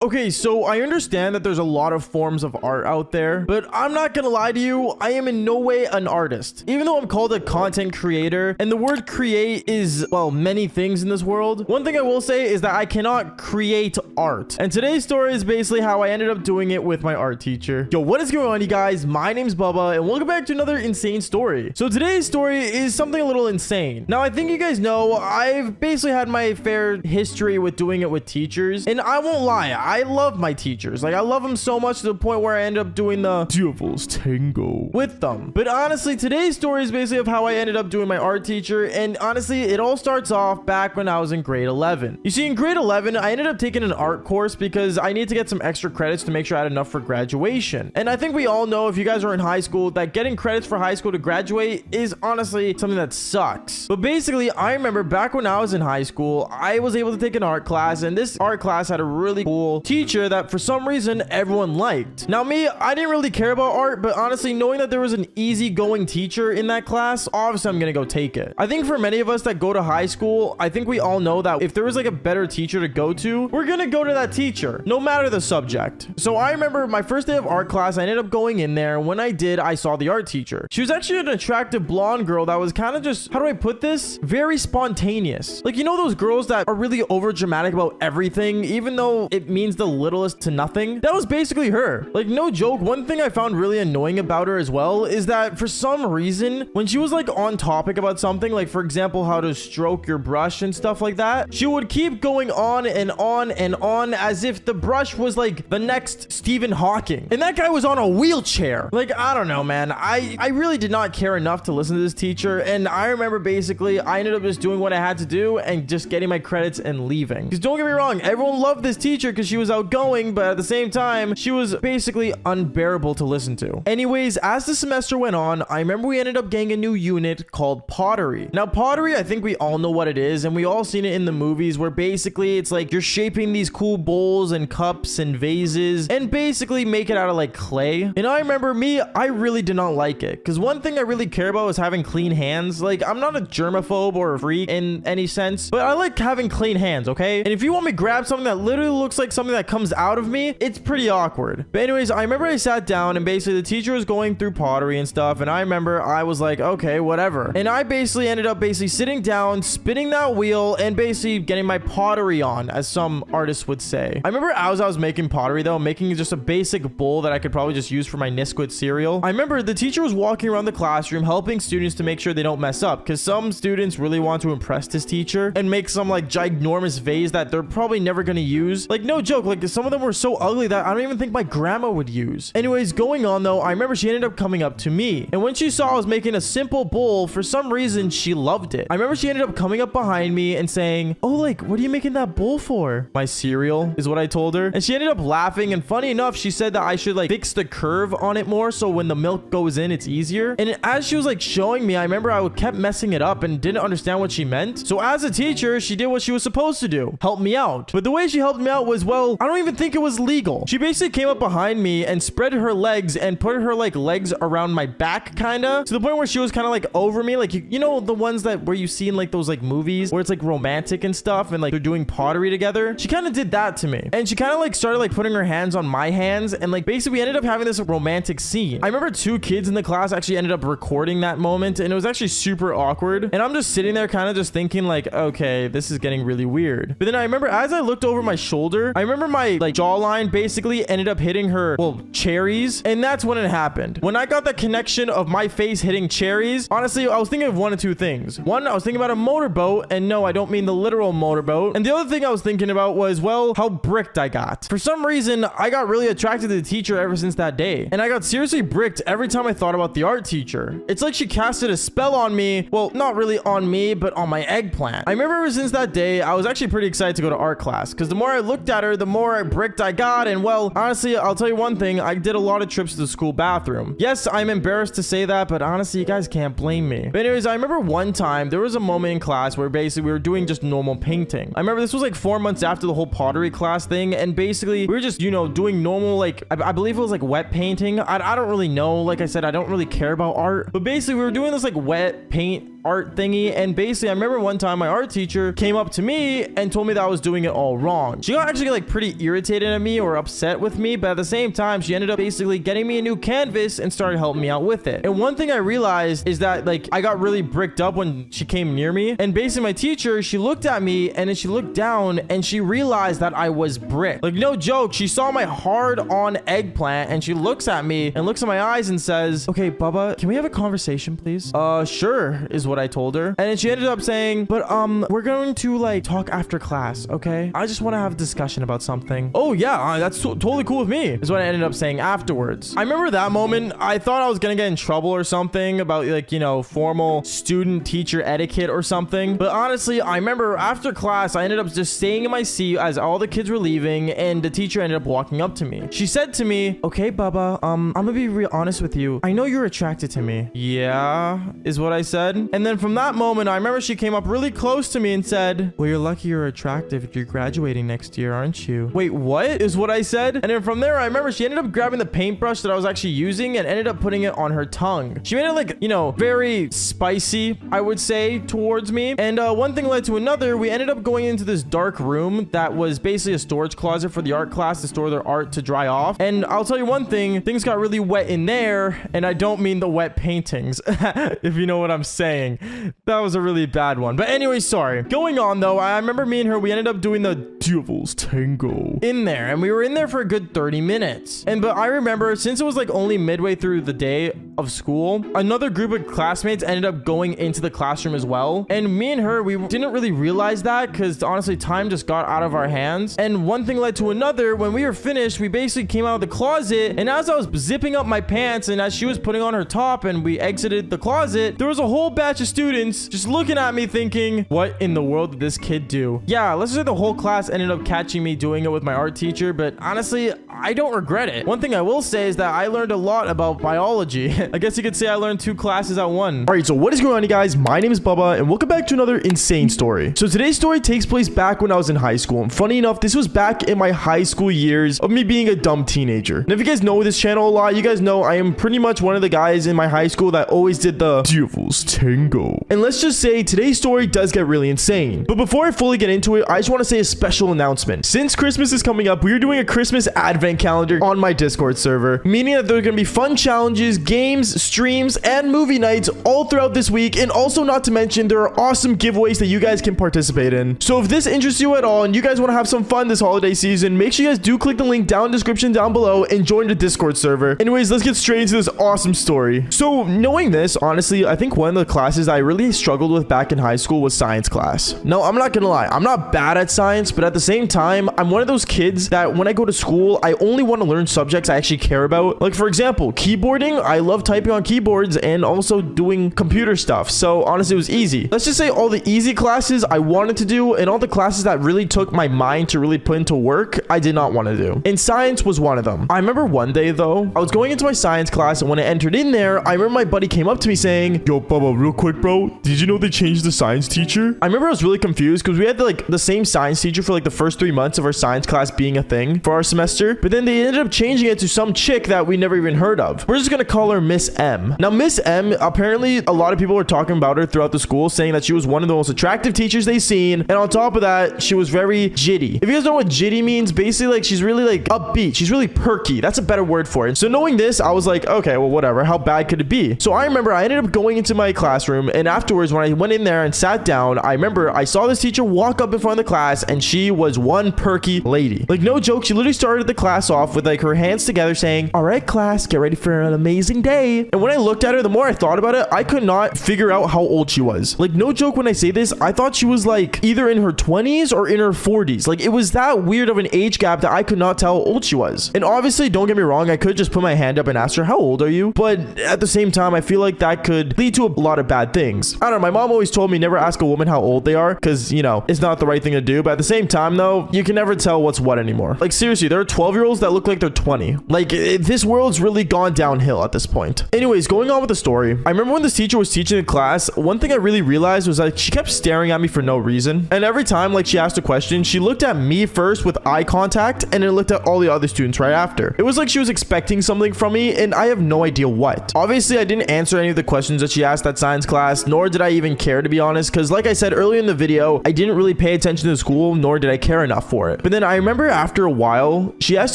Okay, so I understand that there's a lot of forms of art out there, but I'm not gonna lie to you, I am in no way an artist. Even though I'm called a content creator, and the word create is, well, many things in this world, one thing I will say is that I cannot create art. And today's story is basically how I ended up doing it with my art teacher. Yo, what is going on, you guys? My name's Bubba, and welcome back to another insane story. So today's story is something a little insane. Now, I think you guys know, I've basically had my fair history with doing it with teachers, and I won't lie, I love my teachers. Like, I love them so much to the point where I end up doing the devil's tango with them. But honestly, today's story is basically of how I ended up doing my art teacher, and honestly, it all starts off back when I was in grade 11. You see, in grade 11, I ended up taking an art course because I need to get some extra credits to make sure I had enough for graduation. And I think we all know, if you guys are in high school, that getting credits for high school to graduate is honestly something that sucks. But basically, I remember back when I was in high school, I was able to take an art class, and this art class had a really cool teacher that for some reason everyone liked. Now me, I didn't really care about art, but honestly, knowing that there was an easygoing teacher in that class, obviously I'm gonna go take it. I think for many of us that go to high school, I think we all know that if there was like a better teacher to go to, we're gonna go to that teacher, no matter the subject. So I remember my first day of art class, I ended up going in there. When I did, I saw the art teacher. She was actually an attractive blonde girl that was kind of just, how do I put this? Very spontaneous. Like, you know those girls that are really over dramatic about everything, even though it means the littlest to nothing? That was basically her. Like, no joke, one thing I found really annoying about her as well is that for some reason, when she was like on topic about something, like for example, how to stroke your brush and stuff like that, she would keep going on and on and on as if the brush was like the next Stephen Hawking. And that guy was on a wheelchair. Like, I don't know, man. I really did not care enough to listen to this teacher. And I remember basically, I ended up just doing what I had to do and just getting my credits and leaving. Because don't get me wrong, everyone loved this teacher because she was outgoing, but at the same time, she was basically unbearable to listen to. Anyways, as the semester went on, I remember we ended up getting a new unit called Pottery. Now, Pottery, I think we all know what it is, and we all seen it in the movies where basically it's like you're shaping these cool bowls and cups and vases and basically make it out of like clay. And I remember me, I really did not like it because one thing I really care about is having clean hands. Like, I'm not a germaphobe or a freak in any sense, but I like having clean hands, okay? And if you want me to grab something that literally looks like something that comes out of me, it's pretty awkward. But anyways, I remember I sat down and basically the teacher was going through pottery and stuff, and I remember I was like, okay, whatever. And I basically ended up sitting down, spinning that wheel, and basically getting my pottery on, as some artists would say. I remember as I was making pottery though, making just a basic bowl that I could probably just use for my Nisquik cereal. I remember the teacher was walking around the classroom helping students to make sure they don't mess up, because some students really want to impress this teacher and make some like ginormous vase that they're probably never going to use. Like, no joke, like some of them were so ugly that I don't even think my grandma would use. Anyways, going on though, I remember she ended up coming up to me, and when she saw I was making a simple bowl, for some reason she loved it. I remember she ended up coming up behind me and saying, oh, like, what are you making that bowl for? My cereal is what I told her. And she ended up laughing, and funny enough, she said that I should like fix the curve on it more so when the milk goes in, it's easier. And as she was like showing me, I remember I kept messing it up and didn't understand what she meant. So as a teacher, she did what she was supposed to do, help me out. But the way she helped me out was, well, I don't even think it was legal. She basically came up behind me and spread her legs and put her like legs around my back, kind of, to the point where she was kind of like over me, like you know the ones that where you see in like those like movies where it's like romantic and stuff and like they're doing pottery together. She kind of did that to me, and she kind of like started like putting her hands on my hands, and like basically we ended up having this romantic scene. I remember two kids in the class actually ended up recording that moment, and it was actually super awkward, and I'm just sitting there kind of just thinking like, okay, this is getting really weird. But then I remember as I looked over my shoulder, I remember my like jawline basically ended up hitting her, well, cherries, and that's when it happened. When I got that connection of my face hitting cherries, honestly, I was thinking of one of two things. One, I was thinking about a motorboat, and no, I don't mean the literal motorboat. And the other thing I was thinking about was, well, how bricked I got. For some reason, I got really attracted to the teacher ever since that day, and I got seriously bricked every time I thought about the art teacher. It's like she casted a spell on me. Well, not really on me, but on my eggplant. I remember ever since that day, I was actually pretty excited to go to art class, because the more I looked at her, the more bricked I got. And well, honestly, I'll tell you one thing, I did a lot of trips to the school bathroom. Yes, I'm embarrassed to say that, but honestly, you guys can't blame me. But anyways, I remember one time there was a moment in class where basically we were doing just normal painting. I remember this was like 4 months after the whole pottery class thing, and basically we were just, you know, doing normal, like I believe it was like wet painting. I don't really know. Like I said, I don't really care about art, but basically we were doing this like wet paint art thingy. And basically, I remember one time my art teacher came up to me and told me that I was doing it all wrong. She got actually like pretty irritated at me or upset with me, but at the same time, she ended up basically getting me a new canvas and started helping me out with it. And one thing I realized is that like I got really bricked up when she came near me. And basically my teacher, she looked at me and then she looked down and she realized that I was bricked. Like no joke, she saw my hard on eggplant and she looks at me and looks in my eyes and says, "Okay, Bubba, can we have a conversation, please?" Sure, is what I told her. And then she ended up saying, "But we're going to like talk after class, okay? I just want to have a discussion about something." "Oh yeah, that's totally cool with me," is what I ended up saying afterwards. I remember that moment, I thought I was gonna get in trouble or something about like, you know, formal student teacher etiquette or something. But honestly, I remember after class, I ended up just staying in my seat as all the kids were leaving and the teacher ended up walking up to me. She said to me, "Okay, Bubba, I'm gonna be real honest with you. I know you're attracted to me." "Yeah," is what I said. And then from that moment, I remember she came up really close to me and said, "Well, you're lucky you're attractive if you're graduating next year, aren't you?" "Wait, what?" is what I said. And then from there, I remember she ended up grabbing the paintbrush that I was actually using and ended up putting it on her tongue. She made it like, you know, very spicy, I would say, towards me. And one thing led to another. We ended up going into this dark room that was basically a storage closet for the art class to store their art to dry off. And I'll tell you one thing, things got really wet in there. And I don't mean the wet paintings, if you know what I'm saying. That was a really bad one. But anyway, sorry. Going on though, I remember me and her, we ended up doing the Devil's Tango in there. And we were in there for a good 30 minutes. But I remember, since it was like only midway through the day of school, another group of classmates ended up going into the classroom as well. And me and her, we didn't really realize that because honestly, time just got out of our hands. And one thing led to another. When we were finished, we basically came out of the closet. And as I was zipping up my pants and as she was putting on her top and we exited the closet, there was a whole batch of students just looking at me thinking, what in the world did this kid do? Yeah, let's say the whole class ended up catching me doing it with my art teacher, but honestly, I don't regret it. One thing I will say is that I learned a lot about biology. I guess you could say I learned 2 classes at one. All right, so what is going on, you guys? My name is Bubba, and welcome back to another insane story. So today's story takes place back when I was in high school, and funny enough, this was back in my high school years of me being a dumb teenager. And if you guys know this channel a lot, you guys know I am pretty much one of the guys in my high school that always did the Devil's Tango. And let's just say today's story does get really insane. But before I fully get into it, I just want to say a special announcement. Since Christmas is coming up, we are doing a Christmas advent calendar on my Discord server, meaning that there are going to be fun challenges, games, streams, and movie nights all throughout this week. And also, not to mention, there are awesome giveaways that you guys can participate in. So if this interests you at all and you guys want to have some fun this holiday season, make sure you guys do click the link down in the description down below and join the Discord server. Anyways, let's get straight into this awesome story. So knowing this, honestly, I think one of the classes I really struggled with back in high school was science class. No, I'm not gonna lie, I'm not bad at science, but at the same time, I'm one of those kids that when I go to school, I only want to learn subjects I actually care about. Like for example, keyboarding, I love typing on keyboards and also doing computer stuff. So honestly, it was easy. Let's just say all the easy classes I wanted to do and all the classes that really took my mind to really put into work, I did not want to do. And science was one of them. I remember one day though, I was going into my science class and when I entered in there, I remember my buddy came up to me saying, "Yo, Bubba, real quick, bro, did you know they changed the science teacher?" I remember I was really confused because we had like the same science teacher for like the first 3 months of our science class being a thing for our semester, but then they ended up changing it to some chick that we never even heard of. We're just gonna call her Miss M. Now, Miss M, apparently a lot of people were talking about her throughout the school, saying that she was one of the most attractive teachers they've seen, and on top of that, she was very jitty. If you guys know what jitty means, basically like she's really like upbeat. She's really perky. That's a better word for it. So knowing this, I was like, okay, well, whatever. How bad could it be? So I remember I ended up going into my classroom, and afterwards, when I went in there and sat down, I remember I saw this teacher walk up in front of the class, and she was one perky lady. Like, no joke, she literally started the class off with like her hands together saying, "All right, class, get ready for an amazing day." And when I looked at her, the more I thought about it, I could not figure out how old she was. Like, no joke when I say this, I thought she was like either in her 20s or in her 40s. Like, it was that weird of an age gap that I could not tell how old she was. And obviously, don't get me wrong, I could just put my hand up and ask her, "How old are you?" But at the same time, I feel like that could lead to a lot of bad things. I don't know, my mom always told me never ask a woman how old they are because, you know, it's not the right thing to do. But at the same time, though, you can never tell what's what anymore. Like, seriously, there are 12-year-olds that look like they're 20. Like, this world's really gone downhill at this point. excellent. Anyways, going on with the story. I remember when this teacher was teaching the class, one thing I really realized was that she kept staring at me for no reason. And every time like she asked a question, she looked at me first with eye contact and then looked at all the other students right after. It was like she was expecting something from me and I have no idea what. Obviously, I didn't answer any of the questions that she asked that science class, nor did I even care, to be honest, because like I said earlier in the video, I didn't really pay attention to school, nor did I care enough for it. But then I remember after a while, she asked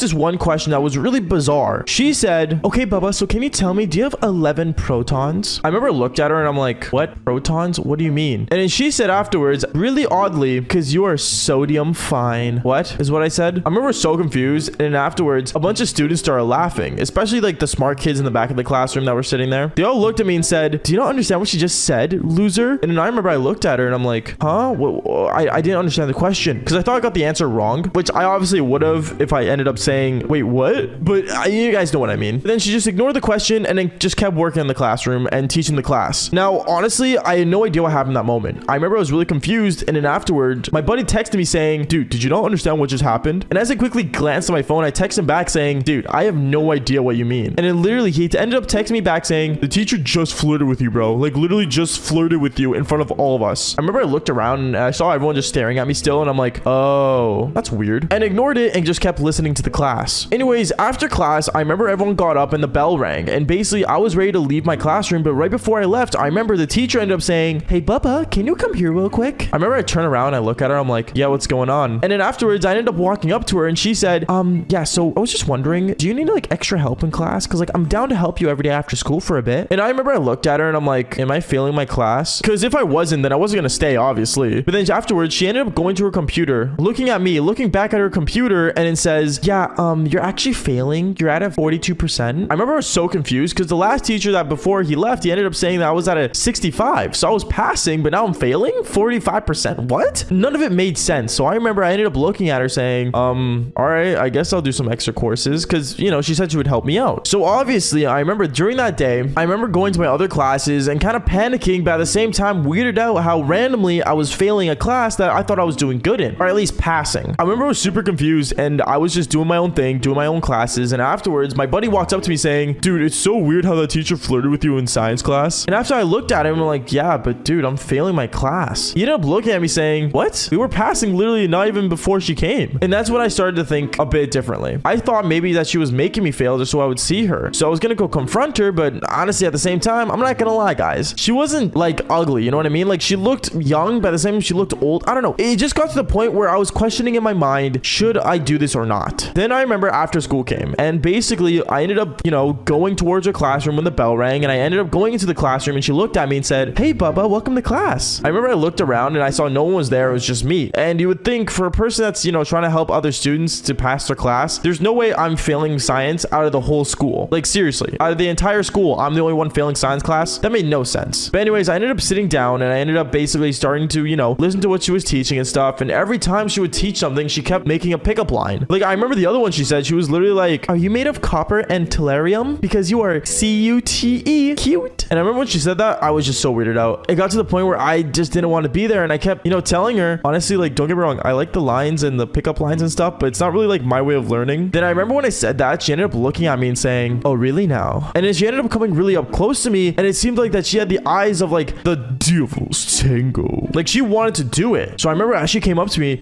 this one question that was really bizarre. She said, okay, Bubba, so can you tell me, do you have 11 protons? I remember I looked at her and I'm like, what? Protons? What do you mean? And then she said afterwards, really oddly, because you are sodium fine. What is what I said? I remember so confused. And then afterwards, a bunch of students started laughing, especially like the smart kids in the back of the classroom that were sitting there. They all looked at me and said, do you not understand what she just said, loser? And then I remember I looked at her and I'm like, huh? I didn't understand the question because I thought I got the answer wrong, which I obviously would have if I ended up saying, wait, what? But you guys know what I mean. But then she just ignored the question and then just kept working in the classroom and teaching the class. Now, honestly, I had no idea what happened in that moment. I remember I was really confused, and then afterward, my buddy texted me saying, dude, did you not understand what just happened? And as I quickly glanced at my phone, I texted him back saying, dude, I have no idea what you mean. And then literally he ended up texting me back saying, the teacher just flirted with you, bro. Like literally just flirted with you in front of all of us. I remember I looked around and I saw everyone just staring at me still, and I'm like, oh, that's weird. And ignored it and just kept listening to the class. Anyways, after class, I remember everyone got up and the bell rang, and basically I was ready to leave my classroom, but right before I left, I remember the teacher ended up saying, hey, Bubba, can you come here real quick? I remember I turn around and I look at her, I'm like, yeah, what's going on? And then afterwards, I ended up walking up to her and she said, yeah, so I was just wondering, do you need like extra help in class? Because like I'm down to help you every day after school for a bit. And I remember I looked at her and I'm like, am I failing my class? Because if I wasn't, then I wasn't gonna stay, obviously. But then afterwards, she ended up going to her computer, looking at me, looking back at her computer, and then says, yeah, you're actually failing. You're at a 42%. I remember I was so confused because the last teacher that before he left, he ended up saying that I was at a 65. So I was passing, but now I'm failing 45%. What? None of it made sense. So I remember I ended up looking at her saying, all right, I guess I'll do some extra courses because, you know, she said she would help me out. So obviously, I remember during that day, I remember going to my other classes and kind of panicking, but at the same time, weirded out how randomly I was failing a class that I thought I was doing good in, or at least passing. I remember I was super confused and I was just doing my own thing, doing my own classes. And afterwards, my buddy walked up to me saying, dude, it's so weird how that teacher flirted with you in science class. And after I looked at him, I'm like, yeah, but dude, I'm failing my class. He ended up looking at me saying, what? We were passing literally not even before she came. And that's when I started to think a bit differently. I thought maybe that she was making me fail just so I would see her. So I was gonna go confront her, but honestly, at the same time, I'm not gonna lie, guys. She wasn't like ugly, you know what I mean? Like she looked young, but at the same time, she looked old. I don't know. It just got to the point where I was questioning in my mind, should I do this or not? Then I remember after school came, and basically I ended up, you know, going towards her classroom when the bell rang, and I ended up going into the classroom, and she looked at me and said, hey, Bubba, welcome to class. I remember I looked around and I saw no one was there. It was just me. And you would think for a person that's, you know, trying to help other students to pass their class, there's no way I'm failing science out of the whole school. Like seriously, out of the entire school, I'm the only one failing science class. That made no sense. But anyways, I ended up sitting down and I ended up basically starting to, you know, listen to what she was teaching and stuff. And every time she would teach something, she kept making a pickup line. Like I remember the other one she said, she was literally like, are you made of copper and tellurium? Because you are C-U-T-E, cute. And I remember when she said that, I was just so weirded out. It got to the point where I just didn't want to be there. And I kept, you know, telling her, honestly, like, don't get me wrong, I like the lines and the pickup lines and stuff, but it's not really like my way of learning. Then I remember when I said that, she ended up looking at me and saying, oh, really now? And then she ended up coming really up close to me. And it seemed like that she had the eyes of like the devil's tango. Like she wanted to do it. So I remember as she came up to me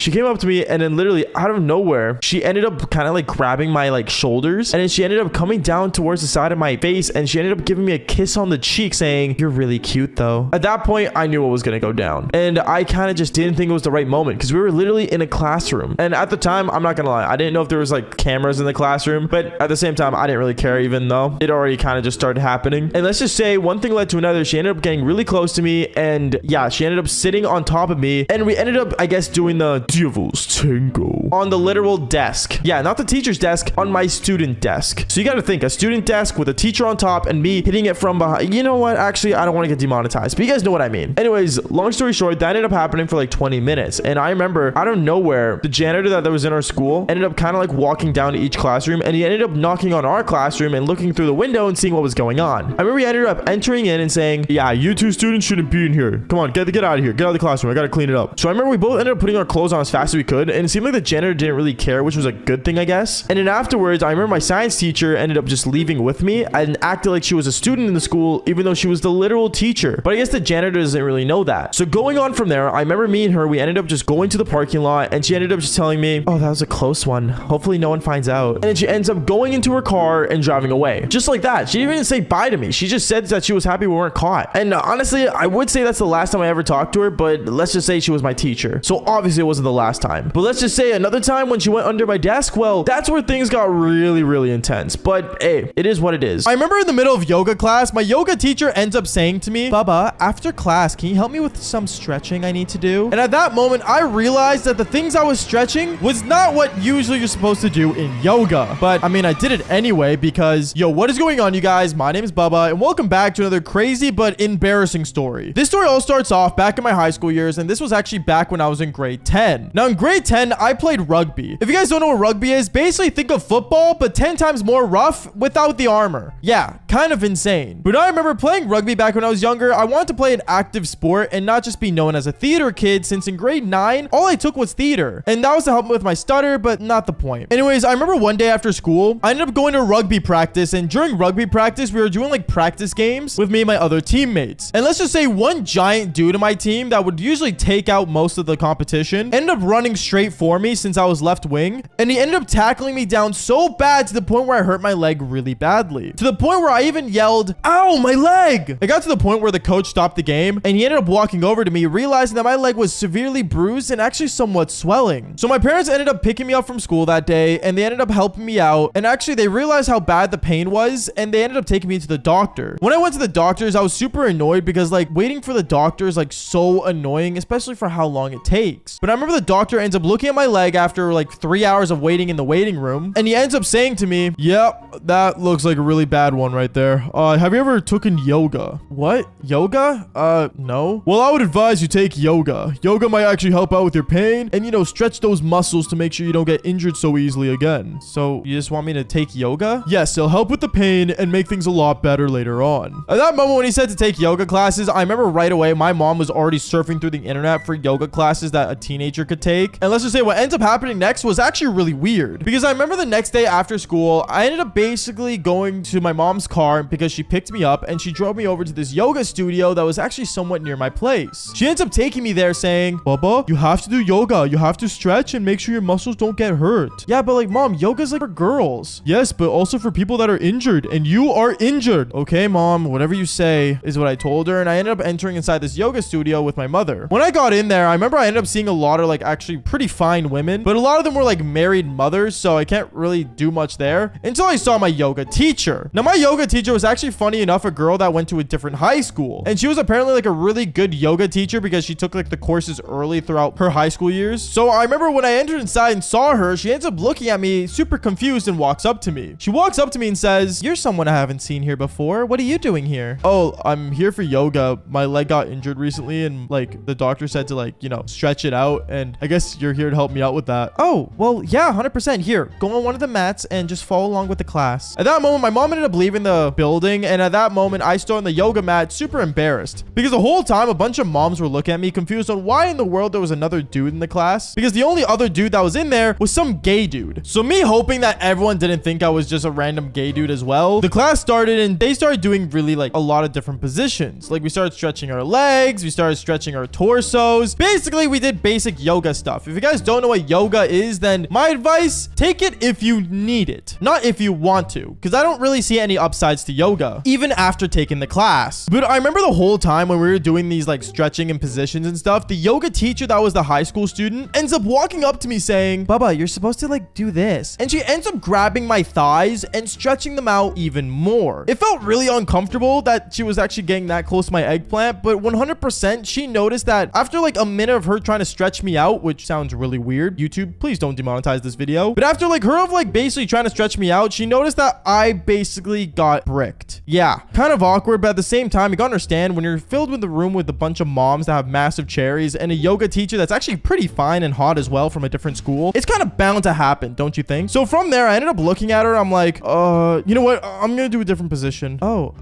and then literally out of nowhere, she ended up kind of like grabbing my like shoulders. And then she ended up coming down towards the side of my face. And she ended up giving me a kiss on the cheek saying, you're really cute though. At that point, I knew what was going to go down. And I kind of just didn't think it was the right moment because we were literally in a classroom. And at the time, I'm not going to lie, I didn't know if there was like cameras in the classroom, but at the same time, I didn't really care even though it already kind of just started happening. And let's just say one thing led to another. She ended up getting really close to me and yeah, she ended up sitting on top of me and we ended up, I guess, doing the devil's tango on the literal desk. Yeah, not the teacher's desk, on my student desk. So you got to think a student desk with a teacher on top and me hitting it from behind. You know what? Actually, I don't want to get demonetized, but you guys know what I mean. Anyways, long story short, that ended up happening for like 20 minutes. And I remember out of nowhere, the janitor that was in our school ended up kind of like walking down to each classroom and he ended up knocking on our classroom and looking through the window and seeing what was going on. I remember he ended up entering in and saying, yeah, you two students shouldn't be in here. Come on, get out of here. Get out of the classroom. I got to clean it up. So I remember we both ended up putting our clothes on as fast as we could. And it seemed like the janitor didn't really care, which was a good thing, I guess. And then afterwards, I remember my science teacher ended up just leaving with me and acted like she was a student in the school, even though she was the literal teacher. But I guess the janitor doesn't really know that. So going on from there, I remember me and her, we ended up just going to the parking lot, and she ended up just telling me, oh, that was a close one. Hopefully no one finds out. And then she ends up going into her car and driving away. Just like that. She didn't even say bye to me. She just said that she was happy we weren't caught. And honestly, I would say that's the last time I ever talked to her, but let's just say she was my teacher. So obviously it wasn't the last time. But let's just say another time when she went under my desk, well, that's where things got really, really intense. But hey, it is what it is. I remember in the middle of yoga class, my yoga teacher ends up saying to me, Bubba, after class, can you help me with some stretching I need to do? And at that moment, I realized that the things I was stretching was not what usually you're supposed to do in yoga. But I mean, I did it anyway because, yo, what is going on, you guys? My name is Bubba, and welcome back to another crazy but embarrassing story. This story all starts off back in my high school years, and this was actually back when I was in grade 10. Now, in grade 10, I played rugby. If you guys don't know what rugby is, basically think of football, but 10 times more rough without the armor. Yeah, kind of insane. But I remember playing rugby back when I was younger. I wanted to play an active sport and not just be known as a theater kid, since in grade 9, all I took was theater. And that was to help me with my stutter, but not the point. Anyways, I remember one day after school, I ended up going to rugby practice, and during rugby practice, we were doing like practice games with me and my other teammates. And let's just say one giant dude in my team that would usually take out most of the competition ended up running straight for me since I was left wing, and he ended up tackling me down so bad to the point where I hurt my leg really badly. To the point where I even yelled, ow, my leg! It got to the point where the coach stopped the game, and he ended up walking over to me, realizing that my leg was severely bruised and actually somewhat swelling. So my parents ended up picking me up from school that day, and they ended up helping me out, and actually they realized how bad the pain was, and they ended up taking me to the doctor. When I went to the doctors, I was super annoyed because like waiting for the doctor is like so annoying, especially for how long it takes. But I remember the doctor ends up looking at my leg after like 3 hours of waiting in the waiting room, and he ends up saying to me, yep, that looks like a really bad one right there. Have you ever taken yoga? What? Yoga? No. Well, I would advise you take yoga. Yoga might actually help out with your pain and, you know, stretch those muscles to make sure you don't get injured so easily again. So you just want me to take yoga? Yes, it'll help with the pain and make things a lot better later on. At that moment when he said to take yoga classes, I remember right away my mom was already surfing through the internet for yoga classes that a teenager could take. And let's just say what ends up happening next was actually really weird, because I remember the next day after school, I ended up basically going to my mom's car because she picked me up and she drove me over to this yoga studio that was actually somewhat near my place. She ends up taking me there saying, Bubba, you have to do yoga. You have to stretch and make sure your muscles don't get hurt. Yeah, but like, mom, yoga's like for girls. Yes, but also for people that are injured, and you are injured. Okay, mom, whatever you say is what I told her. And I ended up entering inside this yoga studio with my mother. When I got in there, I remember I ended up seeing a lot of like actually pretty fine women, but a lot of them were like married mothers, so I can't really do much there until I saw my yoga teacher. Now, my yoga teacher was actually, funny enough, a girl that went to a different high school, and she was apparently like a really good yoga teacher because she took like the courses early throughout her high school years. So I remember when I entered inside and saw her, she ends up looking at me super confused and walks up to me. She walks up to me and says, you're someone I haven't seen here before. What are you doing here? Oh, I'm here for yoga. My leg got injured recently, and like the doctor said to like, you know, stretch it out, and I guess you're here to help me out with that. Oh, well, yeah, 100%. Here, go on one of the mats and just follow along with the class. At that moment, my mom ended up leaving the building, and at that moment, I stood on the yoga mat super embarrassed, because the whole time a bunch of moms were looking at me confused on why in the world there was another dude in the class, because the only other dude that was in there was some gay dude. So me hoping that everyone didn't think I was just a random gay dude as well, the class started, and they started doing really like a lot of different positions. Like we started stretching our legs, we started stretching our torsos. Basically, we did basic yoga stuff. If you guys don't know what yoga is, then my advice, take it if you need it, not if you want to, because I don't really see any upsides to yoga, even after taking the class. But I remember the whole time when we were doing these like stretching and positions and stuff, the yoga teacher that was the high school student ends up walking up to me saying, Bubba, you're supposed to like do this. And she ends up grabbing my thighs and stretching them out even more. It felt really uncomfortable that she was actually getting that close to my eggplant, but 100% she noticed that after like a minute of her trying to stretch me out, which sounds really weird. YouTube, please don't demonetize this video. But after like her of like basically trying to stretch me out, she noticed that I basically got bricked. Yeah, kind of awkward, but at the same time, you gotta understand when you're filled with the room with a bunch of moms that have massive cherries and a yoga teacher that's actually pretty fine and hot as well from a different school, it's kind of bound to happen, don't you think? So from there, I ended up looking at her. I'm like, you know what? I'm gonna do a different position. Oh,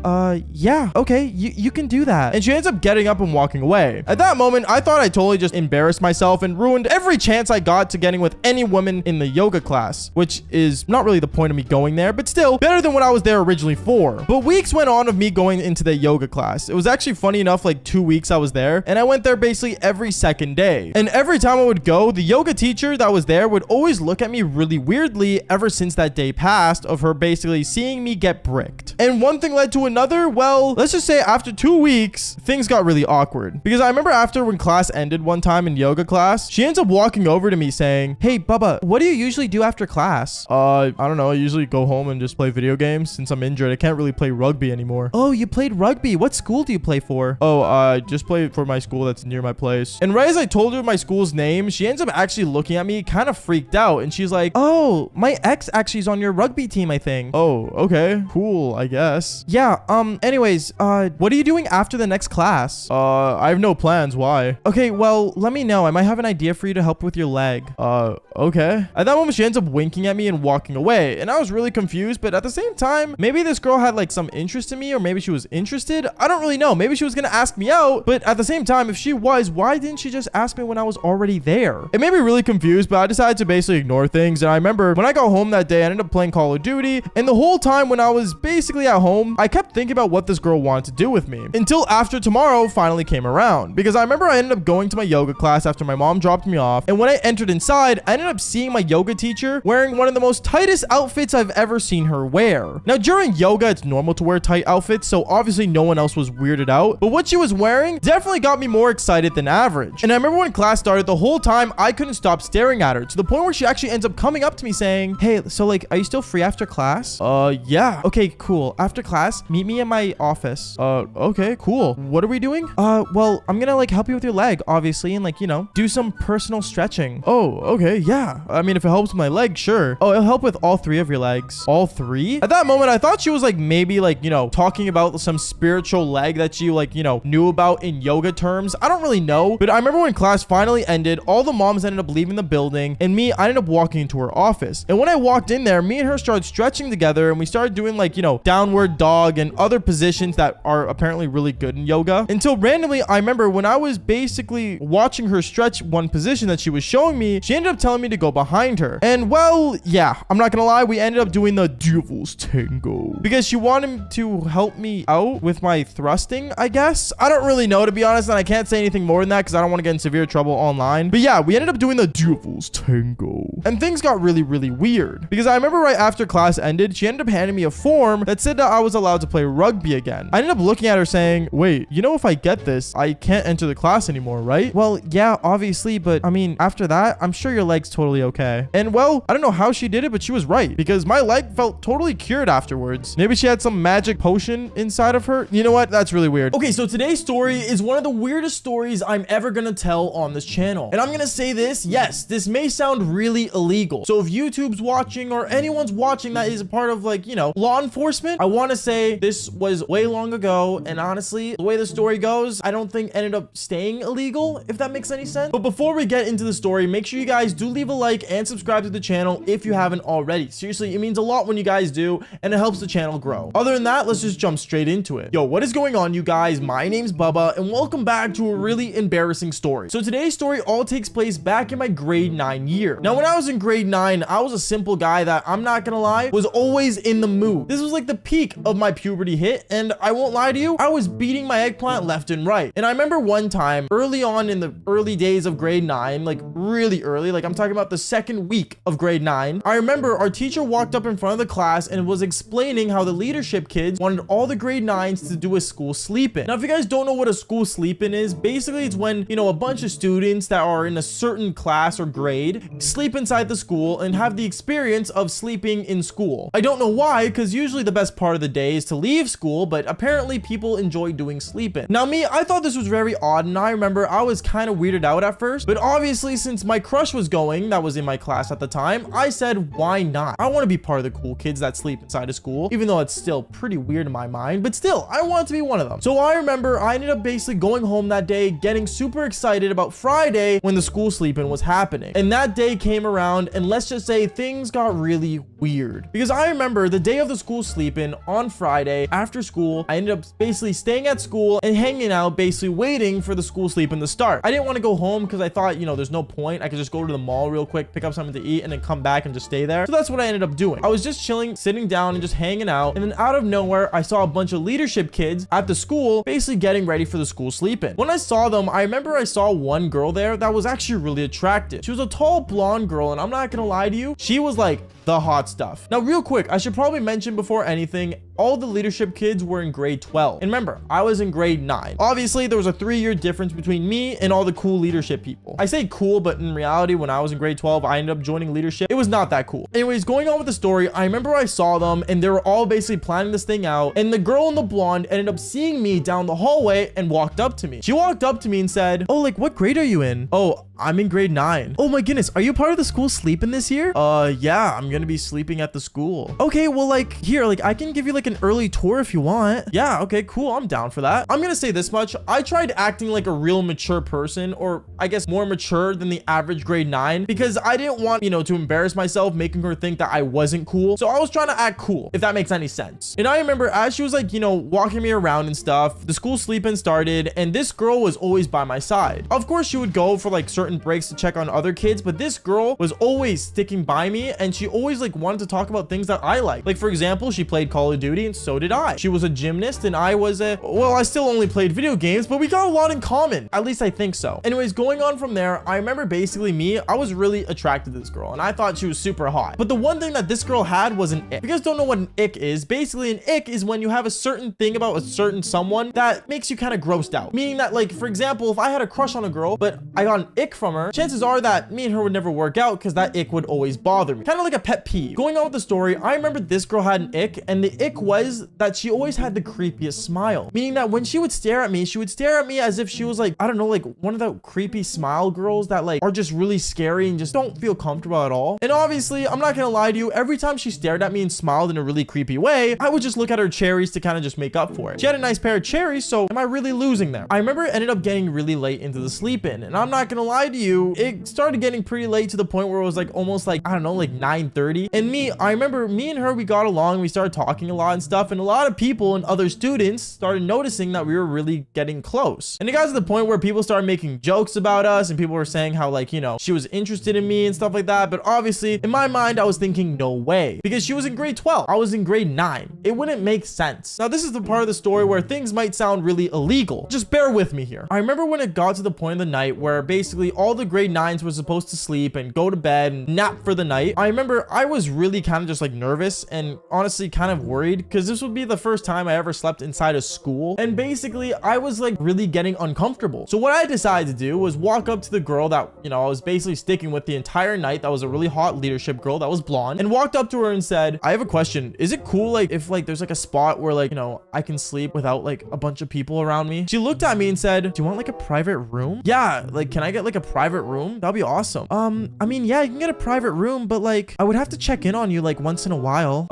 yeah, okay, you can do that. And she ends up getting up and walking away. At that moment, I thought I totally just embarrassed myself and ruined every chance I got to getting with any woman in the yoga class, which is not really the point of me going there, but still better than when I was there there originally for. But weeks went on of me going into the yoga class. It was actually funny enough, like 2 weeks I was there, and I went there basically every second day. And every time I would go, the yoga teacher that was there would always look at me really weirdly ever since that day passed of her basically seeing me get bricked. And one thing led to another. Well, let's just say after 2 weeks, things got really awkward. Because I remember after when class ended one time in yoga class, she ends up walking over to me saying, "Hey, Bubba, what do you usually do after class?" I don't know. I usually go home and just play video games. Since I'm injured, I can't really play rugby anymore. Oh, you played rugby. What school do you play for? Oh, I just play for my school that's near my place. And right as I told her my school's name, she ends up actually looking at me kind of freaked out. And she's like, "Oh, my ex actually is on your rugby team, I think." Oh, okay. Cool, I guess. Yeah, anyways, what are you doing after the next class? I have no plans. Why? Okay, well, let me know. I might have an idea for you to help with your leg. Okay. At that moment, she ends up winking at me and walking away. And I was really confused, but at the same time, maybe this girl had like some interest in me, or maybe she was interested. I don't really know. Maybe she was gonna ask me out, but at the same time, if she was, why didn't she just ask me when I was already there? It made me really confused, but I decided to basically ignore things. And I remember when I got home that day, I ended up playing Call of Duty. And the whole time when I was basically at home, I kept thinking about what this girl wanted to do with me until after tomorrow finally came around. Because I remember I ended up going to my yoga class after my mom dropped me off. And when I entered inside, I ended up seeing my yoga teacher wearing one of the most tightest outfits I've ever seen her wear. Now, during yoga, it's normal to wear tight outfits, so obviously no one else was weirded out. But what she was wearing definitely got me more excited than average. And I remember when class started, the whole time I couldn't stop staring at her to the point where she actually ends up coming up to me saying, "Hey, so like, are you still free after class?" Yeah. Okay, cool. After class, meet me in my office. Okay, cool. What are we doing? Well, I'm gonna like help you with your leg, obviously, and like, you know, do some personal stretching. Oh, okay, yeah. I mean, if it helps with my leg, sure. Oh, it'll help with all 3 of your legs. All 3? At that moment, I thought she was like maybe like, you know, talking about some spiritual leg that she like, you know, knew about in yoga terms. I don't really know, but I remember when class finally ended, all the moms ended up leaving the building, and me, I ended up walking into her office. And when I walked in there, me and her started stretching together, and we started doing like, you know, downward dog and other positions that are apparently really good in yoga. Until randomly, I remember when I was basically watching her stretch one position that she was showing me, she ended up telling me to go behind her. And well, yeah, I'm not gonna lie, we ended up doing the devil's tango because she wanted to help me out with my thrusting, I guess. I don't really know, to be honest, and I can't say anything more than that because I don't want to get in severe trouble online. But yeah, we ended up doing the devil's tango. And things got really, really weird because I remember right after class ended, she ended up handing me a form that said that I was allowed to play rugby again. I ended up looking at her saying, "Wait, you know, if I get this, I can't enter the class anymore, right?" Well, yeah, obviously, but I mean, after that, I'm sure your leg's totally okay. And well, I don't know how she did it, but she was right because my leg felt totally cured afterwards. Maybe she had some magic potion inside of her. You know what? That's really weird. Okay, so today's story is one of the weirdest stories I'm ever gonna tell on this channel. And I'm gonna say this, yes, this may sound really illegal. So if YouTube's watching or anyone's watching that is a part of like, you know, law enforcement, I want to say this was way long ago. And honestly, the way the story goes, I don't think ended up staying illegal, if that makes any sense. But before we get into the story, make sure you guys do leave a like and subscribe to the channel if you haven't already. Seriously, it means a lot when you guys do, and it helps the channel grow. Other than that, let's just jump straight into it. Yo, what is going on, you guys? My name's Bubba, and welcome back to a really embarrassing story. So today's story all takes place back in my grade 9 year. Now, when I was in grade 9, I was a simple guy that, I'm not gonna lie, was always in the mood. This was like the peak of my puberty hit, and I won't lie to you, I was beating my eggplant left and right. And I remember one time, early on in the early days of grade 9, like really early, like I'm talking about the second week of grade 9, I remember our teacher walked up in front of the class and was explaining how the leadership kids wanted all the grade 9s to do a school sleep-in. Now, if you guys don't know what a school sleep-in is, basically it's when, you know, a bunch of students that are in a certain class or grade sleep inside the school and have the experience of sleeping in school. I don't know why, because usually the best part of the day is to leave school, but apparently people enjoy doing sleep-in. Now me, I thought this was very odd, and I remember I was kind of weirded out at first, but obviously since my crush was going, that was in my class at the time, I said, why not? I want to be part of the cool kids that sleep inside of school, even though it's still pretty weird in my mind, but still, I wanted to be one of them. So I remember I ended up basically going home that day, getting super excited about Friday when the school sleep-in was happening. And that day came around, and let's just say things got really weird. Because I remember the day of the school sleep-in on Friday after school, I ended up basically staying at school and hanging out, basically waiting for the school sleep-in to start. I didn't want to go home because I thought, you know, there's no point. I could just go to the mall real quick, pick up something to eat, and then come back and just stay there. So that's what I ended up doing. I was just chilling, sitting down and just hanging out. And then out of nowhere, I saw a bunch of leadership kids at the school basically getting ready for the school sleep-in. When I saw them, I remember I saw one girl there that was actually really attractive. She was a tall blonde girl, and I'm not gonna lie to you, she was like the hot stuff. Now, real quick, I should probably mention before anything, all the leadership kids were in grade 12. And remember, I was in grade 9. Obviously, there was a 3-year difference between me and all the cool leadership people. I say cool, but in reality, when I was in grade 12, I ended up joining leadership. It was not that cool. Anyways, going on with the story, I remember I saw them and they were all basically planning this thing out. And the girl in the blonde ended up seeing me down the hallway and walked up to me. She walked up to me and said, "Oh, like what grade are you in?" "Oh, I'm in grade 9. "Oh my goodness, are you part of the school sleep-in this year?" Yeah, I'm gonna be sleeping at the school." "Okay, well, like here, like I can give you like an early tour if you want." "Yeah, okay, cool, I'm down for that." I'm gonna say this much, I tried acting like a real mature person, or I guess more mature than the average grade 9, because I didn't want, you know, to embarrass myself, making her think that I wasn't cool. So I was trying to act cool, if that makes any sense. And I remember as she was like, you know, walking me around and stuff, the school sleep-in started, and this girl was always by my side. Of course, she would go for like certain breaks to check on other kids, but this girl was always sticking by me, and she always like wanted to talk about things that I like. Like, for example, she played Call of Duty, and so did I. She was a gymnast, and I was well, I still only played video games, but we got a lot in common. At least I think so. Anyways, going on from there, I remember basically I was really attracted to this girl, and I thought she was super hot. But the one thing that this girl had was an ick. If you guys don't know what an ick is, basically an ick is when you have a certain thing about a certain someone that makes you kind of grossed out. Meaning that, like, for example, if I had a crush on a girl, but I got an ick from her, chances are that me and her would never work out because that ick would always bother me. Kind of like a pet peeve. Going on with the story, I remember this girl had an ick, and the ick was that she always had the creepiest smile. Meaning that when she would stare at me, she would stare at me as if she was like, I don't know, like one of the creepy smile girls that like are just really scary and just don't feel comfortable at all. And obviously, I'm not gonna lie to you, every time she stared at me and smiled in a really creepy way, I would just look at her cherries to kind of just make up for it. She had a nice pair of cherries, so am I really losing there? I remember it ended up getting really late into the sleep-in, and I'm not gonna lie to you, it started getting pretty late to the point where it was like almost like, I don't know, like 9:30. And I remember me and her, we got along, we started talking a lot and stuff, and a lot of people and other students started noticing that we were really getting close. And it got to the point where people started making jokes about us, and people were saying how, like, you know, she was interested in me and stuff like that. But obviously, in my mind, I was thinking, no way, because she was in grade 12. I was in grade 9. It wouldn't make sense. Now, this is the part of the story where things might sound really illegal. Just bear with me here. I remember when it got to the point of the night where basically all the grade 9s were supposed to sleep and go to bed and nap for the night. I remember I was really kind of just like nervous and honestly kind of worried, because this would be the first time I ever slept inside a school. And basically, I was like really getting uncomfortable. So what I decided to do was walk up to the girl that, you know, I was basically sticking with the entire night. That was a really hot leadership girl that was blonde, and walked up to her and said, "I have a question. Is it cool, like, if like there's like a spot where, like, you know, I can sleep without like a bunch of people around me?" She looked at me and said, "Do you want like a private room?" "Yeah, like, can I get like a private room? That'd be awesome." I mean, yeah, you can get a private room, but like I would have to check in on you like once in a while."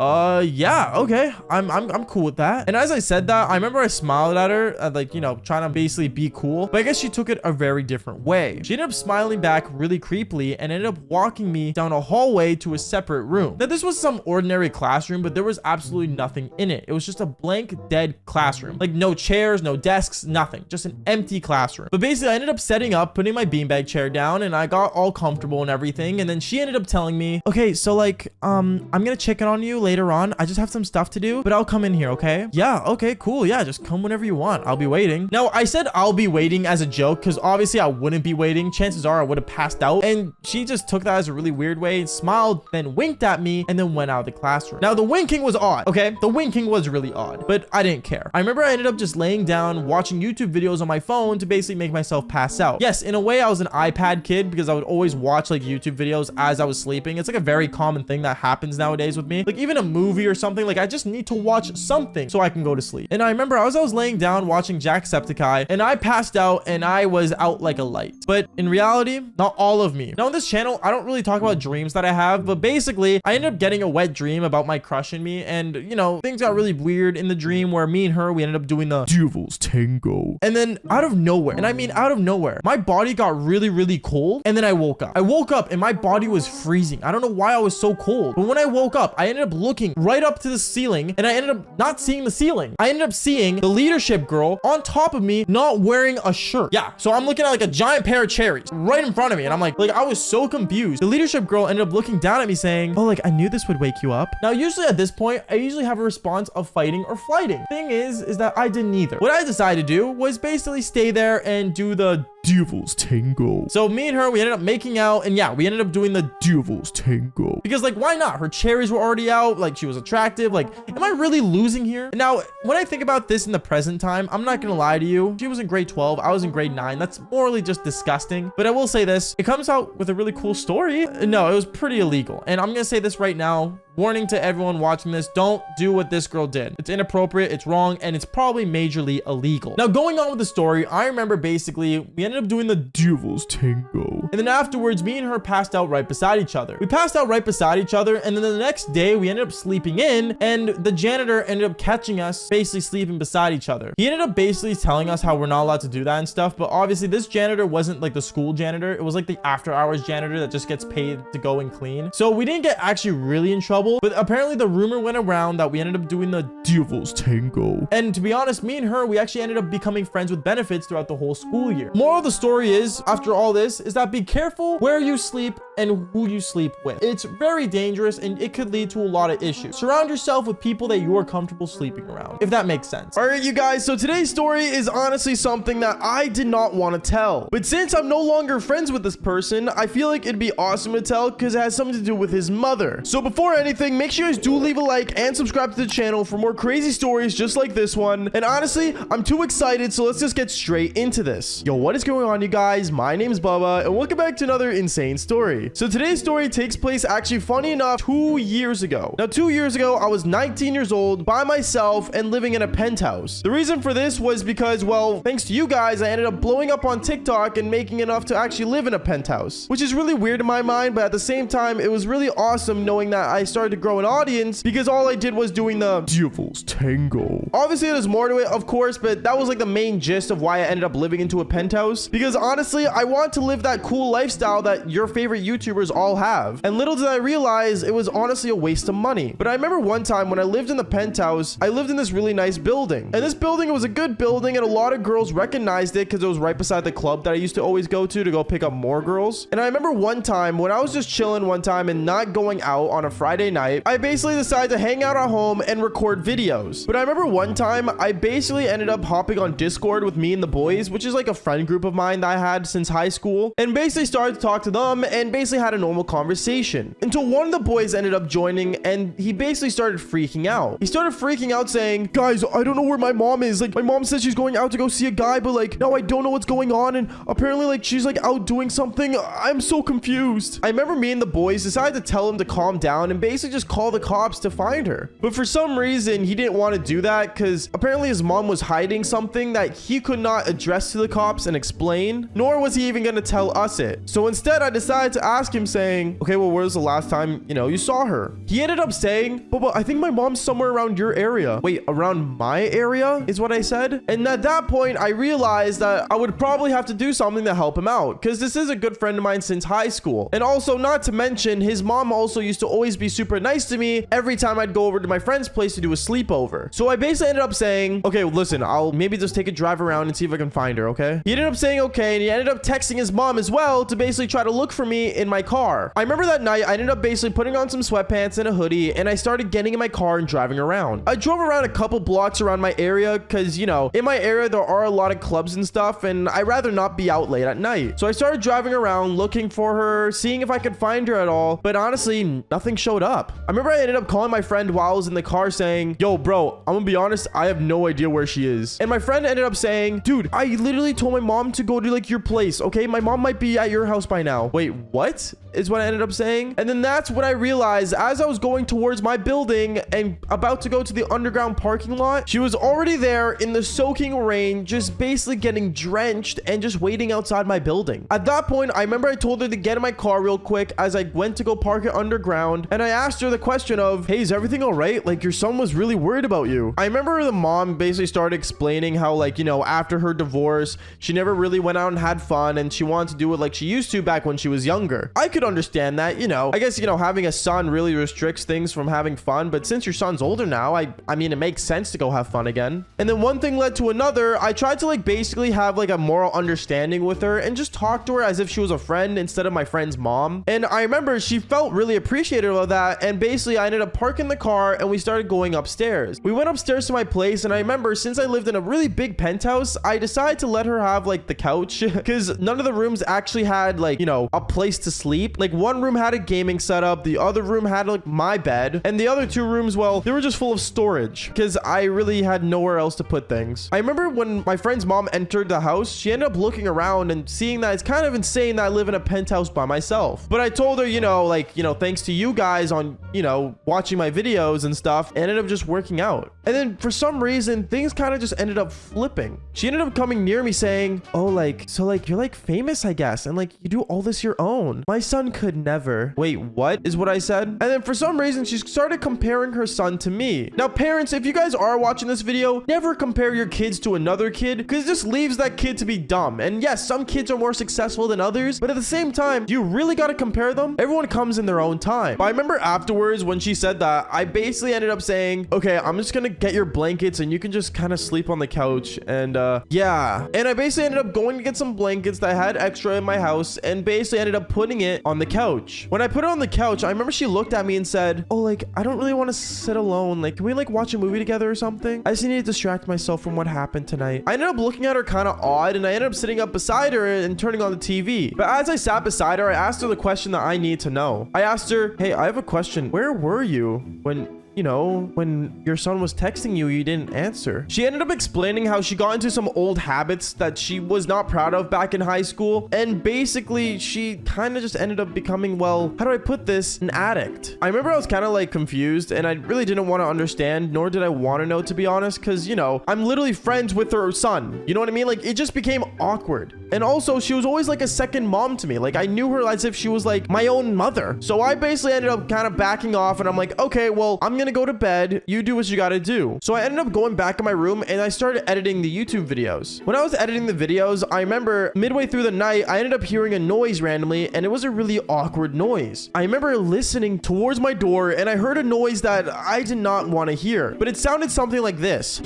Yeah, okay. I'm cool with that." And as I said that, I remember I smiled at her, like, you know, trying to basically be cool, but I guess she took it a very different way. She ended up smiling back really creepily and ended up walking me down a hallway to a separate room. Now, this was some ordinary classroom, but there was absolutely nothing in it. It was just a blank, dead classroom. Like, no chairs, no desks, nothing. Just an empty classroom. But basically, I ended up setting up, putting my beanbag chair down, and I got all comfortable and everything. And then she ended up telling me, "Okay, so like, I'm gonna check in on you later on. I just have some stuff to do, but I'll come in here, okay?" "Yeah, okay, cool. Yeah, just come whenever you want. I'll be waiting." Now, I said I'll be waiting as a joke, because obviously I wouldn't be waiting. Chances are I would have passed out. And she just took that as a really weird way and smiled, then winked at me, and then went out of the classroom. Now, the winking was odd, okay? The winking was really odd, but I didn't care. I remember I ended up just laying down, watching YouTube videos on my phone to basically make myself pass out. Yes, in a way, I was an iPad kid, because I would always watch like YouTube videos as I was sleeping. It's like a very common thing that happens nowadays with me. Like, even a movie or something, like I just need to watch something so I can go to sleep. And I remember as I was laying down watching Jacksepticeye, and I passed out, and I was out like a light. But in reality, not all of me. Now, on this channel, I don't really talk about dreams that I have, but basically, I ended up getting a wet dream about my crush in me, and, you know, things got really weird in the dream where me and her, we ended up doing the devil's tango. And then out of nowhere, and I mean out of nowhere, my body got really really, really cold. And then I woke up. I woke up and my body was freezing. I don't know why I was so cold. But when I woke up, I ended up looking right up to the ceiling and I ended up not seeing the ceiling. I ended up seeing the leadership girl on top of me not wearing a shirt. Yeah, so I'm looking at like a giant pair of cherries right in front of me. And I'm like I was so confused. The leadership girl ended up looking down at me saying, oh, like I knew this would wake you up. Now, usually at this point, I usually have a response of fighting or flighting. Thing is that I didn't either. What I decided to do was basically stay there and do the Devil's Tango. So me and her, we ended up making out, and yeah, we ended up doing the Devil's Tango. Because like, why not? Her cherries were already out, like she was attractive. Like, am I really losing here? Now, when I think about this in the present time, I'm not gonna lie to you. She was in grade 12, I was in grade 9. That's morally just disgusting. But I will say this, it comes out with a really cool story. No, it was pretty illegal. And I'm gonna say this right now. Warning to everyone watching this, don't do what this girl did. It's inappropriate, it's wrong, and it's probably majorly illegal. Now, going on with the story, I remember basically we ended up doing the Devil's Tango. And then afterwards, me and her passed out right beside each other. We passed out right beside each other, and then the next day, we ended up sleeping in, and the janitor ended up catching us basically sleeping beside each other. He ended up basically telling us how we're not allowed to do that and stuff, but obviously this janitor wasn't like the school janitor. It was like the after hours janitor that just gets paid to go and clean. So we didn't get actually really in trouble. But apparently the rumor went around that we ended up doing the Devil's Tango. And to be honest, me and her, we actually ended up becoming friends with benefits throughout the whole school year. Moral of the story is, after all this, is that be careful where you sleep and who you sleep with. It's very dangerous and it could lead to a lot of issues. Surround yourself with people that you are comfortable sleeping around, if that makes sense. All right, you guys, so today's story is honestly something that I did not want to tell. But since I'm no longer friends with this person, I feel like it'd be awesome to tell because it has something to do with his mother. So before anything, make sure you guys do leave a like and subscribe to the channel for more crazy stories just like this one. And honestly, I'm too excited, so let's just get straight into this. Yo, what is going on, you guys? My name is Bubba, and welcome back to another insane story. So today's story takes place, actually funny enough, 2 years ago. Now, 2 years ago, I was 19 years old by myself and living in a penthouse. The reason for this was because, well, thanks to you guys, I ended up blowing up on TikTok and making enough to actually live in a penthouse, which is really weird in my mind, but at the same time, it was really awesome knowing that I started to grow an audience because all I did was doing the Devil's Tango. Obviously, there's more to it, of course, but that was like the main gist of why I ended up living into a penthouse, because honestly, I want to live that cool lifestyle that your favorite YouTubers all have. And little did I realize it was honestly a waste of money. But I remember one time when I lived in the penthouse, I lived in this really nice building. And this building was a good building, and a lot of girls recognized it because it was right beside the club that I used to always go to go pick up more girls. And I remember one time when I was just chilling one time and not going out on a Friday night, I basically decided to hang out at home and record videos. But I remember one time I basically ended up hopping on Discord with me and the boys, which is like a friend group of mine that I had since high school, and basically started to talk to them and basically had a normal conversation until one of the boys ended up joining, and he basically started freaking out. He started freaking out saying, guys, I don't know where my mom is. Like, my mom says she's going out to go see a guy, but like, now I don't know what's going on, and apparently like she's like out doing something. I'm so confused. I remember me and the boys decided to tell him to calm down and basically just call the cops to find her. But for some reason, he didn't want to do that because apparently his mom was hiding something that he could not address to the cops and explain, nor was he even going to tell us it. So instead, I decided to ask him saying, okay, well, where's the last time, you saw her? He ended up saying, but I think my mom's somewhere around your area. Wait, around my area is what I said. And at that point, I realized that I would probably have to do something to help him out because this is a good friend of mine since high school. And also, not to mention, his mom also used to always be super nice to me every time I'd go over to my friend's place to do a sleepover. So I basically ended up saying, okay, listen, I'll maybe just take a drive around and see if I can find her, okay? He ended up saying okay, and he ended up texting his mom as well to basically try to look for me in my car. I remember that night, I ended up basically putting on some sweatpants and a hoodie, and I started getting in my car and driving around. I drove around a couple blocks around my area because, in my area, there are a lot of clubs and stuff, and I'd rather not be out late at night. So I started driving around looking for her, seeing if I could find her at all, but honestly, nothing showed up. I remember I ended up calling my friend while I was in the car saying, yo, bro, I'm gonna be honest, I have no idea where she is. And my friend ended up saying, dude, I literally told my mom to go to like your place, okay? My mom might be at your house by now. Wait, what? is what I ended up saying. And then that's when I realized as I was going towards my building and about to go to the underground parking lot, she was already there in the soaking rain, just basically getting drenched and just waiting outside my building. At that point, I remember I told her to get in my car real quick as I went to go park it underground. And I asked her the question of, hey, is everything all right? Like, your son was really worried about you. I remember the mom basically started explaining how, like, you know, after her divorce, she never really went out and had fun and she wanted to do it like she used to back when she was younger. I could understand that, you know. I guess, you know, having a son really restricts things from having fun, but since your son's older now, I mean, it makes sense to go have fun again. And then one thing led to another. I tried to like basically have like a moral understanding with her and just talk to her as if she was a friend instead of my friend's mom. And I remember she felt really appreciative of that. And basically I ended up parking the car and we started going upstairs. We went upstairs to my place, and I remember since I lived in a really big penthouse, I decided to let her have like the couch because none of the rooms actually had like, you know, a place to sleep. Like one room had a gaming setup, the other room had like my bed, and the other two rooms, well, they were just full of storage because I really had nowhere else to put things. I remember when my friend's mom entered the house, she ended up looking around and seeing that it's kind of insane that I live in a penthouse by myself. But I told her, you know, like, you know, thanks to you guys on, you know, watching my videos and stuff, it ended up just working out. And then for some reason, things kind of just ended up flipping. She ended up coming near me saying, oh, like, so like, you're like famous, I guess. And like, you do all this your own. My son could never. Wait, what is what I said? And then for some reason, she started comparing her son to me. Now, parents, if you guys are watching this video, never compare your kids to another kid because it just leaves that kid to be dumb. And yes, some kids are more successful than others, but at the same time, you really got to compare them. Everyone comes in their own time. But I remember afterwards when she said that, I basically ended up saying, okay, I'm just gonna get your blankets and you can just kind of sleep on the couch. And yeah. And I basically ended up going to get some blankets that I had extra in my house and basically ended up putting it on the couch. When I put it on the couch, I remember she looked at me and said, oh, like, I don't really want to sit alone. Like, can we like watch a movie together or something? I just need to distract myself from what happened tonight. I ended up looking at her kind of odd and I ended up sitting up beside her and turning on the TV. But as I sat beside her, I asked her the question that I need to know. I asked her, hey, I have a question. Where were you when, you know, when your son was texting you, you didn't answer? She ended up explaining how she got into some old habits that she was not proud of back in high school. And basically, she kind of just ended up becoming, well, how do I put this? An addict. I remember I was kind of like confused and I really didn't want to understand, nor did I want to know, to be honest, because, you know, I'm literally friends with her son. You know what I mean? Like, it just became awkward. And also, she was always like a second mom to me. Like, I knew her as if she was like my own mother. So I basically ended up kind of backing off and I'm like, okay, well, I'm gonna go to bed. You do what you gotta do. So I ended up going back in my room and I started editing the YouTube videos. When I was editing the videos, I remember midway through the night, I ended up hearing a noise randomly and it was a really awkward noise. I remember listening towards my door and I heard a noise that I did not want to hear, but it sounded something like this.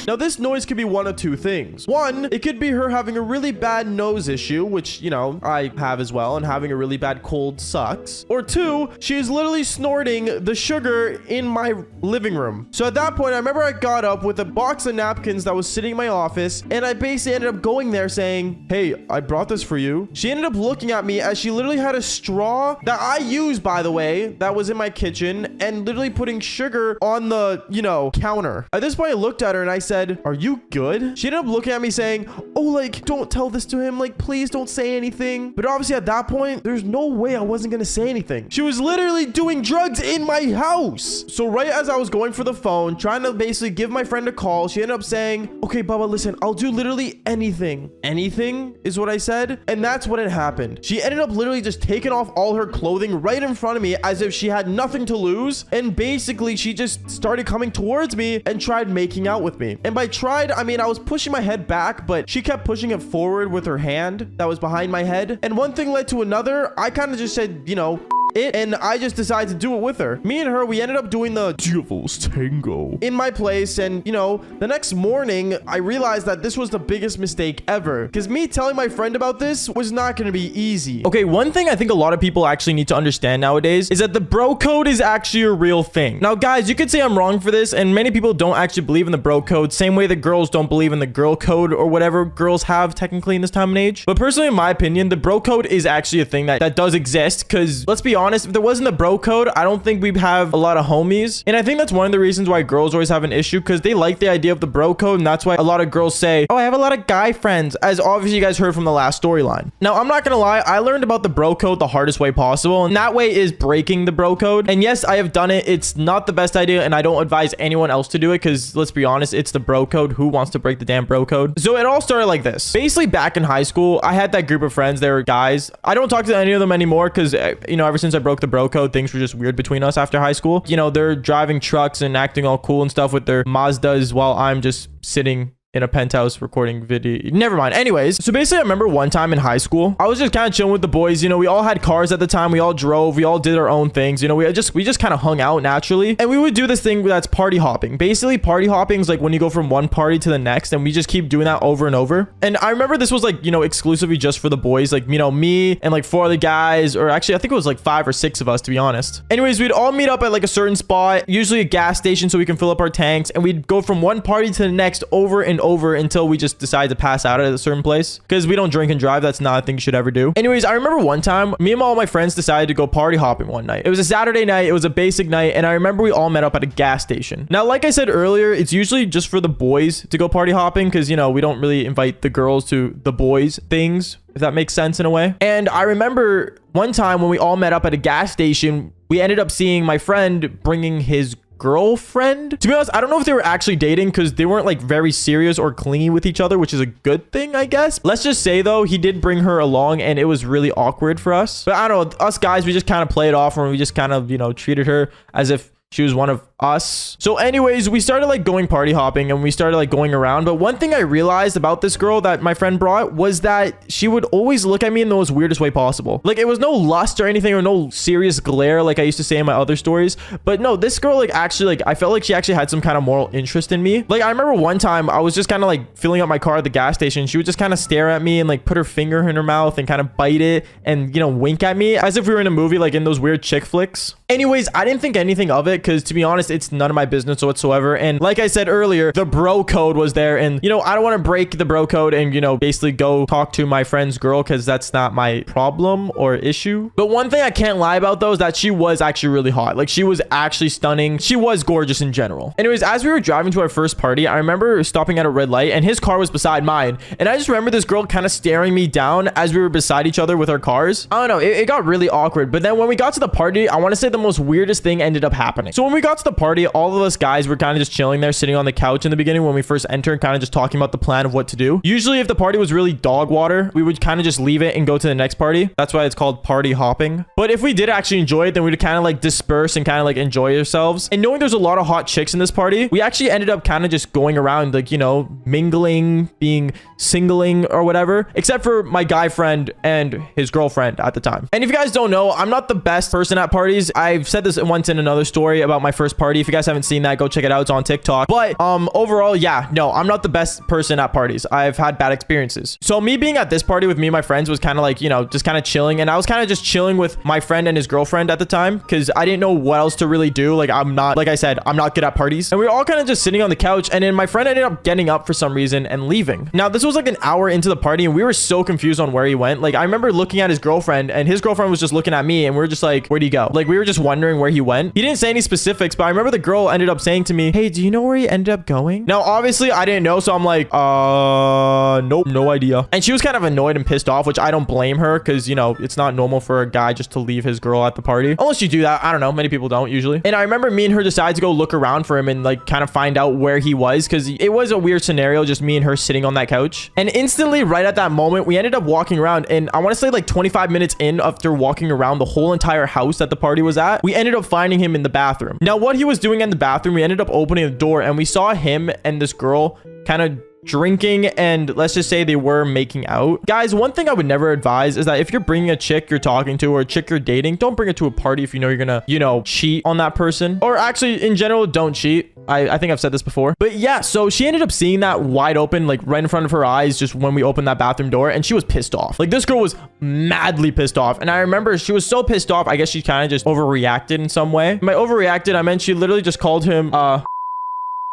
Now, this noise could be one of two things. One, it could be her having a really bad nose issue, which, you know, I have as well, and having a really bad cold sucks. Or two, she is literally snorting the sugar in my living room. So at that point, I remember I got up with a box of napkins that was sitting in my office, and I basically ended up going there saying, hey, I brought this for you. She ended up looking at me as she literally had a straw that I used, by the way, that was in my kitchen, and literally putting sugar on the, you know, counter. At this point, I looked at her and I said, are you good? She ended up looking at me saying, oh, like, don't tell this to him. Like, please don't say anything. But obviously at that point, there's no way I wasn't going to say anything. She was literally doing drugs in my house. So right as I was going for the phone, trying to basically give my friend a call, she ended up saying, okay, Bubba, listen, I'll do literally anything. Anything is what I said. And that's what had happened. She ended up literally just taking off all her clothing right in front of me as if she had nothing to lose. And basically she just started coming towards me and tried making out with me. And by tried, I mean, I was pushing my head back, but she kept pushing it forward with her hand that was behind my head. And one thing led to another. I kind of just said, you know, it, and I just decided to do it with her. Me and her, we ended up doing the devil's tango in my place. And, you know, the next morning, I realized that this was the biggest mistake ever, because me telling my friend about this was not going to be easy. Okay, one thing I think a lot of people actually need to understand nowadays is that the bro code is actually a real thing. Now, guys, you could say I'm wrong for this, and many people don't actually believe in the bro code, same way the girls don't believe in the girl code or whatever girls have technically in this time and age. But personally, in my opinion, the bro code is actually a thing that does exist, because let's be honest, honest, if there wasn't the bro code, I don't think we'd have a lot of homies. And I think that's one of the reasons why girls always have an issue, because they like the idea of the bro code. And that's why a lot of girls say, oh, I have a lot of guy friends, as obviously you guys heard from the last storyline. Now, I'm not gonna lie, I learned about the bro code the hardest way possible, and that way is breaking the bro code. And yes, I have done it. It's not the best idea, and I don't advise anyone else to do it, because let's be honest, it's the bro code. Who wants to break the damn bro code? So it all started like this. Basically, back in high school, I had that group of friends. They were guys. I don't talk to any of them anymore because, you know, ever since I broke the bro code, things were just weird between us after high school. You know, they're driving trucks and acting all cool and stuff with their Mazdas while I'm just sitting in a penthouse recording video. Never mind. Anyways, so basically I remember one time in high school, I was just kind of chilling with the boys. You know, we all had cars at the time. We all drove. We all did our own things. You know, we just kind of hung out naturally. And we would do this thing that's party hopping. Basically, party hopping is like when you go from one party to the next, and we just keep doing that over and over. And I remember this was like, you know, exclusively just for the boys. Like, you know, me and like 4 other guys, or actually I think it was like 5 or 6 of us, to be honest. Anyways, we'd all meet up at like a certain spot, usually a gas station, so we can fill up our tanks. And we'd go from one party to the next over and over until we just decide to pass out at a certain place, because we don't drink and drive. That's not a thing you should ever do. Anyways, I remember one time me and all my friends decided to go party hopping one night. It was a Saturday night. It was a basic night. And I remember we all met up at a gas station. Now, like I said earlier, it's usually just for the boys to go party hopping, because, you know, we don't really invite the girls to the boys things, if that makes sense in a way. And I remember one time when we all met up at a gas station, we ended up seeing my friend bringing his girlfriend. To be honest, I don't know if they were actually dating, because they weren't like very serious or clingy with each other, which is a good thing, I guess. Let's just say though, he did bring her along, and it was really awkward for us. But I don't know, us guys, we just kind of played off, and we just kind of, you know, treated her as if she was one of us. So anyways, we started like going party hopping, and we started like going around. But one thing I realized about this girl that my friend brought was that she would always look at me in the most weirdest way possible. Like, it was no lust or anything, or no serious glare like I used to say in my other stories. But no, this girl like actually, like, I felt like she actually had some kind of moral interest in me. Like, I remember one time I was just kind of like filling up my car at the gas station. She would just kind of stare at me and like put her finger in her mouth and kind of bite it and, you know, wink at me as if we were in a movie, like in those weird chick flicks. Anyways, I didn't think anything of it, because to be honest, it's none of my business whatsoever. And like I said earlier, the bro code was there, and, you know, I don't want to break the bro code and, you know, basically go talk to my friend's girl, because that's not my problem or issue. But one thing I can't lie about though is that she was actually really hot. Like, she was actually stunning. She was gorgeous in general. Anyways, as we were driving to our first party, I remember stopping at a red light, and his car was beside mine. And I just remember this girl kind of staring me down as we were beside each other with our cars. I don't know, it got really awkward. But then when we got to the party, I want to say the most weirdest thing ended up happening. So when we got to the party, all of us guys were kind of just chilling there, sitting on the couch in the beginning when we first entered, kind of just talking about the plan of what to do. Usually if the party was really dog water, we would kind of just leave it and go to the next party. That's why it's called party hopping. But if we did actually enjoy it, then we'd kind of like disperse and kind of like enjoy ourselves. And knowing there's a lot of hot chicks in this party, we actually ended up kind of just going around, like, you know, mingling, being singling or whatever, except for my guy friend and his girlfriend at the time. And if you guys don't know, I'm not the best person at parties. I've said this once in another story about my first party. If you guys haven't seen that, go check it out. It's on TikTok. But overall, yeah, no, I'm not the best person at parties. I've had bad experiences. So me being at this party with me and my friends was kind of like, you know, just kind of chilling. And I was kind of just chilling with my friend and his girlfriend at the time, because I didn't know what else to really do. Like, I'm not, like I said, I'm not good at parties. And we were all kind of just sitting on the couch, and then my friend ended up getting up for some reason and leaving. Now, this was like an hour into the party, and we were so confused on where he went. Like, I remember looking at his girlfriend, and his girlfriend was just looking at me, and we were just like, where'd he go? Like, we were just wondering where he went. He didn't say any specifics, but I remember the girl ended up saying to me, hey, do you know where he ended up going? Now, obviously, I didn't know, so I'm like, nope, no idea. And she was kind of annoyed and pissed off, which I don't blame her, because, you know, it's not normal for a guy just to leave his girl at the party. Unless you do that. I don't know. Many people don't usually. And I remember me and her decided to go look around for him and, like, kind of find out where he was, because it was a weird scenario, just me and her sitting on that couch. And instantly, right at that moment, we ended up walking around, and I want to say like 25 minutes in, after walking around the whole entire house that the party was at, we ended up finding him in the bathroom. Now, what he was doing in the bathroom, we ended up opening the door, and we saw him and this girl kind of drinking, and let's just say they were making out. Guys, one thing I would never advise is that if you're bringing a chick you're talking to or a chick you're dating, don't bring it to a party if you know you're gonna, you know, cheat on that person. Or actually, in general, don't cheat. I think I've said this before. But yeah, so she ended up seeing that wide open, like right in front of her eyes, just when we opened that bathroom door, and she was pissed off. Like, this girl was madly pissed off. And I remember she was so pissed off, I guess she kind of just overreacted in some way. By overreacted, I meant she literally just called him,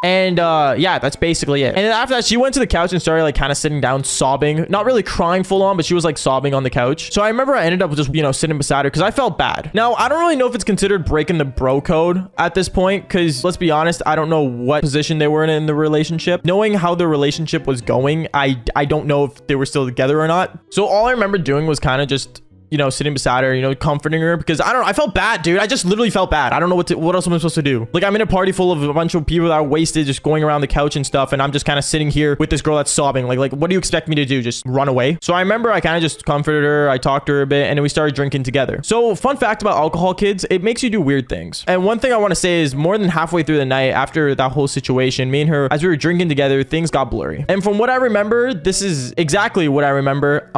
And yeah, that's basically it. And then after that, she went to the couch and started like kind of sitting down, sobbing, not really crying full on, but she was like sobbing on the couch. So I remember I ended up just, sitting beside her because I felt bad. Now, I don't really know if it's considered breaking the bro code at this point, because let's be honest, I don't know what position they were in the relationship. Knowing how the relationship was going, I don't know if they were still together or not. So all I remember doing was kind of just sitting beside her, comforting her, because I felt bad, dude. I just literally felt bad. I don't know what else am I supposed to do? Like, I'm in a party full of a bunch of people that are wasted, just going around the couch and stuff, and I'm just kind of sitting here with this girl that's sobbing. Like, what do you expect me to do? Just run away? So I remember I kind of just comforted her. I talked to her a bit, and then we started drinking together. So fun fact about alcohol, kids, it makes you do weird things. And one thing I want to say is more than halfway through the night after that whole situation, me and her, as we were drinking together, things got blurry. And from what I remember, this is exactly what I remember.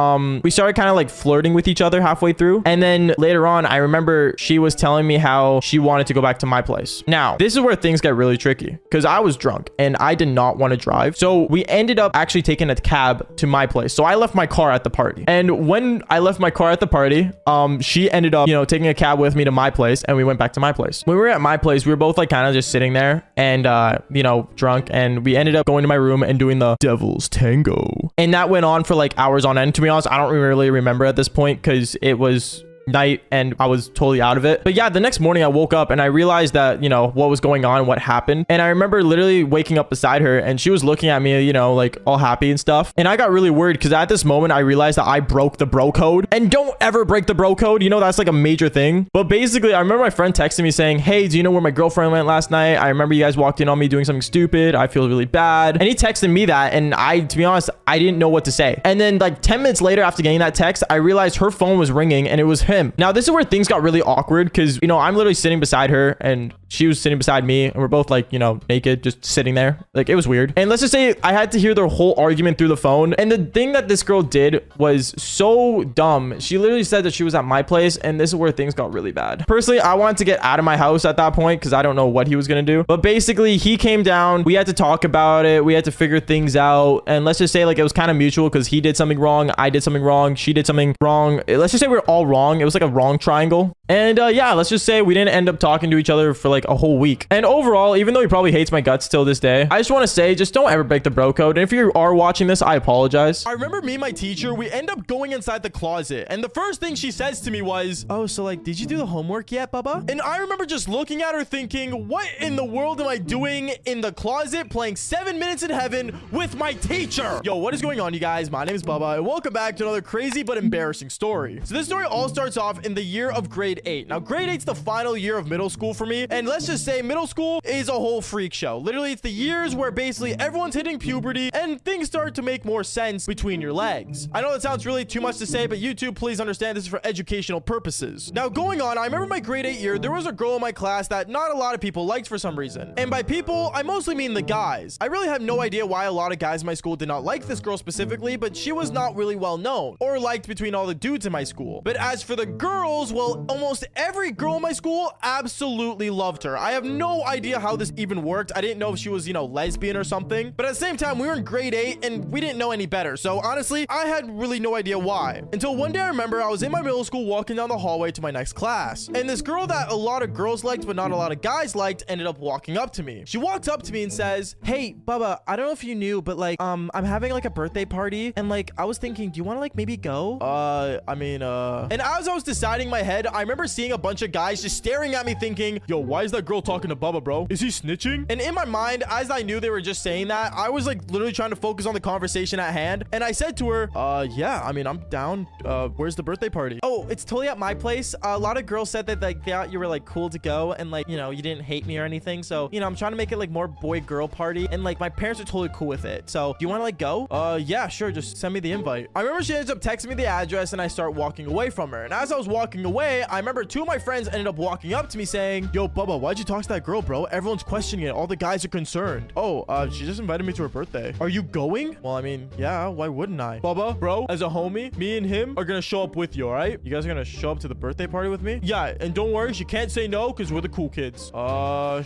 We started kind of like flirting with each other halfway through. And then later on, I remember she was telling me how she wanted to go back to my place. Now, this is where things get really tricky because I was drunk and I did not want to drive. So we ended up actually taking a cab to my place. So I left my car at the party. And when I left my car at the party, she ended up, taking a cab with me to my place, and we went back to my place. When we were at my place, we were both like kind of just sitting there and, drunk, and we ended up going to my room and doing the devil's tango. And that went on for like hours on end. To be honest, I don't really remember at this point because it was night and I was totally out of it. But yeah, the next morning I woke up and I realized that, what was going on, what happened. And I remember literally waking up beside her and she was looking at me, like all happy and stuff. And I got really worried because at this moment I realized that I broke the bro code. And don't ever break the bro code. That's like a major thing. But basically, I remember my friend texting me saying, hey, do you know where my girlfriend went last night? I remember you guys walked in on me doing something stupid. I feel really bad. And he texted me that. And to be honest, I didn't know what to say. And then like 10 minutes later after getting that text, I realized her phone was ringing and it was him. Now, this is where things got really awkward because, I'm literally sitting beside her and she was sitting beside me and we're both like, naked, just sitting there. Like, it was weird. And let's just say I had to hear their whole argument through the phone. And the thing that this girl did was so dumb. She literally said that she was at my place, and this is where things got really bad. Personally, I wanted to get out of my house at that point because I don't know what he was going to do. But basically, he came down. We had to talk about it. We had to figure things out. And let's just say like it was kind of mutual because he did something wrong. I did something wrong. She did something wrong. Let's just say we were all wrong. It was like a wrong triangle. And yeah, let's just say we didn't end up talking to each other for like a whole week. And overall, even though he probably hates my guts till this day, I just want to say, just don't ever break the bro code. And if you are watching this, I apologize. I remember me and my teacher, we end up going inside the closet. And the first thing she says to me was, oh, so like, did you do the homework yet, Bubba? And I remember just looking at her thinking, what in the world am I doing in the closet playing 7 Minutes in Heaven with my teacher? Yo, what is going on, you guys? My name is Bubba, and welcome back to another crazy but embarrassing story. So this story all starts off in the year of grade 8. Now, grade 8's the final year of middle school for me. And let's just say middle school is a whole freak show. Literally, it's the years where basically everyone's hitting puberty and things start to make more sense between your legs. I know that sounds really too much to say, but YouTube, please understand this is for educational purposes. Now, going on, I remember my grade 8 year, there was a girl in my class that not a lot of people liked for some reason. And by people, I mostly mean the guys. I really have no idea why a lot of guys in my school did not like this girl specifically, but she was not really well known or liked between all the dudes in my school. But as for the girls, well, almost every girl in my school absolutely loved her. I have no idea how this even worked. I didn't know if she was, lesbian or something. But at the same time, we were in grade 8 and we didn't know any better. So honestly, I had really no idea why. Until one day I remember I was in my middle school walking down the hallway to my next class. And this girl that a lot of girls liked, but not a lot of guys liked, ended up walking up to me. She walked up to me and says, hey, Bubba, I don't know if you knew, but like, I'm having like a birthday party. And like, I was thinking, do you want to like maybe go? And as I was deciding in my head, I remember seeing a bunch of guys just staring at me thinking, yo, why is that girl talking to Bubba, bro? Is he snitching? And in my mind, as I knew they were just saying that, I was like literally trying to focus on the conversation at hand. And I said to her, yeah, I'm down. Where's the birthday party? Oh, it's totally at my place. A lot of girls said that like they thought you were like cool to go and like, you didn't hate me or anything. So, I'm trying to make it like more boy girl party. And like my parents are totally cool with it. So do you want to like go? Yeah, sure. Just send me the invite. I remember she ends up texting me the address and I start walking away from her. And as I was walking away, I remember two of my friends ended up walking up to me saying, yo, Bubba, why'd you talk to that girl, bro? Everyone's questioning it. All the guys are concerned. Oh, she just invited me to her birthday. Are you going? Well, yeah, why wouldn't I? Bubba, bro, as a homie, me and him are gonna show up with you, all right? You guys are gonna show up to the birthday party with me? Yeah, and don't worry, she can't say no because we're the cool kids.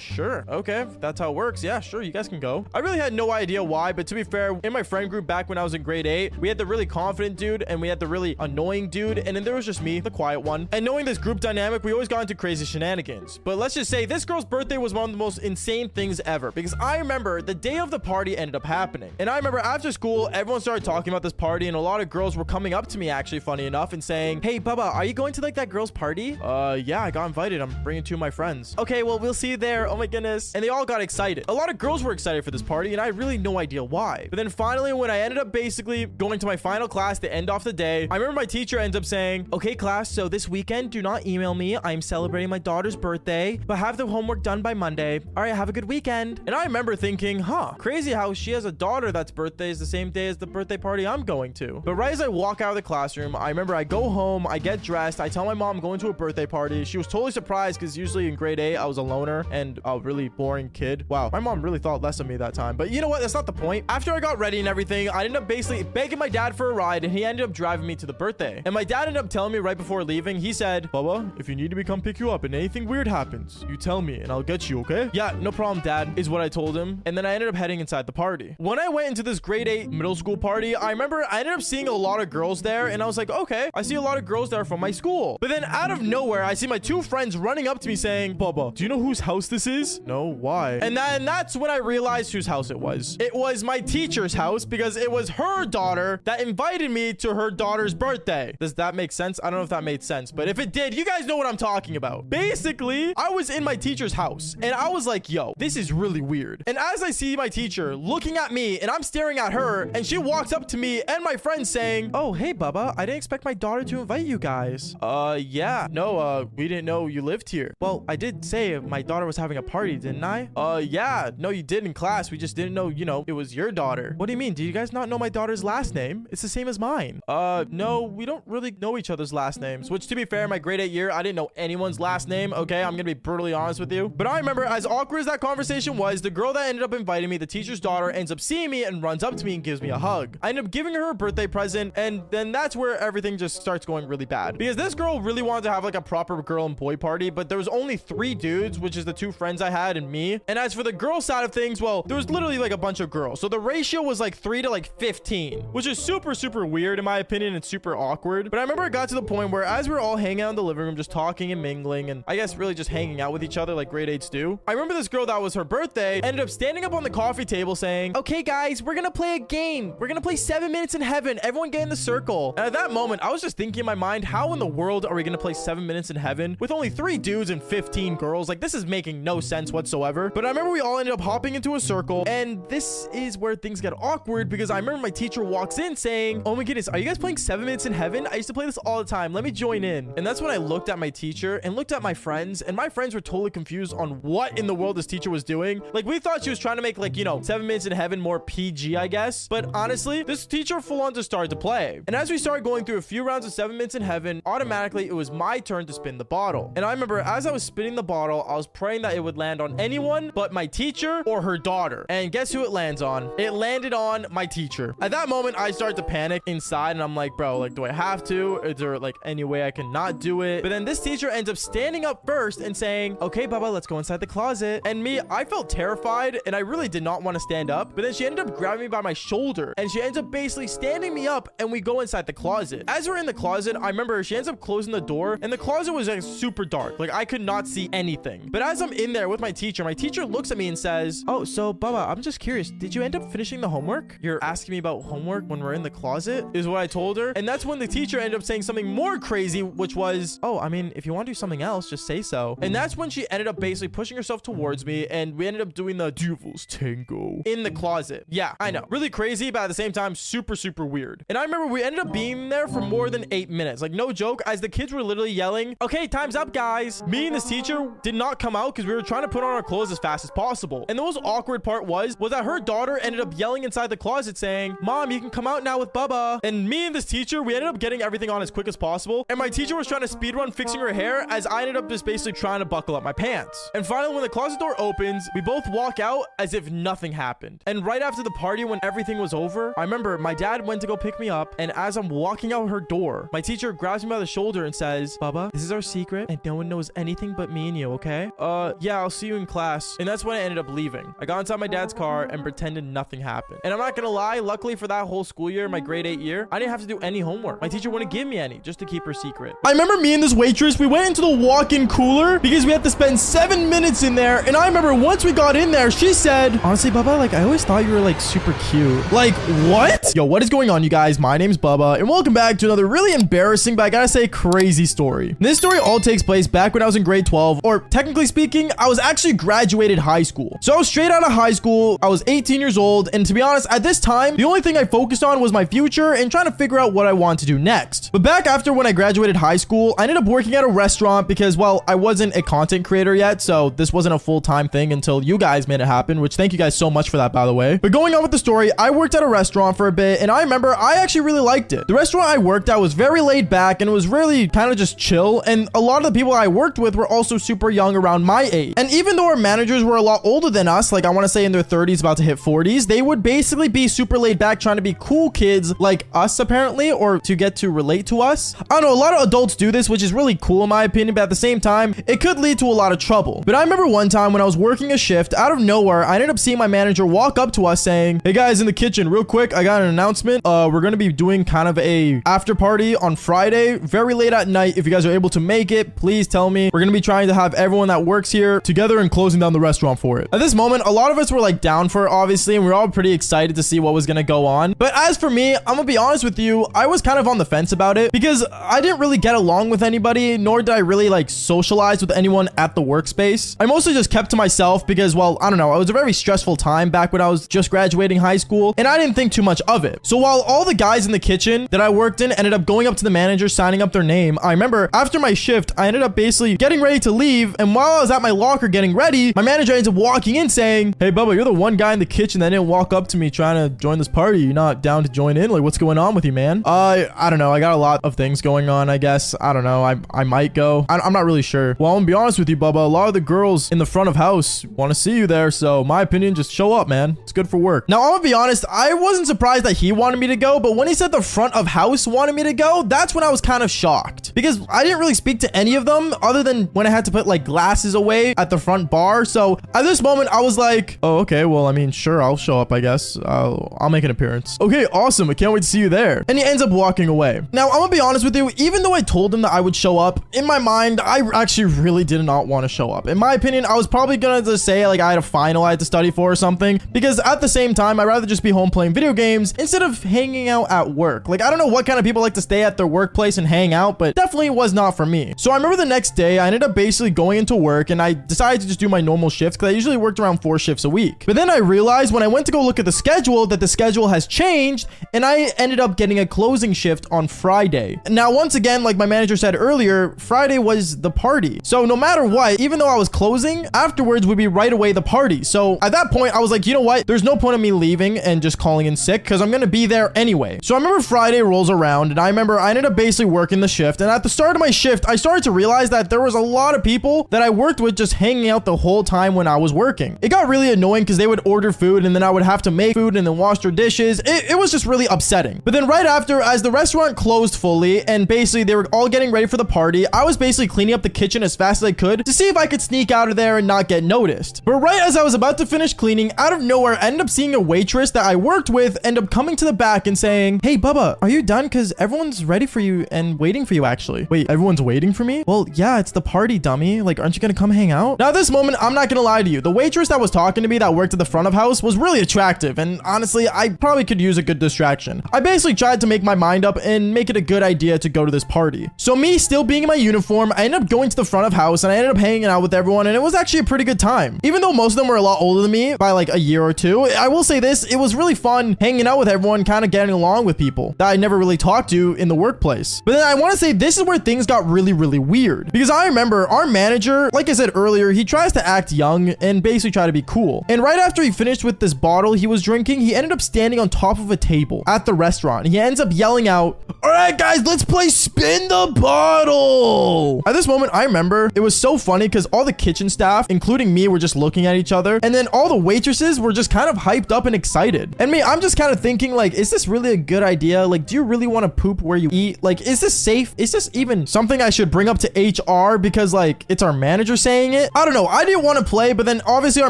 Sure. Okay, if that's how it works. Yeah, sure, you guys can go. I really had no idea why, but to be fair, in my friend group back when I was in grade 8, we had the really confident dude and we had the really annoying dude, and then there was just me, the quiet one. And knowing this group dynamic, we always got into crazy shenanigans. But let's just say say this girl's birthday was one of the most insane things ever, because I remember the day of the party ended up happening. And I remember after school, everyone started talking about this party, and a lot of girls were coming up to me, actually, funny enough, and saying, hey, Bubba, are you going to like that girl's party? Yeah, I got invited. I'm bringing two of my friends. Okay, well, we'll see you there. Oh my goodness. And they all got excited. A lot of girls were excited for this party, and I had really no idea why. But then finally, when I ended up basically going to my final class to end off the day, I remember my teacher ends up saying, okay, class, so this weekend, do not email me. I'm celebrating my daughter's birthday, but have the homework done by Monday. All right, have a good weekend. And I remember thinking, huh, crazy how she has a daughter that's birthday is the same day as the birthday party I'm going to. But right as I walk out of the classroom, I remember I go home, I get dressed, I tell my mom I'm going to a birthday party. She was totally surprised because usually in grade 8, I was a loner and a really boring kid. Wow, my mom really thought less of me that time. But you know what? That's not the point. After I got ready and everything, I ended up basically begging my dad for a ride, and he ended up driving me to the birthday. And my dad ended up telling me right before leaving, he said, Bubba, if you need me to come pick you up and anything weird happens, you tell me and I'll get you, okay? Yeah, no problem, Dad, is what I told him. And then I ended up heading inside the party. When I went into this grade 8 middle school party, I remember I ended up seeing a lot of girls there, and I was like, okay, I see a lot of girls there from my school. But then out of nowhere, I see my two friends running up to me saying, Bubba, do you know whose house this is? No, why? And that's when I realized whose house it was. It was my teacher's house, because it was her daughter that invited me to her daughter's birthday. Does that make sense? I don't know if that made sense, but if it did, you guys know what I'm talking about. Basically, I was in my teacher's house, and I was like, yo, this is really weird. And as I see my teacher looking at me, and I'm staring at her, and she walks up to me and my friend saying, oh, hey, Bubba, I didn't expect my daughter to invite you guys. Yeah, no, we didn't know you lived here. Well, I did say my daughter was having a party, didn't I? Yeah, no, you did in class. We just didn't know, you know, it was your daughter. What do you mean? Do you guys not know my daughter's last name? It's the same as mine. No, we don't really know each other's last names, which to be fair, my grade 8 year, I didn't know anyone's last name. Okay, I'm gonna be brutally honest with you. But I remember, as awkward as that conversation was, the girl that ended up inviting me, the teacher's daughter, ends up seeing me and runs up to me and gives me a hug. I end up giving her a birthday present, and then that's where everything just starts going really bad, because this girl really wanted to have like a proper girl and boy party, but there was only 3 dudes, which is the 2 friends I had and me. And as for the girl side of things, well, there was literally like a bunch of girls, so the ratio was like 3 to like 15, which is super weird in my opinion, and super awkward. But I remember it got to the point where, as we were all hanging out in the living room, just talking and mingling, and I guess really just hanging out with each other like grade 8s do, I remember this girl that was her birthday ended up standing up on the coffee table saying, okay guys, we're gonna play a game. We're gonna play 7 minutes in heaven. Everyone get in the circle. And at that moment, I was just thinking in my mind, how in the world are we gonna play 7 minutes in heaven with only 3 dudes and 15 girls? Like, this is making no sense whatsoever. But I remember we all ended up hopping into a circle, and this is where things get awkward, because I remember my teacher walks in saying, oh my goodness, are you guys playing 7 minutes in heaven? I used to play this all the time. Let me join in. And that's when I looked at my teacher and looked at my friends, and my friends were totally confused on what in the world this teacher was doing. Like, we thought she was trying to make, like, you know, 7 minutes in heaven more PG, I guess. But honestly, this teacher full on just started to play. And as we started going through a few rounds of 7 minutes in heaven, automatically it was my turn to spin the bottle. And I remember as I was spinning the bottle, I was praying that it would land on anyone but my teacher or her daughter. And guess who it lands on? It landed on my teacher. At that moment, I started to panic inside, and I'm like, bro, like, do I have to? Is there like any way I can not do it? But then this teacher ends up standing up first and saying, okay, Bubba, let's go inside the closet. And me, I felt terrified, and I really did not want to stand up. But then she ended up grabbing me by my shoulder, and she ends up basically standing me up, and we go inside the closet. As we're in the closet, I remember she ends up closing the door, and the closet was like super dark. Like, I could not see anything. But as I'm in there with my teacher looks at me and says, oh, so Bubba, I'm just curious, did you end up finishing the homework? You're asking me about homework when we're in the closet, is what I told her. And that's when the teacher ended up saying something more crazy, which was, oh, I mean, if you want to do something else, just say so. And that's when she ended up basically pushing herself towards me, and we ended up doing the devil's tango in the closet. Yeah, I know, really crazy, but at the same time, super weird. And I remember we ended up being there for more than 8 minutes. Like, no joke, as the kids were literally yelling, okay, time's up, guys. Me and this teacher did not come out because we were trying to put on our clothes as fast as possible. And the most awkward part was that her daughter ended up yelling inside the closet saying, Mom, you can come out now with Bubba. And me and this teacher, we ended up getting everything on as quick as possible. And my teacher was trying to speed run fixing her hair, as I ended up just basically trying to buckle up my pants. And finally, when the closet door opens, we both walk out as if nothing happened. And right after the party, when everything was over, I remember my dad went to go pick me up, and as I'm walking out her door, my teacher grabs me by the shoulder and says, Bubba, this is our secret, and no one knows anything but me and you, okay? Yeah, I'll see you in class. And that's when I ended up leaving. I got inside my dad's car and pretended nothing happened. And I'm not gonna lie, luckily for that whole school year, my grade 8 year, I didn't have to do any homework. My teacher wouldn't give me any, just to keep her secret. I remember me and this waitress, we went into the walk-in cooler because we had to to spend 7 minutes in there. And I remember once we got in there, she said, honestly, Bubba, like, I always thought you were like super cute. Like, what? Yo, what is going on, you guys? My name's Bubba, and welcome back to another really embarrassing, but I gotta say, crazy story. This story all takes place back when I was in grade 12, or technically speaking, I was actually graduated high school. So I was straight out of high school. I was 18 years old, and to be honest, at this time, the only thing I focused on was my future and trying to figure out what I want to do next. But back after when I graduated high school, I ended up working at a restaurant because, well, I wasn't a content creator yet, so this wasn't a full-time thing until you guys made it happen, which thank you guys so much for that, by the way. But going on with the story, I worked at a restaurant for a bit, and I remember I actually really liked it. The restaurant I worked at was very laid back, and it was really kind of just chill, and a lot of the people I worked with were also super young, around my age. And even though our managers were a lot older than us, like I want to say in their 30s, about to hit 40s, they would basically be super laid back, trying to be cool kids like us, apparently, or to get to relate to us. I don't know, a lot of adults do this, which is really cool in my opinion, but at the same time, it could lead to a lot of trouble. But I remember one time when I was working a shift, out of nowhere, I ended up seeing my manager walk up to us saying, hey guys in the kitchen, real quick, I got an announcement. We're going to be doing kind of a after party on Friday, very late at night. If you guys are able to make it, please tell me. We're going to be trying to have everyone that works here together and closing down the restaurant for it. At this moment, a lot of us were like down for it, obviously, and we were all pretty excited to see what was going to go on. But as for me, I'm gonna be honest with you, I was kind of on the fence about it because I didn't really get along with anybody, nor did I really like socialize with anyone at the workspace. I mostly just kept to myself because, well, I don't know, it was a very stressful time back when I was just graduating high school, and I didn't think too much of it. So while all the guys in the kitchen that I worked in ended up going up to the manager, signing up their name, I remember after my shift, I ended up basically getting ready to leave, and while I was at my locker getting ready, my manager ends up walking in saying, hey Bubba, you're the one guy in the kitchen that didn't walk up to me trying to join this party. You're not down to join in? Like, what's going on with you, man? I don't know. I got a lot of things going on, I guess. I don't know. I might go. I'm not really sure. Well, I'm gonna be honest with you, Bubba. A lot of the girls in the front of house want to see you there, so my opinion, just show up, man. It's good for work. Now, I'm gonna be honest, I wasn't surprised that he wanted me to go, but when he said the front of house wanted me to go, that's when I was kind of shocked because I didn't really speak to any of them other than when I had to put like glasses away at the front bar. So at this moment, I was like, oh, okay, well, I mean, sure, I'll show up, I guess. I'll make an appearance. Okay, awesome. I can't wait to see you there. And he ends up walking away. Now, I'm gonna be honest with you, even though I told him that I would show up, in my mind, I actually really did not want to show up. In my opinion, I was probably gonna just say like I had a final I had to study for or something, because at the same time, I'd rather just be home playing video games instead of hanging out at work. Like, I don't know what kind of people like to stay at their workplace and hang out, but definitely was not for me. So I remember the next day, I ended up basically going into work, and I decided to just do my normal shifts because I usually worked around 4 shifts a week. But then I realized when I went to go look at the schedule that the schedule has changed, and I ended up getting a closing shift on Friday. Now, once again, like my manager said earlier, Friday was the party. So no matter what, even though I was closing, afterwards would be right away the party. So at that point, I was like, you know what? There's no point in me leaving and just calling in sick because I'm going to be there anyway. So I remember Friday rolls around, and I remember I ended up basically working the shift. And at the start of my shift, I started to realize that there was a lot of people that I worked with just hanging out the whole time when I was working. It got really annoying because they would order food and then I would have to make food and then wash their dishes. It was just really upsetting. But then right after, as the restaurant closed fully and basically they were all getting ready for the party, I was basically cleaning up the kitchen as fast as I could to see if I could sneak out of there and not get noticed. But right as I was about to finish cleaning, out of nowhere, I ended up seeing a waitress that I worked with end up coming to the back and saying, hey Bubba, are you done? Because everyone's ready for you and waiting for you, actually. Wait, everyone's waiting for me? Well, yeah, it's the party, dummy. Like, aren't you gonna come hang out? Now, at this moment, I'm not gonna lie to you. The waitress that was talking to me that worked at the front of house was really attractive, and honestly, I probably could use a good distraction. I basically tried to make my mind up and make it a good idea to go to this party. So me still being in my uniform, I ended up going to the front of house and I ended up hanging out with everyone, and it was actually a pretty good time. Even though most of them were a lot older than me by like a year or two, I will say this, it was really fun hanging out with everyone, kind of getting along with people that I never really talked to in the workplace. But then I want to say this is where things got really weird, because I remember our manager, like I said earlier, he tries to act young and basically try to be cool. And right after he finished with this bottle he was drinking, he ended up standing on top of a table at the restaurant. He ends up yelling out, all right guys, let's play spin the bottle. At this moment, I remember it was so funny because all the kitchen staff, including me, were just looking at each other, and then all the waitresses were just kind of hyped up and excited. And me, I'm just kind of thinking like, is this really a good idea? Like, do you really want to poop where you eat? Like, is this safe? Is this even something I should bring up to HR because like it's our manager saying it? I don't know. I didn't want to play, but then obviously our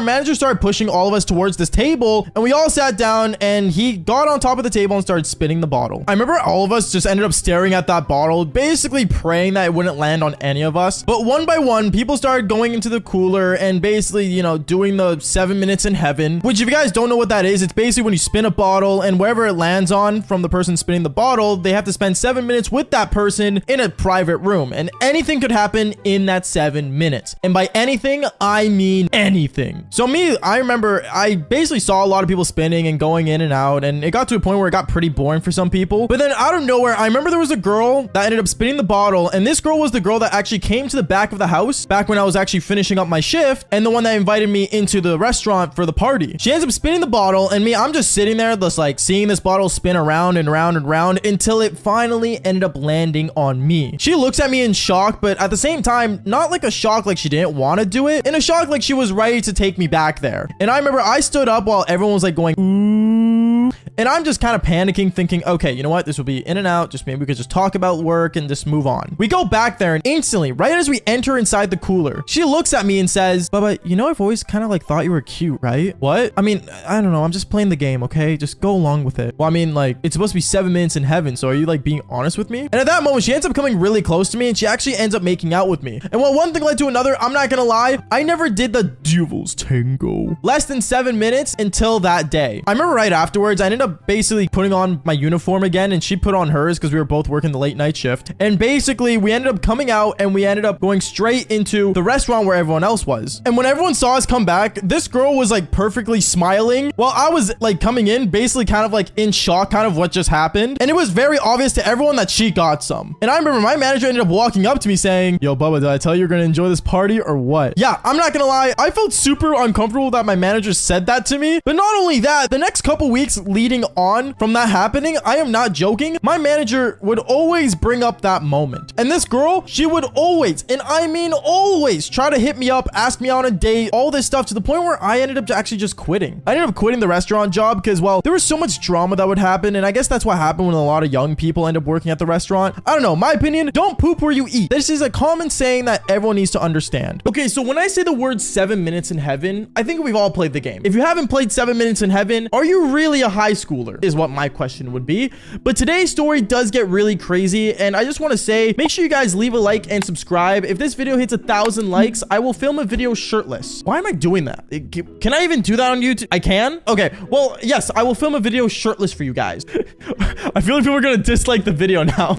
manager started pushing all of us towards this table, and we all sat down, and he got on top of the table and started spinning the bottle. I remember all of us just ended up staring at that bottle, basically praying that it wouldn't land on any of us. But one by one, on, people started going into the cooler and basically, you know, doing the 7 minutes in heaven, which if you guys don't know what that is, it's basically when you spin a bottle and wherever it lands on from the person spinning the bottle, they have to spend 7 minutes with that person in a private room, and anything could happen in that 7 minutes. And by anything, I mean anything. So me, I remember I basically saw a lot of people spinning and going in and out, and it got to a point where it got pretty boring for some people. But then out of nowhere, I remember there was a girl that ended up spinning the bottle, and this girl was the girl that actually came to the back of the house back when I was actually finishing up my shift, and the one that invited me into the restaurant for the party. She ends up spinning the bottle, and me, I'm just sitting there just like seeing this bottle spin around and round and round until it finally ended up landing on me. She looks at me in shock, but at the same time, not like a shock like she didn't want to do it, in a shock like she was ready to take me back there. And I remember I stood up while everyone was like going, ooh, and I'm just kind of panicking, thinking, okay, you know what? This will be in and out. Just maybe we could just talk about work and just move on. We go back there, and instantly, right as we enter inside the cooler, she looks at me and says, Bubba, you know, I've always kind of like thought you were cute, right? What? I mean, I don't know. I'm just playing the game, okay? Just go along with it. Well, I mean, like, it's supposed to be 7 minutes in heaven. So are you like being honest with me? And at that moment, she ends up coming really close to me, and she actually ends up making out with me. And while one thing led to another, I'm not gonna lie, I never did the devil's tango. Less than 7 minutes until that day. I remember right afterwards, I ended up basically putting on my uniform again, and she put on hers because we were both working the late night shift. And basically, we ended up coming out, and we ended up going straight into the restaurant where everyone else was. And when everyone saw us come back, this girl was like perfectly smiling while I was like coming in, basically kind of like in shock, kind of what just happened. And it was very obvious to everyone that she got some. And I remember my manager ended up walking up to me saying, yo, Bubba, did I tell you you're gonna enjoy this party or what? Yeah, I'm not gonna lie, I felt super uncomfortable that my manager said that to me. But not only that, the next couple weeks leading on from that happening, I am not joking, my manager would always bring up that moment. And this girl, she would always, and I mean always, try to hit me up, ask me out on a date, all this stuff, to the point where I ended up actually just quitting. I ended up quitting the restaurant job because, well, there was so much drama that would happen, and I guess that's what happened when a lot of young people end up working at the restaurant. I don't know, my opinion, don't poop where you eat. This is a common saying that everyone needs to understand. Okay, so when I say the word 7 minutes in heaven, I think we've all played the game. If you haven't played 7 minutes in heaven, are you really a high schooler? Is what my question would be. But today's story does get really crazy, and I just want to say, make sure you guys leave a like and subscribe. If this video hits 1,000 likes, I will film a video shirtless. Why am I doing that? Can I even do that on YouTube? I can? Okay, well, yes, I will film a video shirtless for you guys. I feel like people are gonna dislike the video now.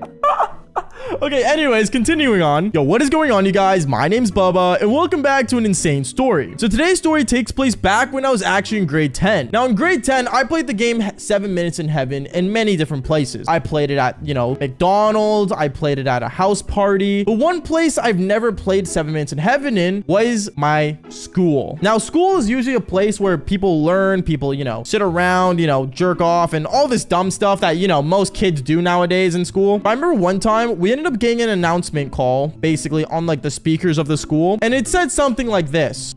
Okay, anyways, continuing on. Yo, what is going on, you guys? My name's Bubba, and welcome back to an insane story. So today's story takes place back when I was actually in grade 10. Now, in grade 10, I played the game 7 Minutes in Heaven in many different places. I played it at, you know, McDonald's. I played it at a house party. But one place I've never played 7 Minutes in Heaven in was my school. Now, school is usually a place where people learn, people, you know, sit around, you know, jerk off, and all this dumb stuff that, you know, most kids do nowadays in school. But I remember one time we ended up getting an announcement call basically on like the speakers of the school, and it said something like this.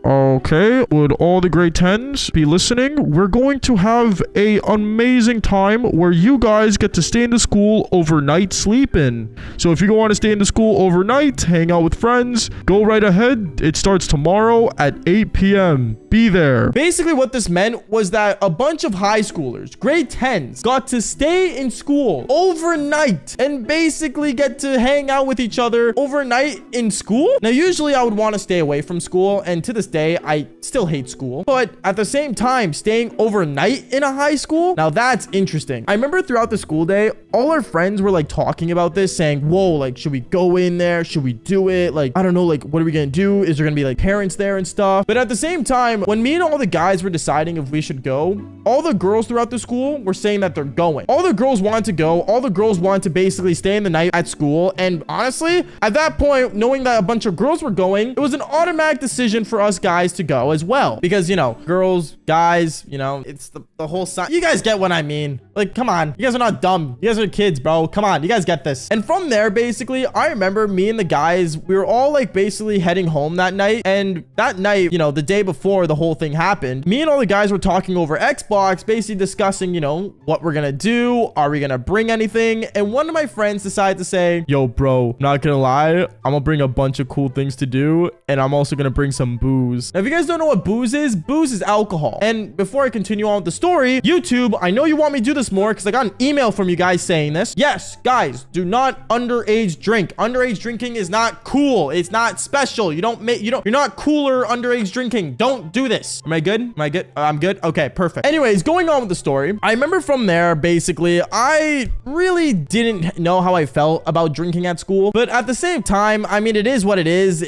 Okay, would all the grade 10s be listening? We're going to have an amazing time where you guys get to stay in the school overnight sleeping. So if you want to stay in the school overnight, hang out with friends, go right ahead. It starts tomorrow at 8 p.m. Be there. Basically what this meant was that a bunch of high schoolers, grade 10s, got to stay in school overnight and basically get to hang out with each other overnight in school. Now, usually I would want to stay away from school, and to this day, I still hate school. But at the same time, staying overnight in a high school, now that's interesting. I remember throughout the school day, all our friends were like talking about this, saying, whoa, like, should we go in there? Should we do it? Like, I don't know, like, what are we gonna do? Is there gonna be like parents there and stuff? But at the same time, when me and all the guys were deciding if we should go, all the girls throughout the school were saying that they're going. All the girls wanted to go. All the girls wanted to basically stay in the night at school. And honestly, at that point, knowing that a bunch of girls were going, it was an automatic decision for us guys to go as well, because, you know, girls, guys, you know, it's the whole side. You guys get what I mean. Like, come on, you guys are not dumb. You guys are kids, bro. Come on, you guys get this. And from there, basically, I remember me and the guys, we were all like basically heading home that night. And that night, you know, the day before the whole thing happened, me and all the guys were talking over Xbox, basically discussing, you know, what we're gonna do. Are we gonna bring anything? And one of my friends decided to say, yo, bro, not gonna lie, I'm gonna bring a bunch of cool things to do, and I'm also gonna bring some booze. booze. Now, if you guys don't know what booze is alcohol. And before I continue on with the story, YouTube, I know you want me to do this more because I got an email from you guys saying this. Yes, guys, do not underage drink. Underage drinking is not cool. It's not special. You're not cooler underage drinking. Don't do this. Am I good? Am I good? I'm good. Okay, perfect. Anyways, going on with the story, I remember from there, basically, I really didn't know how I felt about drinking at school. But at the same time, I mean, it is what it is.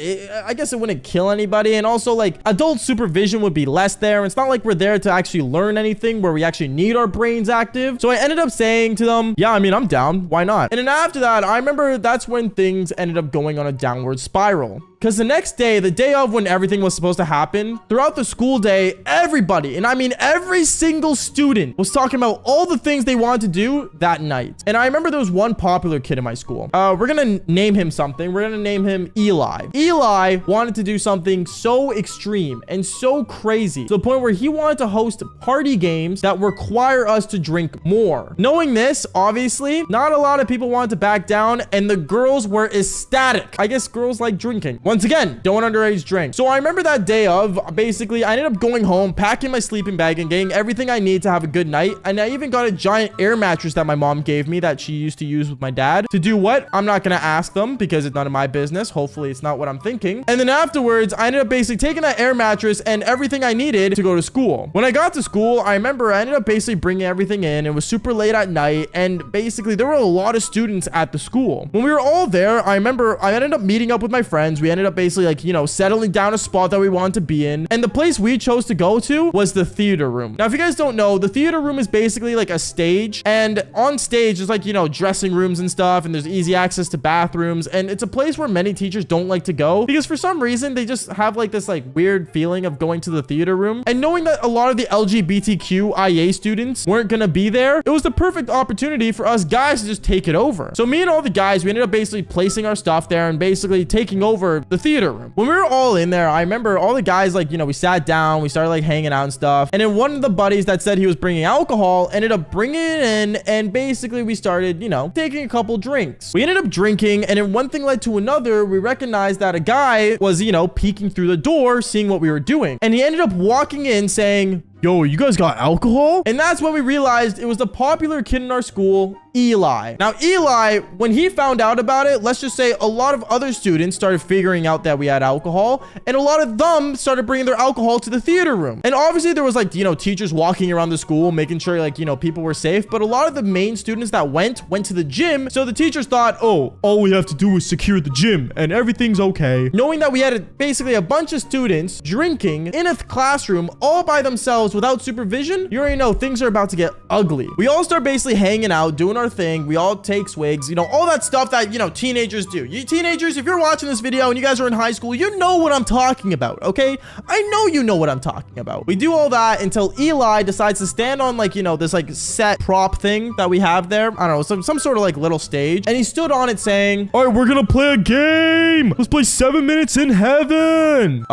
I guess it wouldn't kill anybody. And also, like, adult supervision would be less there. It's not like we're there to actually learn anything where we actually need our brains active. So I ended up saying to them, yeah, I mean, I'm down. Why not? And then after that, I remember that's when things ended up going on a downward spiral. Because the next day, the day of when everything was supposed to happen, throughout the school day, everybody, and I mean every single student, was talking about all the things they wanted to do that night. And I remember there was one popular kid in my school. We're going to name him something. We're going to name him Eli. Eli wanted to do something so extreme and so crazy to the point where he wanted to host party games that require us to drink more. Knowing this, obviously, not a lot of people wanted to back down, and the girls were ecstatic. I guess girls like drinking. Once again, don't underage drink. So I remember that day of, basically, I ended up going home, packing my sleeping bag and getting everything I need to have a good night. And I even got a giant air mattress that my mom gave me that she used to use with my dad. To do what? I'm not going to ask them because it's none of my business. Hopefully it's not what I'm thinking. And then afterwards, I ended up basically taking that air mattress and everything I needed to go to school. When I got to school, I remember I ended up basically bringing everything in. It was super late at night. And basically there were a lot of students at the school. When we were all there, I remember I ended up meeting up with my friends. We ended up basically, like, you know, settling down a spot that we wanted to be in. And the place we chose to go to was the theater room. Now, if you guys don't know, the theater room is basically like a stage. And on stage, there's like, you know, dressing rooms and stuff. And there's easy access to bathrooms. And it's a place where many teachers don't like to go because for some reason, they just have like this like weird feeling of going to the theater room. And knowing that a lot of the LGBTQIA students weren't going to be there, it was the perfect opportunity for us guys to just take it over. So me and all the guys, we ended up basically placing our stuff there and basically taking over the theater room. When we were all in there, I remember all the guys, like, you know, we sat down, we started like hanging out and stuff. And then one of the buddies that said he was bringing alcohol ended up bringing it in. And basically we started, you know, taking a couple drinks. We ended up drinking. And then one thing led to another. We recognized that a guy was, you know, peeking through the door, seeing what we were doing. And he ended up walking in saying, yo, you guys got alcohol? And that's when we realized it was the popular kid in our school, Eli. Now, Eli, when he found out about it, let's just say a lot of other students started figuring out that we had alcohol, and a lot of them started bringing their alcohol to the theater room. And obviously there was like, you know, teachers walking around the school, making sure like, you know, people were safe. But a lot of the main students that went to the gym. So the teachers thought, oh, all we have to do is secure the gym and everything's okay. Knowing that we had basically a bunch of students drinking in a classroom all by themselves without supervision, you already know things are about to get ugly. We all start basically hanging out, doing our thing. We all take swigs, you know, all that stuff that, you know, teenagers do. You teenagers, if you're watching this video and you guys are in high school, you know what I'm talking about, okay? I know you know what I'm talking about. We do all that until Eli decides to stand on like, you know, this like set prop thing that we have there. I don't know, some sort of like little stage. And he stood on it saying, all right, we're gonna play a game. Let's play 7 Minutes in Heaven.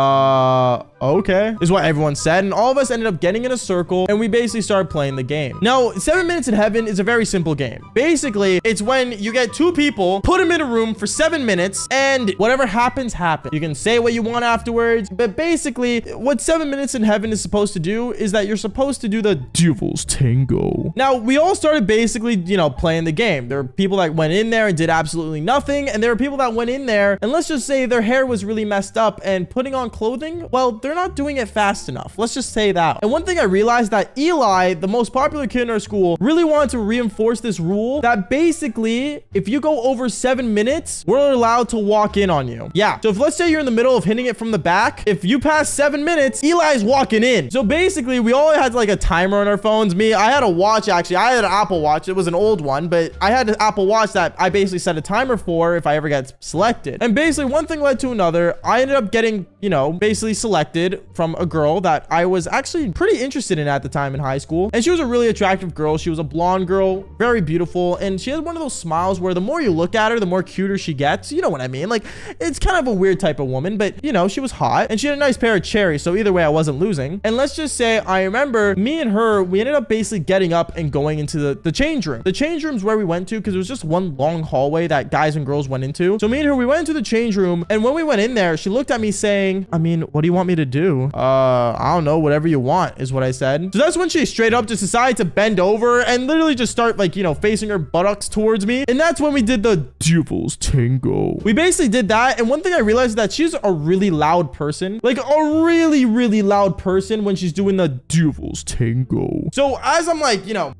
Okay, is what everyone said. And all of us ended up getting in a circle and we basically started playing the game. Now, 7 Minutes in Heaven is a very simple game. Basically, it's when you get two people, put them in a room for 7 minutes, and whatever happens, happens. You can say what you want afterwards, but basically, what 7 Minutes in Heaven is supposed to do is that you're supposed to do the devil's tango. Now, we all started basically, you know, playing the game. There were people that went in there and did absolutely nothing, and there were people that went in there, and let's just say their hair was really messed up, and putting on clothing, well, they're not doing it fast enough. Let's just say that. And one thing I realized that Eli, the most popular kid in our school, really wanted to reinforce this rule that basically, if you go over 7 minutes, we're allowed to walk in on you. Yeah. So if let's say you're in the middle of hitting it from the back, if you pass 7 minutes, Eli's walking in. So basically, we all had like a timer on our phones. I had a watch, actually. I had an Apple Watch. It was an old one, but I had an Apple Watch that I basically set a timer for if I ever get selected. And basically, one thing led to another. I ended up getting, you know, basically selected from a girl that I was actually pretty pretty interested in at the time in high school. And she was a really attractive girl. She was a blonde girl, very beautiful. And she had one of those smiles where the more you look at her, the more cuter she gets. You know what I mean? Like, it's kind of a weird type of woman, but you know, she was hot and she had a nice pair of cherries. So either way, I wasn't losing. And let's just say, I remember me and her, we ended up basically getting up and going into the change room. The change room's where we went to because it was just one long hallway that guys and girls went into. So me and her, we went into the change room. And when we went in there, she looked at me saying, I mean, what do you want me to do? I don't know, whatever you want is what I said. So that's when she straight up just decided to bend over and literally just start like, you know, facing her buttocks towards me. And that's when we did the devil's tango. We basically did that. And one thing I realized is that she's a really loud person, like a really, really loud person when she's doing the devil's tango. So as I'm like, you know,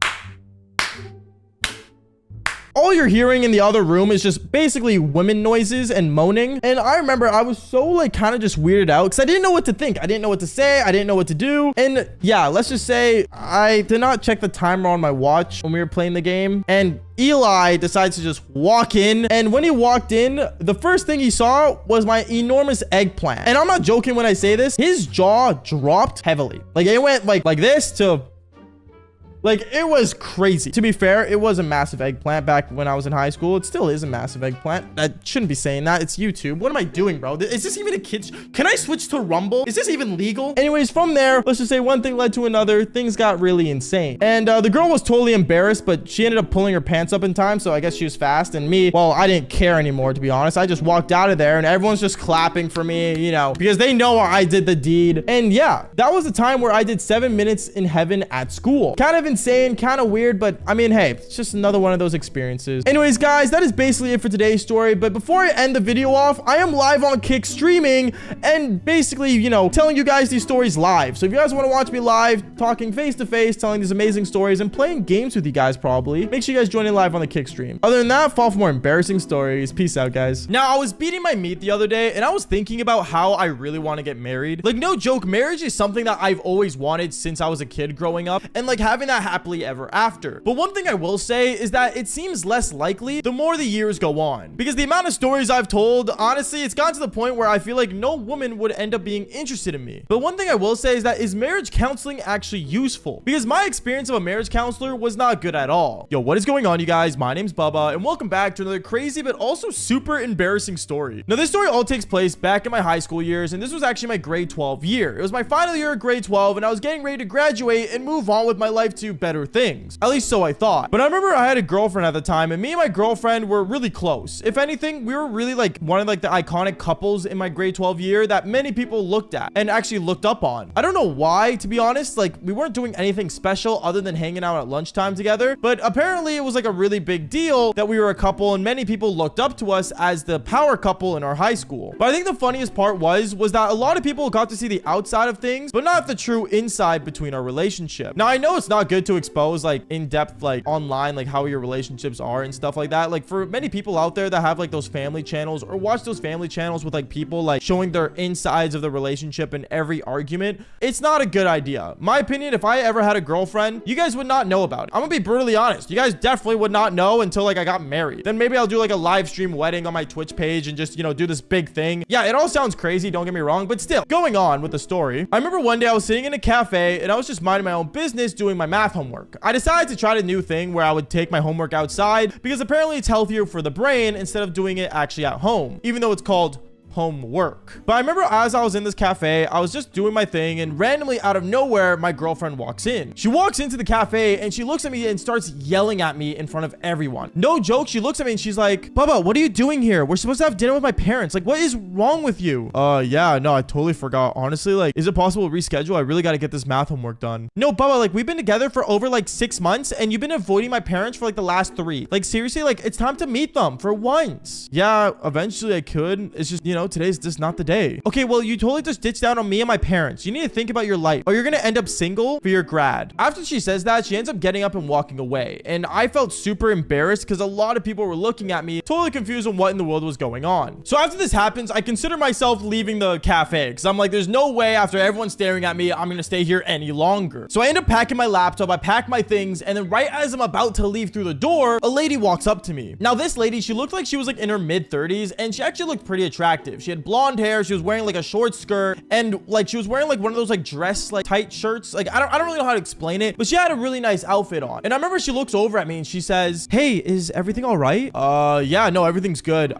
all you're hearing in the other room is just basically women noises and moaning. And I remember I was so like kind of just weirded out because I didn't know what to think. I didn't know what to say. I didn't know what to do. And yeah, let's just say I did not check the timer on my watch when we were playing the game. And Eli decides to just walk in. And when he walked in, the first thing he saw was my enormous eggplant. And I'm not joking when I say this. His jaw dropped heavily. Like it went like this to... like, it was crazy. To be fair, it was a massive eggplant back when I was in high school. It still is a massive eggplant. I shouldn't be saying that. It's YouTube. What am I doing, bro? Is this even a kid's... Can I switch to Rumble? Is this even legal? Anyways, from there, let's just say one thing led to another. Things got really insane. And the girl was totally embarrassed, but she ended up pulling her pants up in time, so I guess she was fast. And me, well, I didn't care anymore, to be honest. I just walked out of there, and everyone's just clapping for me, you know, because they know I did the deed. And yeah, that was the time where I did 7 minutes in heaven at school. Kind of insane, kind of weird, but I mean, hey, it's just another one of those experiences. Anyways, guys, that is basically it for today's story. But before I end the video off, I am live on Kick streaming and basically, you know, telling you guys these stories live. So if you guys want to watch me live, talking face to face, telling these amazing stories and playing games with you guys probably, make sure you guys join in live on the Kick stream. Other than that, follow for more embarrassing stories. Peace out, guys. Now, I was beating my meat the other day and I was thinking about how I really want to get married. Like, no joke, marriage is something that I've always wanted since I was a kid growing up, and like having that happily ever after. But one thing I will say is that it seems less likely the more the years go on, because the amount of stories I've told, honestly, it's gotten to the point where I feel like no woman would end up being interested in me. But one thing I will say is that, is marriage counseling actually useful? Because my experience of a marriage counselor was not good at all. Yo, what is going on, you guys? My name's Bubba, and welcome back to another crazy but also super embarrassing story. Now, this story all takes place back in my high school years, and this was actually my grade 12 year. It was my final year of grade 12, and I was getting ready to graduate and move on with my life to better things. At least so I thought. But I remember I had a girlfriend at the time, and me and my girlfriend were really close. If anything, we were really like one of like the iconic couples in my grade 12 year that many people looked at and actually looked up on. I don't know why, to be honest. Like, we weren't doing anything special other than hanging out at lunchtime together, but apparently it was like a really big deal that we were a couple, and many people looked up to us as the power couple in our high school. But I think the funniest part was that a lot of people got to see the outside of things, but not the true inside between our relationship. Now, I know it's not good to expose like in-depth, like online, like how your relationships are and stuff like that. Like, for many people out there that have like those family channels or watch those family channels with like people like showing their insides of the relationship in every argument, it's not a good idea. My opinion, if I ever had a girlfriend, you guys would not know about it. I'm gonna be brutally honest. You guys definitely would not know until like I got married. Then maybe I'll do like a live stream wedding on my Twitch page and just, you know, do this big thing. Yeah, it all sounds crazy, don't get me wrong, but still, going on with the story, I remember one day I was sitting in a cafe and I was just minding my own business doing my math homework. I decided to try a new thing where I would take my homework outside because apparently it's healthier for the brain instead of doing it actually at home, even though it's called homework. But I remember as I was in this cafe, I was just doing my thing, and randomly out of nowhere, my girlfriend walks in. She walks into the cafe and she looks at me and starts yelling at me in front of everyone. No joke, she looks at me and she's like, Bubba, what are you doing here? We're supposed to have dinner with my parents. Like, what is wrong with you? Yeah, no, I totally forgot. Honestly, like, is it possible to reschedule? I really got to get this math homework done. No, Bubba, like, we've been together for over like 6 months and you've been avoiding my parents for like the last 3. Like, seriously, like, it's time to meet them for once. Yeah, eventually I could. It's just, you know, today's just not the day. Okay, well, you totally just ditched out on me and my parents. You need to think about your life or you're gonna end up single for your grad. After she says that, she ends up getting up and walking away, and I felt super embarrassed because a lot of people were looking at me, totally confused on what in the world was going on. So after this happens, I consider myself leaving the cafe because I'm like, there's no way after everyone staring at me, I'm gonna stay here any longer. So I end up packing my laptop, I pack my things, and then right as I'm about to leave through the door, a lady walks up to me. Now, this lady, she looked like she was like in her mid-30s, and she actually looked pretty attractive. attractive. She had blonde hair. She was wearing like a short skirt, and like she was wearing like one of those like dress like tight shirts. Like I don't really know how to explain it, but she had a really nice outfit on. And I remember she looks over at me and she says, "Hey, is everything all right?" Yeah, no, everything's good.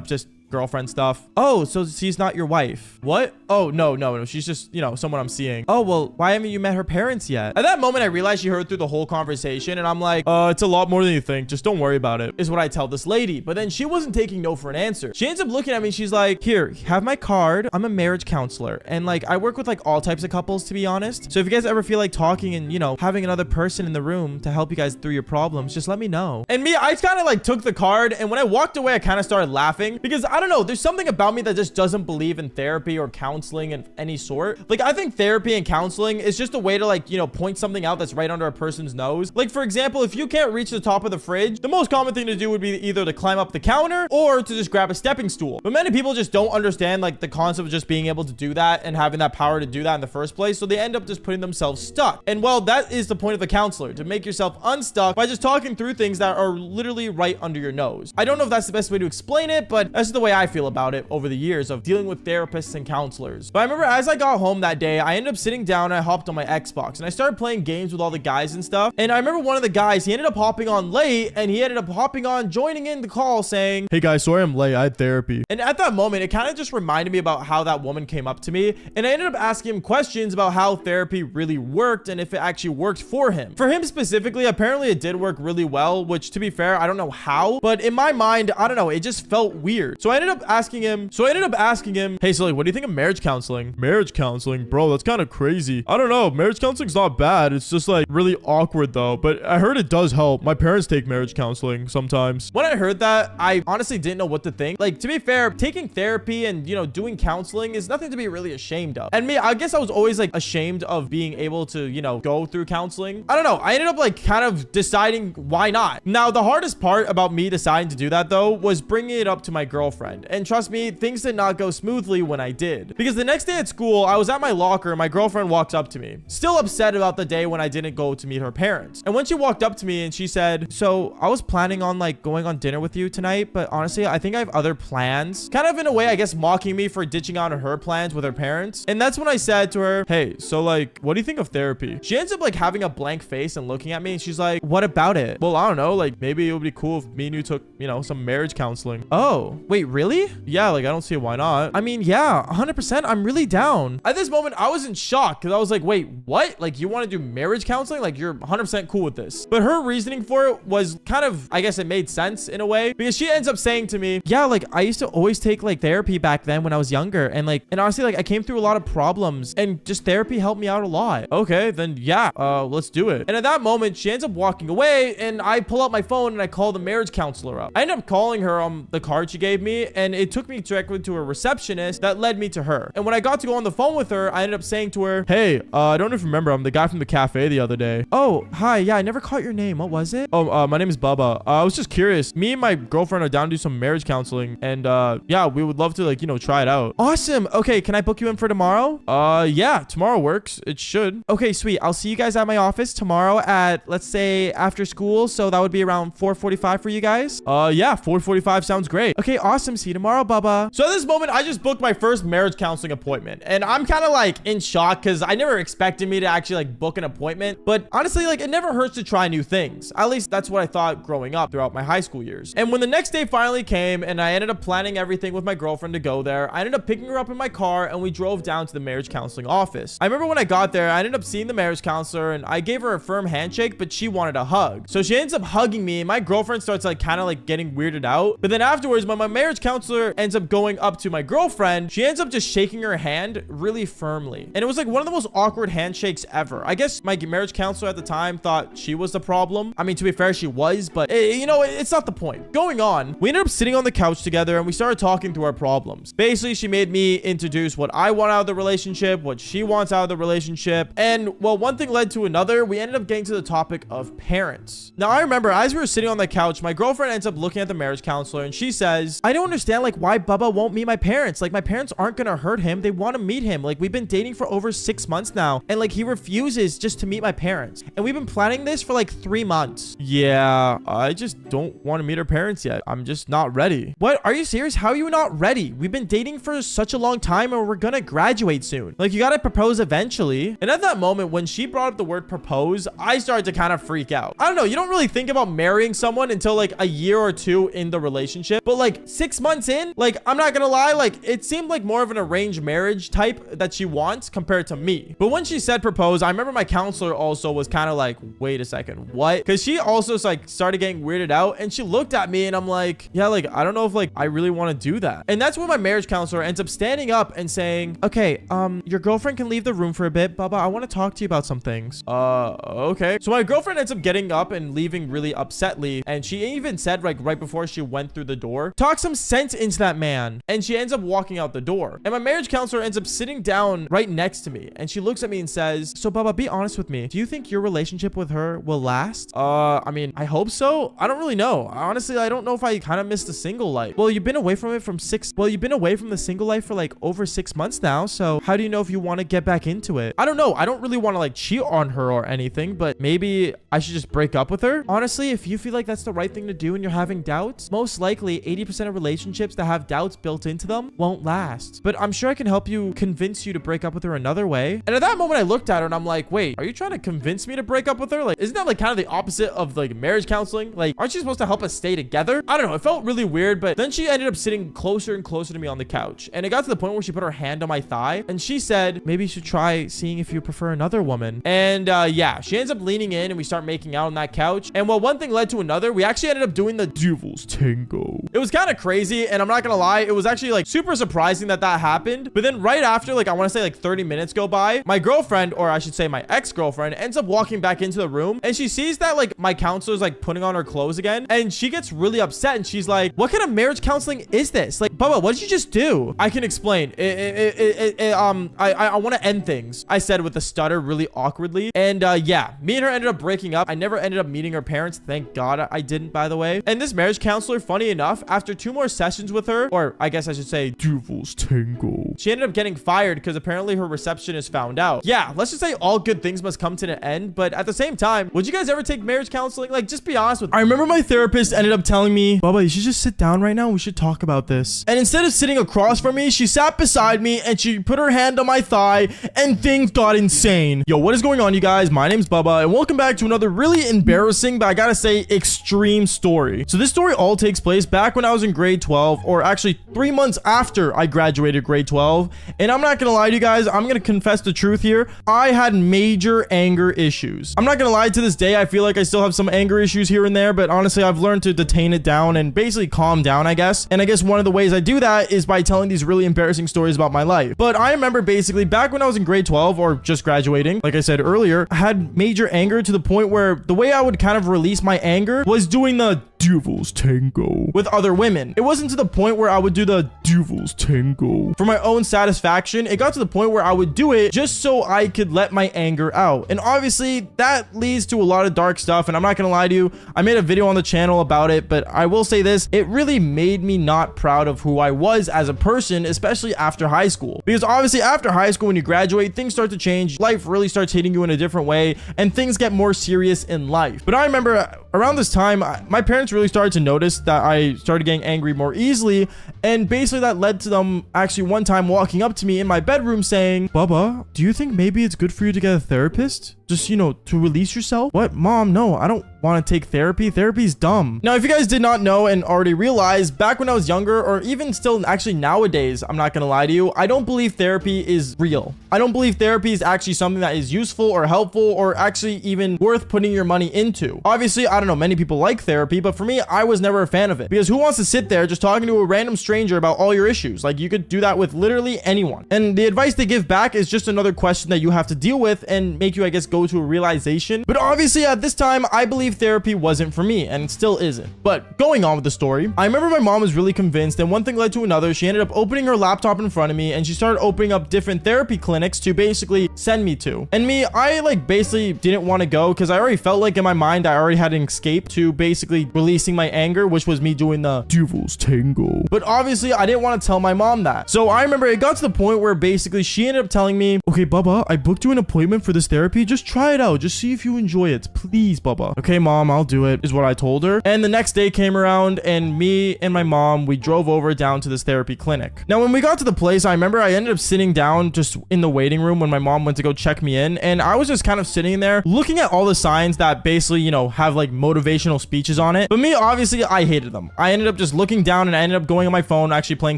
Just girlfriend stuff. Oh, so she's not your wife. What? Oh, no. She's just, someone I'm seeing. Oh, well, why haven't you met her parents yet? At that moment, I realized she heard through the whole conversation, and I'm like, it's a lot more than you think. Just don't worry about it, is what I tell this lady. But then she wasn't taking no for an answer. She ends up looking at me and she's like, here, have my card. I'm a marriage counselor. And like, I work with like all types of couples, to be honest. So if you guys ever feel like talking and, having another person in the room to help you guys through your problems, just let me know. And me, I kind of like took the card, and when I walked away, I kind of started laughing because I don't know, there's something about me that just doesn't believe in therapy or counseling of any sort. Like, I think therapy and counseling is just a way to like, point something out that's right under a person's nose. Like, for example, if you can't reach the top of the fridge, the most common thing to do would be either to climb up the counter or to just grab a stepping stool. But many people just don't understand like the concept of just being able to do that and having that power to do that in the first place. So they end up just putting themselves stuck. And well, that is the point of the counselor, to make yourself unstuck by just talking through things that are literally right under your nose. I don't know if that's the best way to explain it, but that's the way I feel about it over the years of dealing with therapists and counselors. But I remember as I got home that day, I ended up sitting down and I hopped on my Xbox and I started playing games with all the guys and stuff. And I remember one of the guys, he ended up hopping on late, and he ended up hopping on, joining in the call saying, "Hey guys, sorry I'm late. I had therapy." And at that moment, it kind of just reminded me about how that woman came up to me, and I ended up asking him questions about how therapy really worked and if it actually worked for him. For him specifically, apparently it did work really well, which to be fair, I don't know how, but in my mind, I don't know, it just felt weird. So I ended up asking him, "Hey, so like, what do you think of marriage counseling?" "Marriage counseling? Bro, that's kind of crazy. I don't know. Marriage counseling's not bad. It's just like really awkward though, but I heard it does help. My parents take marriage counseling sometimes." When I heard that, I honestly didn't know what to think. Like, to be fair, taking therapy and, doing counseling is nothing to be really ashamed of. And me, I guess I was always like ashamed of being able to, go through counseling. I don't know. I ended up like kind of deciding why not. Now, the hardest part about me deciding to do that though was bringing it up to my girlfriend. And trust me, things did not go smoothly when I did. Because the next day at school, I was at my locker and my girlfriend walked up to me, still upset about the day when I didn't go to meet her parents. And when she walked up to me and she said, "So I was planning on like going on dinner with you tonight, but honestly, I think I have other plans." Kind of in a way, I guess, mocking me for ditching out on her plans with her parents. And that's when I said to her, "Hey, so like, what do you think of therapy?" She ends up like having a blank face and looking at me, and she's like, "What about it?" "Well, I don't know, like maybe it would be cool if me and you took, some marriage counseling." "Oh, wait, really?" "Yeah, like I don't see why not." "I mean, yeah, 100%. I'm really down." At this moment, I was in shock because I was like, wait, what? Like, you want to do marriage counseling? Like, you're 100% cool with this. But her reasoning for it was kind of, I guess it made sense in a way, because she ends up saying to me, "Yeah, like I used to always take like therapy back then when I was younger. And honestly, like I came through a lot of problems and just therapy helped me out a lot." "Okay, then yeah, let's do it." And at that moment, she ends up walking away, and I pull out my phone and I call the marriage counselor up. I end up calling her on the card she gave me, and it took me directly to a receptionist that led me to her. And when I got to go on the phone with her, I ended up saying to her, "Hey, I don't know if you remember, I'm the guy from the cafe the other day." "Oh, hi. Yeah, I never caught your name. What was it?" "Oh, my name is Bubba. I was just curious. Me and my girlfriend are down to do some marriage counseling, and yeah, we would love to like, try it out." "Awesome. Okay, can I book you in for tomorrow?" Yeah, tomorrow works. It should." "Okay, sweet. I'll see you guys at my office tomorrow at, let's say, after school. So that would be around 4:45 for you guys." Yeah, 4:45 sounds great." "Okay, awesome. See you tomorrow, Bubba." So at this moment, I just booked my first marriage counseling appointment, and I'm kind of like in shock because I never expected me to actually like book an appointment. But honestly, like it never hurts to try new things. At least that's what I thought growing up throughout my high school years. And when the next day finally came and I ended up planning everything with my girlfriend to go there, I ended up picking her up in my car and we drove down to the marriage counseling office. I remember when I got there, I ended up seeing the marriage counselor and I gave her a firm handshake, but she wanted a hug. So she ends up hugging me and my girlfriend starts like kind of like getting weirded out. But then afterwards, when my marriage counselor ends up going up to my girlfriend, she ends up just shaking her hand really firmly. And it was like one of the most awkward handshakes ever. I guess my marriage counselor at the time thought she was the problem. I mean, to be fair, she was, but it's not the point. Going on, we ended up sitting on the couch together and we started talking through our problems. Basically, she made me introduce what I want out of the relationship, what she wants out of the relationship. And well, one thing led to another. We ended up getting to the topic of parents. Now, I remember as we were sitting on the couch, my girlfriend ends up looking at the marriage counselor and she says, "I don't understand like why Bubba won't meet my parents. Like my parents aren't gonna hurt him. They want to meet him. Like we've been dating for over 6 months now, and like he refuses just to meet my parents. And we've been planning this for like 3 months. Yeah, I just don't want to meet her parents yet. I'm just not ready. What? Are you serious? How are you not ready? We've been dating for such a long time, and we're gonna graduate soon. Like you gotta propose eventually. And at that moment, when she brought up the word propose, I started to kind of freak out. I don't know. You don't really think about marrying someone until like a year or two in the relationship, but like 6 months in, like I'm not gonna lie, like it seemed like more of an arranged marriage type that she wants compared to me. But when she said propose, I remember my counselor also was kind of like, wait a second, what? Because she also like started getting weirded out, and she looked at me and I'm like, yeah, like I don't know if like I really want to do that. And that's when my marriage counselor ends up standing up and saying, okay, your girlfriend can leave the room for a bit. Bubba, I want to talk to you about some things. Okay. So my girlfriend ends up getting up and leaving really upsetly, and she even said like right before she went through the door, talk some sense into that man. And she ends up walking out the door, and my marriage counselor ends up sitting down right next to me, and she looks at me and says, so Bubba, be honest with me, do you think your relationship with her will last? I mean, I hope so. I don't really know. Honestly, I don't know if I kind of missed the single life. Well, you've been away from the single life for like over 6 months now, so how do you know if you want to get back into it? I don't know. I don't really want to like cheat on her or anything, but maybe I should just break up with her. Honestly, if you feel like that's the right thing to do and you're having doubts, most likely 80% of relationships that have doubts built into them won't last. But I'm sure I can help you convince you to break up with her another way. And at that moment, I looked at her and I'm like, wait, are you trying to convince me to break up with her? Like, isn't that like kind of the opposite of like marriage counseling? Like, aren't you supposed to help us stay together? I don't know. It felt really weird, but then she ended up sitting closer and closer to me on the couch. And it got to the point where she put her hand on my thigh and she said, maybe you should try seeing if you prefer another woman. And yeah, she ends up leaning in and we start making out on that couch. And while one thing led to another, we actually ended up doing the devil's tango. It was kind of crazy, and I'm not gonna lie, it was actually like super surprising that happened. But then right after, like I want to say like 30 minutes go by, my girlfriend, or I should say my ex-girlfriend, ends up walking back into the room, and she sees that like my counselor's like putting on her clothes again, and she gets really upset, and she's like, what kind of marriage counseling is this? Like, Bubba, what did you just do? I can explain. I want to end things, I said with a stutter really awkwardly. And yeah, me and her ended up breaking up. I never ended up meeting her parents. Thank God I didn't, by the way. And this marriage counselor, funny enough, after 2 more sessions with her, or I guess I should say devil's tango, she ended up getting fired because apparently her receptionist found out. Yeah, let's just say all good things must come to an end. But at the same time, would you guys ever take marriage counseling? Like, just be honest with me. I remember my therapist ended up telling me, Bubba, you should just sit down right now. We should talk about this. And instead of sitting across from me, she sat beside me and she put her hand on my thigh, and things got insane. Yo, what is going on, you guys? My name's Bubba, and welcome back to another really embarrassing, but I gotta say extreme story. So this story all takes place back when I was in grade 12, or actually 3 months after I graduated grade 12. And I'm not gonna lie to you guys, I'm gonna confess the truth here. I had major anger issues. I'm not gonna lie, to this day, I feel like I still have some anger issues here and there, but honestly, I've learned to detain it down and basically calm down, I guess. And I guess one of the ways I do that is by telling these really embarrassing stories about my life. But I remember basically back when I was in grade 12, or just graduating, like I said earlier, I had major anger to the point where the way I would kind of release my anger was doing the devil's tango with other women. It wasn't to the point where I would do the devil's tango for my own satisfaction. It got to the point where I would do it just so I could let my anger out. And obviously that leads to a lot of dark stuff, and I'm not gonna lie to you, I made a video on the channel about it, but I will say this, it really made me not proud of who I was as a person, especially after high school. Because obviously after high school, when you graduate, things start to change, life really starts hitting you in a different way, and things get more serious in life. But I remember around this time, my parents really started to notice that I started getting angry more easily, and basically that led to them actually one time walking up to me in my bedroom saying, Bubba, do you think maybe it's good for you to get a therapist? Just, you know, to release yourself? What? Mom, no, I don't want to take therapy. Therapy's dumb. Now, if you guys did not know and already realized, back when I was younger, or even still actually nowadays, I'm not gonna lie to you, I don't believe therapy is real. I don't believe therapy is actually something that is useful or helpful or actually even worth putting your money into. Obviously, I don't know, many people like therapy, but for me, I was never a fan of it, because who wants to sit there just talking to a random stranger about all your issues? Like, you could do that with literally anyone. And the advice they give back is just another question that you have to deal with and make you, I guess, go to a realization. But obviously at this time, I believe therapy wasn't for me, and it still isn't. But going on with the story, I remember my mom was really convinced, and one thing led to another. She ended up opening her laptop in front of me, and she started opening up different therapy clinics to basically send me to. And me, I like basically didn't want to go because I already felt like in my mind I already had an escape to basically releasing my anger, which was me doing the devil's tango. But obviously I didn't want to tell my mom that. So I remember it got to the point where basically she ended up telling me, okay, Bubba, I booked you an appointment for this therapy. Just try it out. Just see if you enjoy it. Please, Bubba. Okay, mom, I'll do it, is what I told her. And the next day came around and me and my mom, we drove over down to this therapy clinic. Now, when we got to the place, I remember I ended up sitting down just in the waiting room when my mom went to go check me in. And I was just kind of sitting there looking at all the signs that basically, you know, have like motivational speeches on it. But me, obviously, I hated them. I ended up just looking down and I ended up going on my phone, actually playing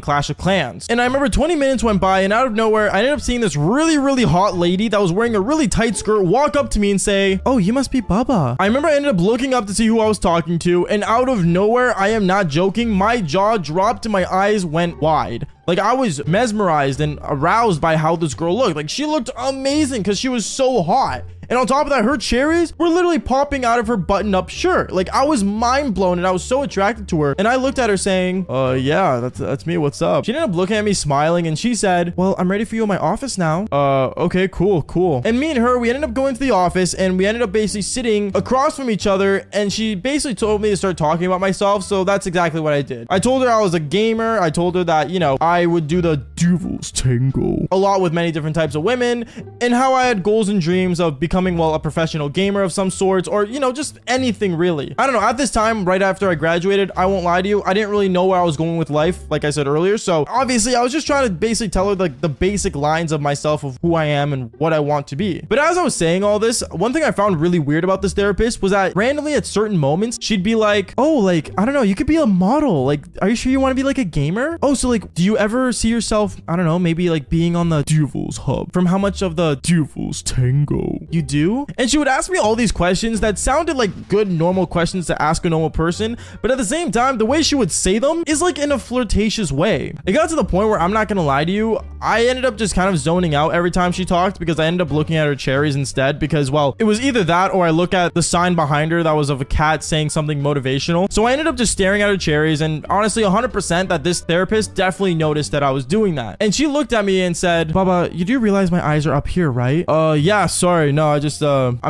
Clash of Clans. And I remember 20 minutes went by and out of nowhere, I ended up seeing this really hot lady that was wearing a really tight skirt walk up to me and say, oh, you must be Bubba. I remember I ended up looking up to see who I was talking to, and out of nowhere, I am not joking, my jaw dropped and my eyes went wide. Like, I was mesmerized and aroused by how this girl looked. Like, she looked amazing because she was so hot. And on top of that, her cherries were literally popping out of her button-up shirt. Like, I was mind blown and I was so attracted to her. And I looked at her saying, yeah, that's me. What's up? She ended up looking at me smiling and she said, well, I'm ready for you in my office now. Okay, cool. And me and her, we ended up going to the office and we ended up basically sitting across from each other. And she basically told me to start talking about myself. So that's exactly what I did. I told her I was a gamer. I told her that, you know, I would do the devil's tango a lot with many different types of women and how I had goals and dreams of becoming, well, a professional gamer of some sorts, or, you know, just anything really. I don't know. At this time, right after I graduated, I won't lie to you, I didn't really know where I was going with life, like I said earlier. So obviously I was just trying to basically tell her like the basic lines of myself, of who I am and what I want to be. But as I was saying all this, one thing I found really weird about this therapist was that randomly at certain moments, she'd be like, oh, like, I don't know, you could be a model. Like, are you sure you want to be like a gamer? Oh, so like, do you ever see yourself, I don't know, maybe like being on the Devil's Hub from how much of the Devil's Tango you do? And she would ask me all these questions that sounded like good normal questions to ask a normal person, but at the same time, the way she would say them is like in a flirtatious way. It got to the point where, I'm not gonna lie to you, I ended up just kind of zoning out every time she talked because I ended up looking at her cherries instead because, well, it was either that or I look at the sign behind her that was of a cat saying something motivational. So I ended up just staring at her cherries, and honestly 100% that this therapist definitely noticed that I was doing that. And she looked at me and said, Baba, you do realize my eyes are up here, right? Yeah, sorry. No, I'm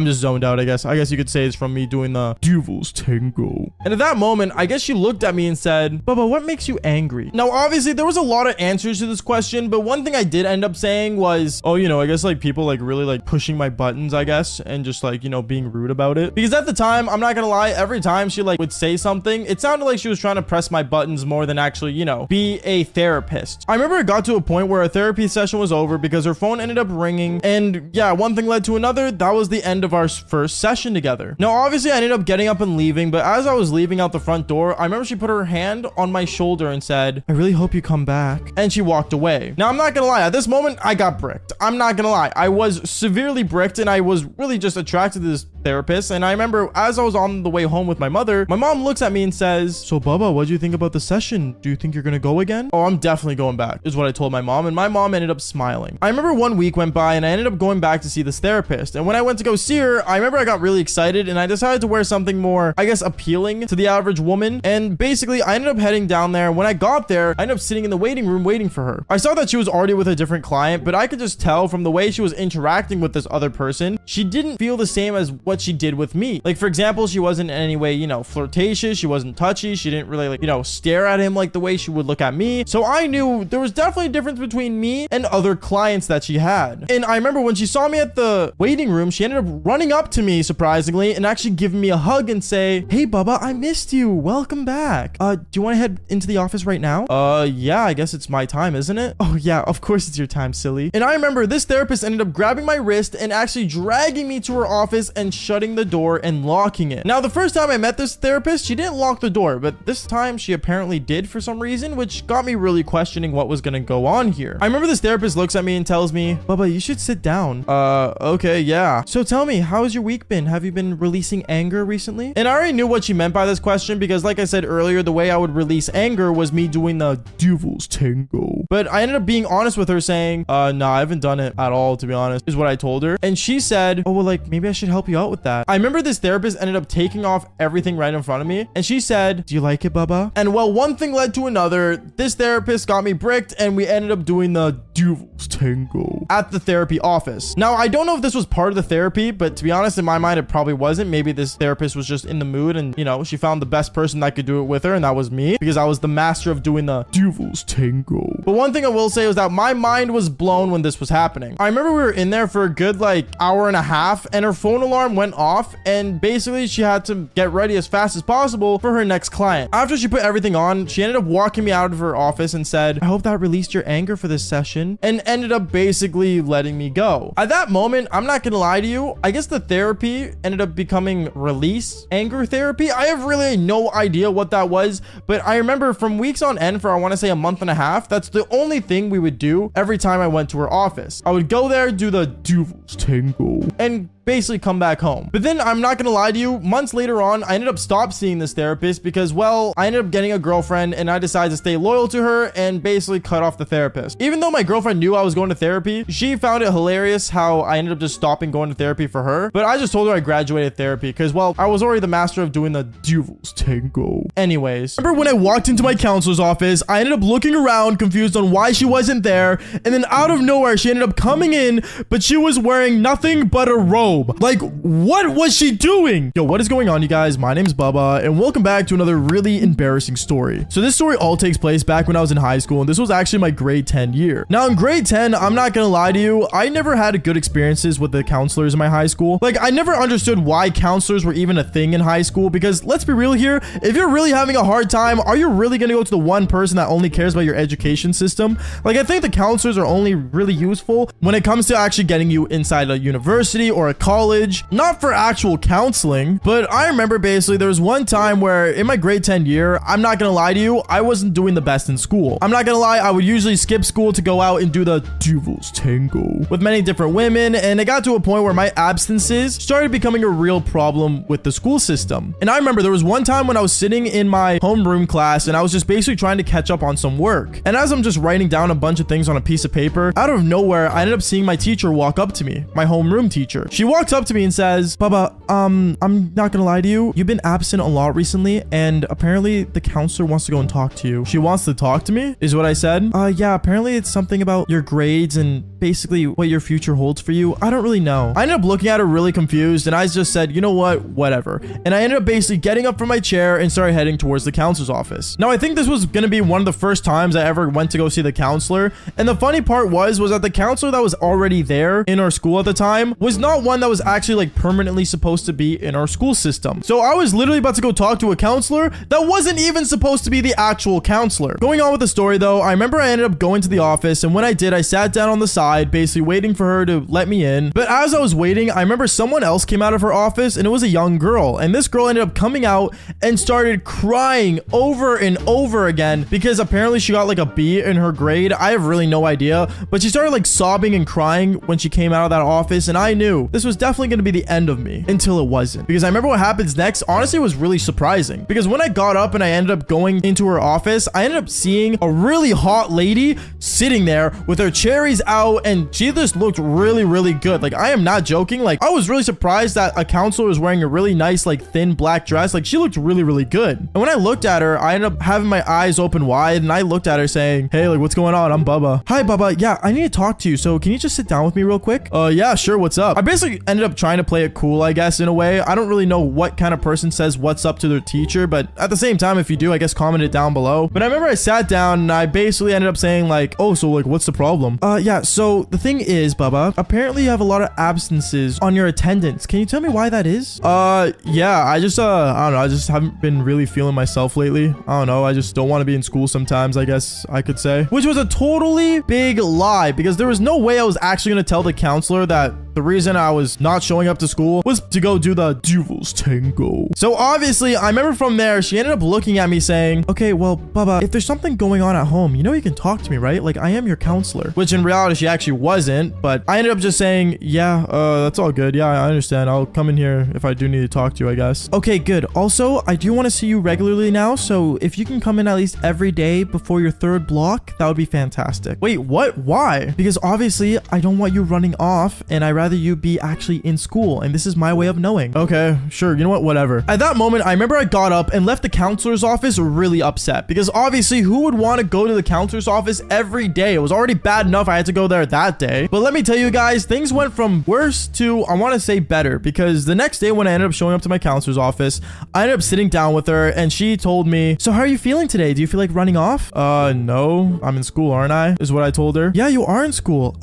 just zoned out, I guess. I guess you could say it's from me doing the Devil's Tango. And at that moment, I guess she looked at me and said, Bubba, what makes you angry? Now, obviously, there was a lot of answers to this question, but one thing I did end up saying was, oh, you know, I guess like people like really like pushing my buttons, I guess, and just like, you know, being rude about it. Because at the time, I'm not gonna lie, every time she like would say something, it sounded like she was trying to press my buttons more than actually, you know, be a therapist. I remember it got to a point where a therapy session was over because her phone ended up ringing, and yeah, one thing led to another. That was the end of our first session together. Now, obviously, I ended up getting up and leaving, but as I was leaving out the front door, I remember she put her hand on my shoulder and said, I really hope you come back. And she walked away. Now, I'm not gonna lie, at this moment, I got bricked. I'm not gonna lie. I was severely bricked, and I was really just attracted to this therapist. And I remember as I was on the way home with my mother, my mom looks at me and says, so Bubba, what do you think about the session? Do you think you're gonna go again? Oh, I'm definitely going back, is what I told my mom. And my mom ended up smiling. I remember 1 week went by and I ended up going back to see this therapist. And when I went to go see her, I remember I got really excited and I decided to wear something more, I guess, appealing to the average woman. And basically I ended up heading down there. When I got there, I ended up sitting in the waiting room waiting for her. I saw that she was already with a different client, but I could just tell from the way she was interacting with this other person, she didn't feel the same as what she did with me. Like, for example, she wasn't in any way, you know, flirtatious. She wasn't touchy. She didn't really, like, you know, stare at him like the way she would look at me. So I knew there was definitely a difference between me and other clients that she had. And I remember when she saw me at the waiting room, she ended up running up to me, surprisingly, and actually giving me a hug and say, hey, Bubba, I missed you. Welcome back. Do you want to head into the office right now? Yeah, I guess it's my time, isn't it? Oh, yeah, of course it's your time, silly. And I remember this therapist ended up grabbing my wrist and actually dragging me to her office and shutting the door and locking it. Now, the first time I met this therapist, she didn't lock the door, but this time she apparently did for some reason, which got me really questioning what was gonna go on here. I remember this therapist looks at me and tells me, Bubba, you should sit down. Okay, yeah. So tell me, how has your week been? Have you been releasing anger recently? And I already knew what she meant by this question because, like I said earlier, the way I would release anger was me doing the Devil's Tango. But I ended up being honest with her saying, nah, I haven't done it at all, to be honest, is what I told her. And she said, oh, well, like, maybe I should help you out with that. I remember this therapist ended up taking off everything right in front of me. And she said, do you like it, Bubba? And well, one thing led to another. This therapist got me bricked and we ended up doing the Devil's Tango at the therapy office. Now, I don't know if this was part of the therapy, but to be honest, in my mind, it probably wasn't. Maybe this therapist was just in the mood and, you know, she found the best person that could do it with her, and that was me, because I was the master of doing the devil's tango. But one thing I will say was that my mind was blown when this was happening. I remember we were in there for a good like hour and a half, and her phone alarm went off, and basically she had to get ready as fast as possible for her next client. After she put everything on, she ended up walking me out of her office and said, "I hope that released your anger for this session," and ended up basically letting me go. At that moment, I'm not gonna lie to you, I guess the therapy ended up becoming release anger therapy. I have really no idea what that was, but I remember from weeks on end for I want to say a month and a half, that's the only thing we would do every time I went to her office. I would go there, do the devil's tango, and basically come back home. But then I'm not gonna lie to you, months later on, I ended up stopped seeing this therapist because, well, I ended up getting a girlfriend and I decided to stay loyal to her and basically cut off the therapist. Even though my girlfriend knew I was going to therapy, she found it hilarious how I ended up just stopping going to therapy for her. But I just told her I graduated therapy because, well, I was already the master of doing the devil's tango. Anyways, remember when I walked into my counselor's office, I ended up looking around confused on why she wasn't there, and then out of nowhere she ended up coming in, but she was wearing nothing but a robe. Like, what was she doing? Yo, what is going on, you guys? My name's Bubba, and welcome back to another really embarrassing story. So this story all takes place back when I was in high school, and this was actually my grade 10 year. Now, in grade 10, I'm not gonna lie to you, I never had good experiences with the counselors in my high school. Like, I never understood why counselors were even a thing in high school, because let's be real here, if you're really having a hard time, are you really gonna go to the one person that only cares about your education system? Like, I think the counselors are only really useful when it comes to actually getting you inside a university or a college, not for actual counseling. But I remember basically there was one time where in my grade 10 year, I'm not gonna lie to you, I wasn't doing the best in school. I'm not gonna lie, I would usually skip school to go out and do the devil's tango with many different women, and it got to a point where my absences started becoming a real problem with the school system. And I remember there was one time when I was sitting in my homeroom class and I was just basically trying to catch up on some work, and as I'm just writing down a bunch of things on a piece of paper, out of nowhere I ended up seeing my teacher walk up to me, my homeroom teacher. She walks up to me and says, "Bubba, I'm not gonna lie to you, you've been absent a lot recently, and apparently the counselor wants to go and talk to you." She wants to talk to me, is what I said. Yeah, apparently it's something about your grades and basically what your future holds for you. I don't really know. I ended up looking at her really confused, and I just said, you know what, whatever. And I ended up basically getting up from my chair and started heading towards the counselor's office. Now, I think this was gonna be one of the first times I ever went to go see the counselor, and the funny part was that the counselor that was already there in our school at the time was not one that was actually like permanently supposed to be in our school system. So I was literally about to go talk to a counselor that wasn't even supposed to be the actual counselor. Going on with the story though, I remember I ended up going to the office, and when I did, I sat down on the side, basically waiting for her to let me in. But as I was waiting, I remember someone else came out of her office, and it was a young girl. And this girl ended up coming out and started crying over and over again because apparently she got like a B in her grade. I have really no idea, but she started like sobbing and crying when she came out of that office, and I knew this was definitely going to be the end of me, until it wasn't. Because I remember what happens next, honestly, was really surprising. Because when I got up and I ended up going into her office, I ended up seeing a really hot lady sitting there with her cherries out, and she just looked really, really good. Like, I am not joking. Like, I was really surprised that a counselor was wearing a really nice, like, thin black dress. Like, she looked really, really good. And when I looked at her, I ended up having my eyes open wide, and I looked at her saying, "Hey, like, what's going on? I'm Bubba." "Hi, Bubba. Yeah, I need to talk to you. So can you just sit down with me real quick?" Yeah, sure. What's up?" I basically ended up trying to play it cool, I guess, in a way. I don't really know what kind of person says what's up to their teacher, but at the same time, if you do, I guess comment it down below. But I remember I sat down and I basically ended up saying like, "Oh, so like, what's the problem?" Yeah, so the thing is, Bubba, apparently you have a lot of absences on your attendance. Can you tell me why that is? Yeah, I don't know. I just haven't been really feeling myself lately. I don't know. I just don't want to be in school sometimes, I guess I could say. Which was a totally big lie, because there was no way I was actually going to tell the counselor that the reason I was not showing up to school was to go do the devil's tango. So obviously, I remember from there, she ended up looking at me saying, "Okay, well, Bubba, if there's something going on at home, you know you can talk to me, right? Like, I am your counselor." Which in reality, she actually wasn't, but I ended up just saying, "Yeah, that's all good. Yeah, I understand. I'll come in here if I do need to talk to you, I guess." "Okay, good. Also, I do want to see you regularly now, so if you can come in at least every day before your third block, that would be fantastic." "Wait, what? Why?" "Because obviously, I don't want you running off, and I'd rather you be actually in school, and this is my way of knowing. Okay, sure. You know what? Whatever. At that moment, I remember I got up and left the counselor's office really upset because obviously who would want to go to the counselor's office every day? It was already bad enough I had to go there that day. But let me tell you guys, things went from worse to, I want to say, better, because the next day when I ended up showing up to my counselor's office, I ended up sitting down with her and she told me, so how are you feeling today? Do you feel like running off? No, I'm in school, aren't I? Is what I told her. Yeah, you are in school.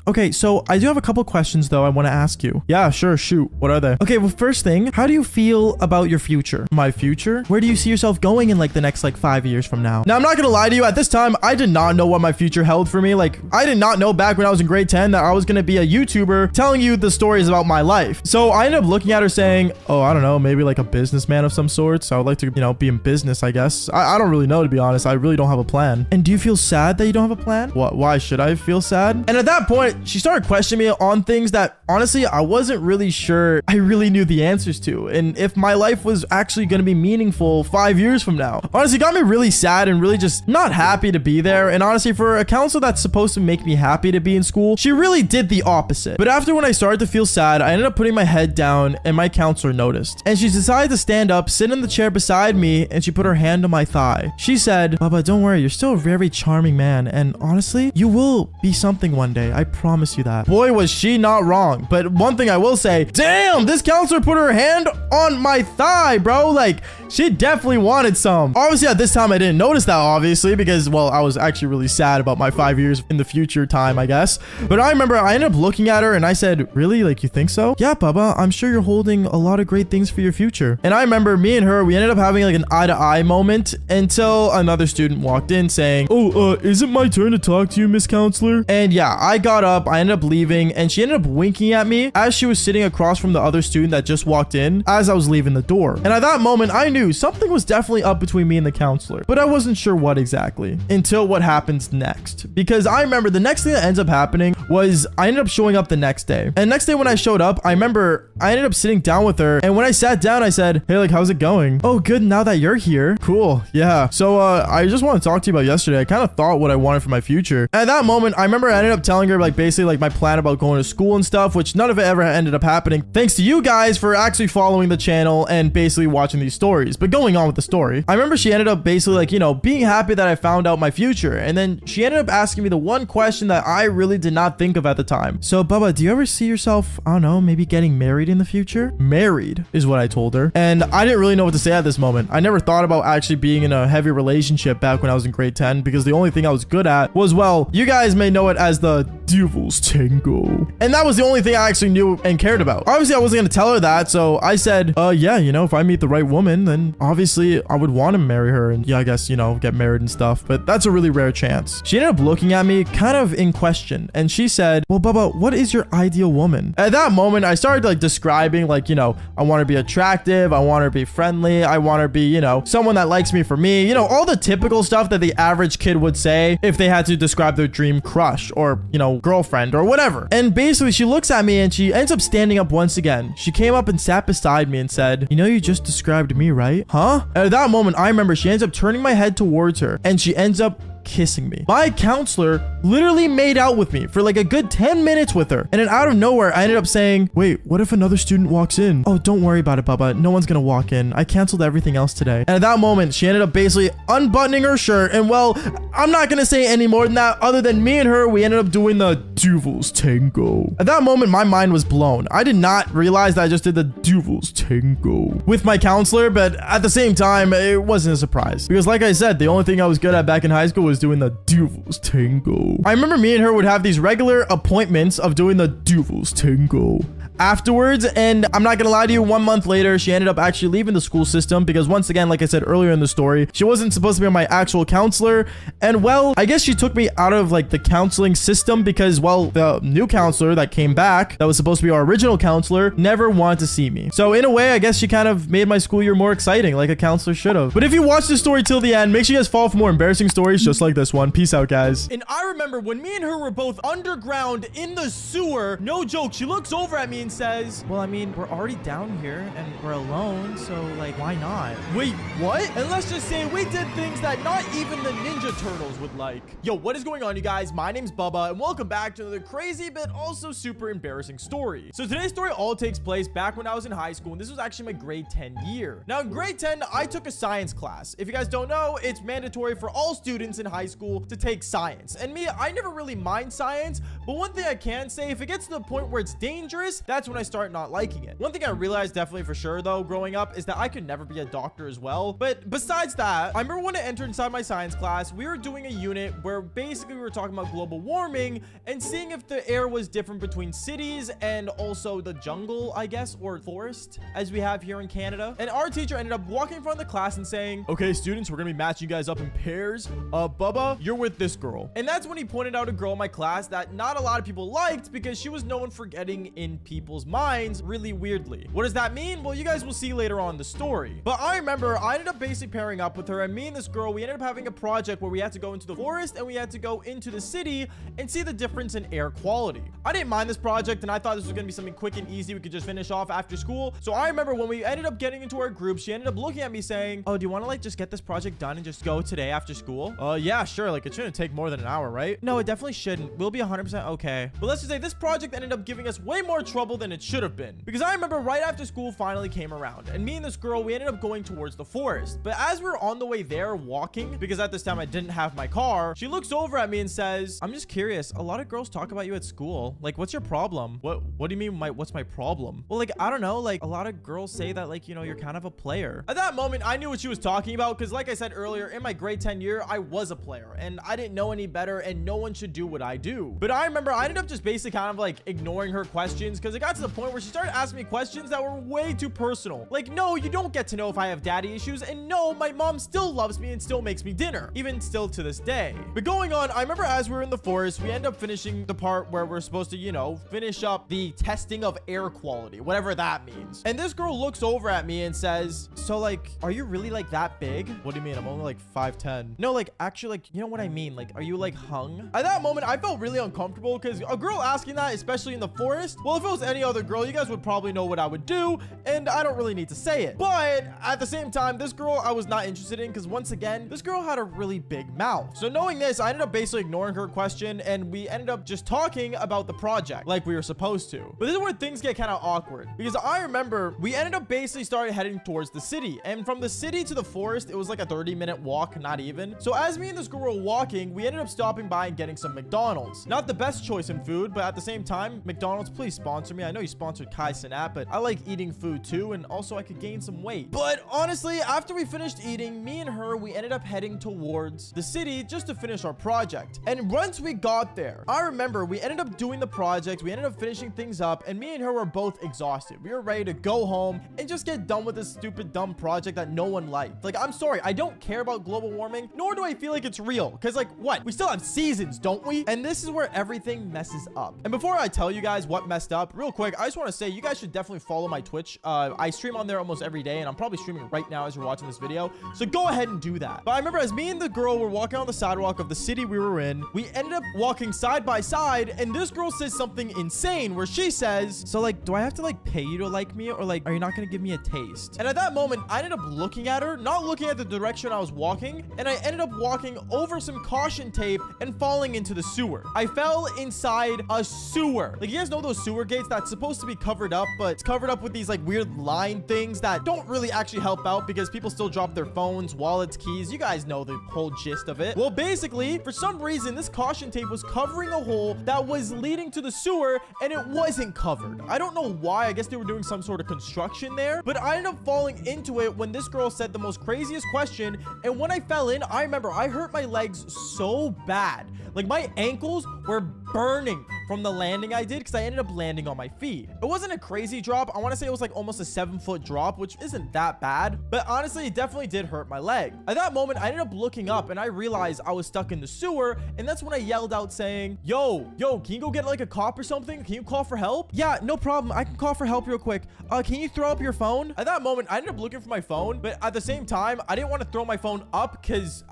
Okay, so I do have a couple questions though I want to ask you. Yeah, sure, shoot. What are they? Okay, well, first thing, how do you feel about your future? My future? Where do you see yourself going in like the next like 5 years from now? Now, I'm not gonna lie to you, at this time, I did not know what my future held for me. Like, I did not know back when I was in grade 10 that I was gonna be a YouTuber telling you the stories about my life. So I ended up looking at her saying, oh, I don't know, maybe like a businessman of some sort. So I would like to, you know, be in business, I guess. I don't really know, to be honest. I really don't have a plan. And do you feel sad that you don't have a plan? What? Why should I feel sad? And at that point, she started questioning me on things that honestly, I wasn't really sure I really knew the answers to. And if my life was actually going to be meaningful 5 years from now. Honestly, it got me really sad and really just not happy to be there. And honestly, for a counselor that's supposed to make me happy to be in school, she really did the opposite. But after when I started to feel sad, I ended up putting my head down and my counselor noticed. And she decided to stand up, sit in the chair beside me, and she put her hand on my thigh. She said, Baba, don't worry, you're still a very charming man. And honestly, you will be something one day. I promise you that. Boy, was she not wrong. But one thing I will say, damn, this counselor put her hand on my thigh, bro. Like, she definitely wanted some. Obviously, at this time, I didn't notice that, obviously, because, well, I was actually really sad about my 5 years in the future time, I guess. But I remember I ended up looking at her and I said, really? Like, you think so? Yeah, Baba, I'm sure you're holding a lot of great things for your future. And I remember me and her, we ended up having like an eye-to-eye moment until another student walked in saying, oh, is it my turn to talk to you, Miss Counselor? And yeah, I got up, I ended up leaving, and she ended up winking at me as she was sitting across from the other student that just walked in as I was leaving the door. And at that moment, I knew something was definitely up between me and the counselor, but I wasn't sure what exactly until what happens next. Because I remember the next thing that ends up happening was I ended up showing up the next day. And next day when I showed up, I remember I ended up sitting down with her. And when I sat down, I said, hey, like, how's it going? Oh, good. Now that you're here. Cool. Yeah. So, I just want to talk to you about yesterday. I kind of thought what I wanted for my future. And at that moment, I remember I ended up telling her like basically like my plan about going to school and stuff, which none of it ever ended up happening. Thanks to you guys for actually following the channel and basically watching these stories. But going on with the story, I remember she ended up basically like, you know, being happy that I found out my future. And then she ended up asking me the one question that I really did not think of at the time. So, Bubba, do you ever see yourself, I don't know, maybe getting married in the future? Married is what I told her. And I didn't really know what to say at this moment. I never thought about actually being in a heavy relationship back when I was in grade 10 because the only thing I was good at was, well, you guys may know it as the Devil's Tango. And that was the only thing I actually knew and cared about. Obviously, I wasn't going to tell her that. So I said, yeah, you know, if I meet the right woman, then obviously I would want to marry her and yeah, I guess, you know, get married and stuff. But that's a really rare chance. She ended up looking at me kind of in question. And she said, well, Bubba, what is your ideal woman? At that moment, I started like describing like, you know, I want her to be attractive. I want her to be friendly. I want her to be, you know, someone that likes me for me. You know, all the typical stuff that the average kid would say if they had to describe their dream crush or, you know, girlfriend or whatever. And basically she looks at me and she ends up standing up once again. She came up and sat beside me and said, you know, you just described me, right? Huh? At that moment, I remember she ends up turning my head towards her and she ends up kissing me. My counselor literally made out with me for like a good 10 minutes with her. And then out of nowhere, I ended up saying, wait, what if another student walks in? Oh, don't worry about it, Bubba. No one's gonna walk in. I canceled everything else today. And at that moment, she ended up basically unbuttoning her shirt. And well, I'm not gonna say any more than that other than me and her, we ended up doing the Devil's Tango. At that moment, my mind was blown. I did not realize that I just did the Devil's Tango with my counselor, but at the same time, it wasn't a surprise. Because like I said, the only thing I was good at back in high school was doing the Devil's Tango. I remember me and her would have these regular appointments of doing the Devil's Tango afterwards, and I'm not gonna lie to you, 1 month later she ended up actually leaving the school system because once again, like I said earlier in the story, she wasn't supposed to be my actual counselor. And well, I guess she took me out of like the counseling system because, well, the new counselor that came back that was supposed to be our original counselor never wanted to see me. So in a way, I guess she kind of made my school year more exciting like a counselor should have. But if you watch this story till the end, make sure you guys follow for more embarrassing stories just like this one. Peace out, guys. And I remember when me and her were both underground in the sewer, no joke, she looks over at me and and says, well, I mean, we're already down here and we're alone, so like, why not? Wait, what? And let's just say we did things that not even the Ninja Turtles would like. Yo, what is going on, you guys? My name's Bubba, and welcome back to another crazy but also super embarrassing story. So today's story all takes place back when I was in high school, and this was actually my grade 10 year. Now, in grade 10, I took a science class. If you guys don't know, it's mandatory for all students in high school to take science. And me, I never really mind science, but one thing I can say, if it gets to the point where it's dangerous, that's when I start not liking it. One thing I realized definitely for sure, though, growing up, is that I could never be a doctor as well. But besides that, I remember when I entered inside my science class, we were doing a unit where basically we were talking about global warming and seeing if the air was different between cities and also the jungle, I guess, or forest, as we have here in Canada. And our teacher ended up walking in front of the class and saying, okay, students, we're gonna be matching you guys up in pairs. Bubba, you're with this girl. And that's when he pointed out a girl in my class that not a lot of people liked because she was known for getting in people's minds really weirdly. What does that mean? Well, you guys will see later on in the story. But I remember I ended up basically pairing up with her, and me and this girl, we ended up having a project where we had to go into the forest and we had to go into the city and see the difference in air quality. I didn't mind this project, and I thought this was gonna be something quick and easy we could just finish off after school. So I remember when we ended up getting into our group, she ended up looking at me saying, oh, do you want to like just get this project done and just go today after school? Yeah, sure. Like, it shouldn't take more than an hour, right? No, it definitely shouldn't. We'll be 100% okay. But let's just say this project ended up giving us way more trouble than it should have been, because I remember right after school finally came around, and me and this girl, we ended up going towards the forest. But as we were on the way there walking, because at this time I didn't have my car, she looks over at me and says, I'm just curious, a lot of girls talk about you at school. Like, what's your problem? What do you mean what's my problem? Well, like, I don't know, like a lot of girls say that, like, you know, you're kind of a player. At that moment, I knew what she was talking about, because like I said earlier, in my grade 10 year, I was a player and I didn't know any better, and no one should do what I do. But I remember I ended up just basically kind of like ignoring her questions, because it got to the point where she started asking me questions that were way too personal. Like, no, you don't get to know if I have daddy issues, and no, my mom still loves me and still makes me dinner, even still to this day. But going on, I remember as we were in the forest, we end up finishing the part where we're supposed to, you know, finish up the testing of air quality, whatever that means. And this girl looks over at me and says, so like, are you really like that big? What do you mean? I'm only like 5'10". No, like, actually, like, you know what I mean? Like, are you like hung? At that moment, I felt really uncomfortable, because a girl asking that, especially in the forest, well, if it was any other girl, you guys would probably know what I would do, and I don't really need to say it. But at the same time, this girl I was not interested in, because once again, this girl had a really big mouth. So knowing this, I ended up basically ignoring her question, and we ended up just talking about the project like we were supposed to. But this is where things get kind of awkward, because I remember we ended up basically started heading towards the city, and from the city to the forest, it was like a 30-minute walk, not even. So as me and this girl were walking, we ended up stopping by and getting some McDonald's. Not the best choice in food, but at the same time, McDonald's, please sponsor me. I know you sponsored Kai Sinat, but I like eating food too, and also I could gain some weight. But honestly, after we finished eating, me and her, we ended up heading towards the city just to finish our project. And once we got there, I remember we ended up doing the project, we ended up finishing things up, and me and her were both exhausted. We were ready to go home and just get done with this stupid, dumb project that no one liked. Like, I'm sorry, I don't care about global warming, nor do I feel like it's real. Because, like, what? We still have seasons, don't we? And this is where everything messes up. And before I tell you guys what messed up, real quick, I just want to say you guys should definitely follow my Twitch. I stream on there almost every day, and I'm probably streaming right now as you're watching this video. So go ahead and do that. But I remember as me and the girl were walking on the sidewalk of the city we were in, we ended up walking side by side, and this girl says something insane where she says, so like, do I have to like pay you to like me, or like, are you not gonna give me a taste? And at that moment, I ended up looking at her, not looking at the direction I was walking, and I ended up walking over some caution tape and falling into the sewer. I fell inside a sewer. Like, you guys know those sewer gates that's supposed to be covered up, but it's covered up with these like weird line things that don't really actually help out, because people still drop their phones, wallets, keys. You guys know the whole gist of it. Well, basically, for some reason, this caution tape was covering a hole that was leading to the sewer, and it wasn't covered. I don't know why. I guess they were doing some sort of construction there, but I ended up falling into it when this girl said the most craziest question. And when I fell in, I remember I hurt my legs so bad. Like, my ankles were burning from the landing I did, because I ended up landing on my feet. It wasn't a crazy drop. I want to say it was like almost a 7-foot drop, which isn't that bad, but honestly, it definitely did hurt my leg. At that moment, I ended up looking up and I realized I was stuck in the sewer, and that's when I yelled out saying, yo, can you go get like a cop or something? Can you call for help? Yeah, no problem. I can call for help real quick. Can you throw up your phone? At that moment, I ended up looking for my phone, but at the same time, I didn't want to throw my phone up because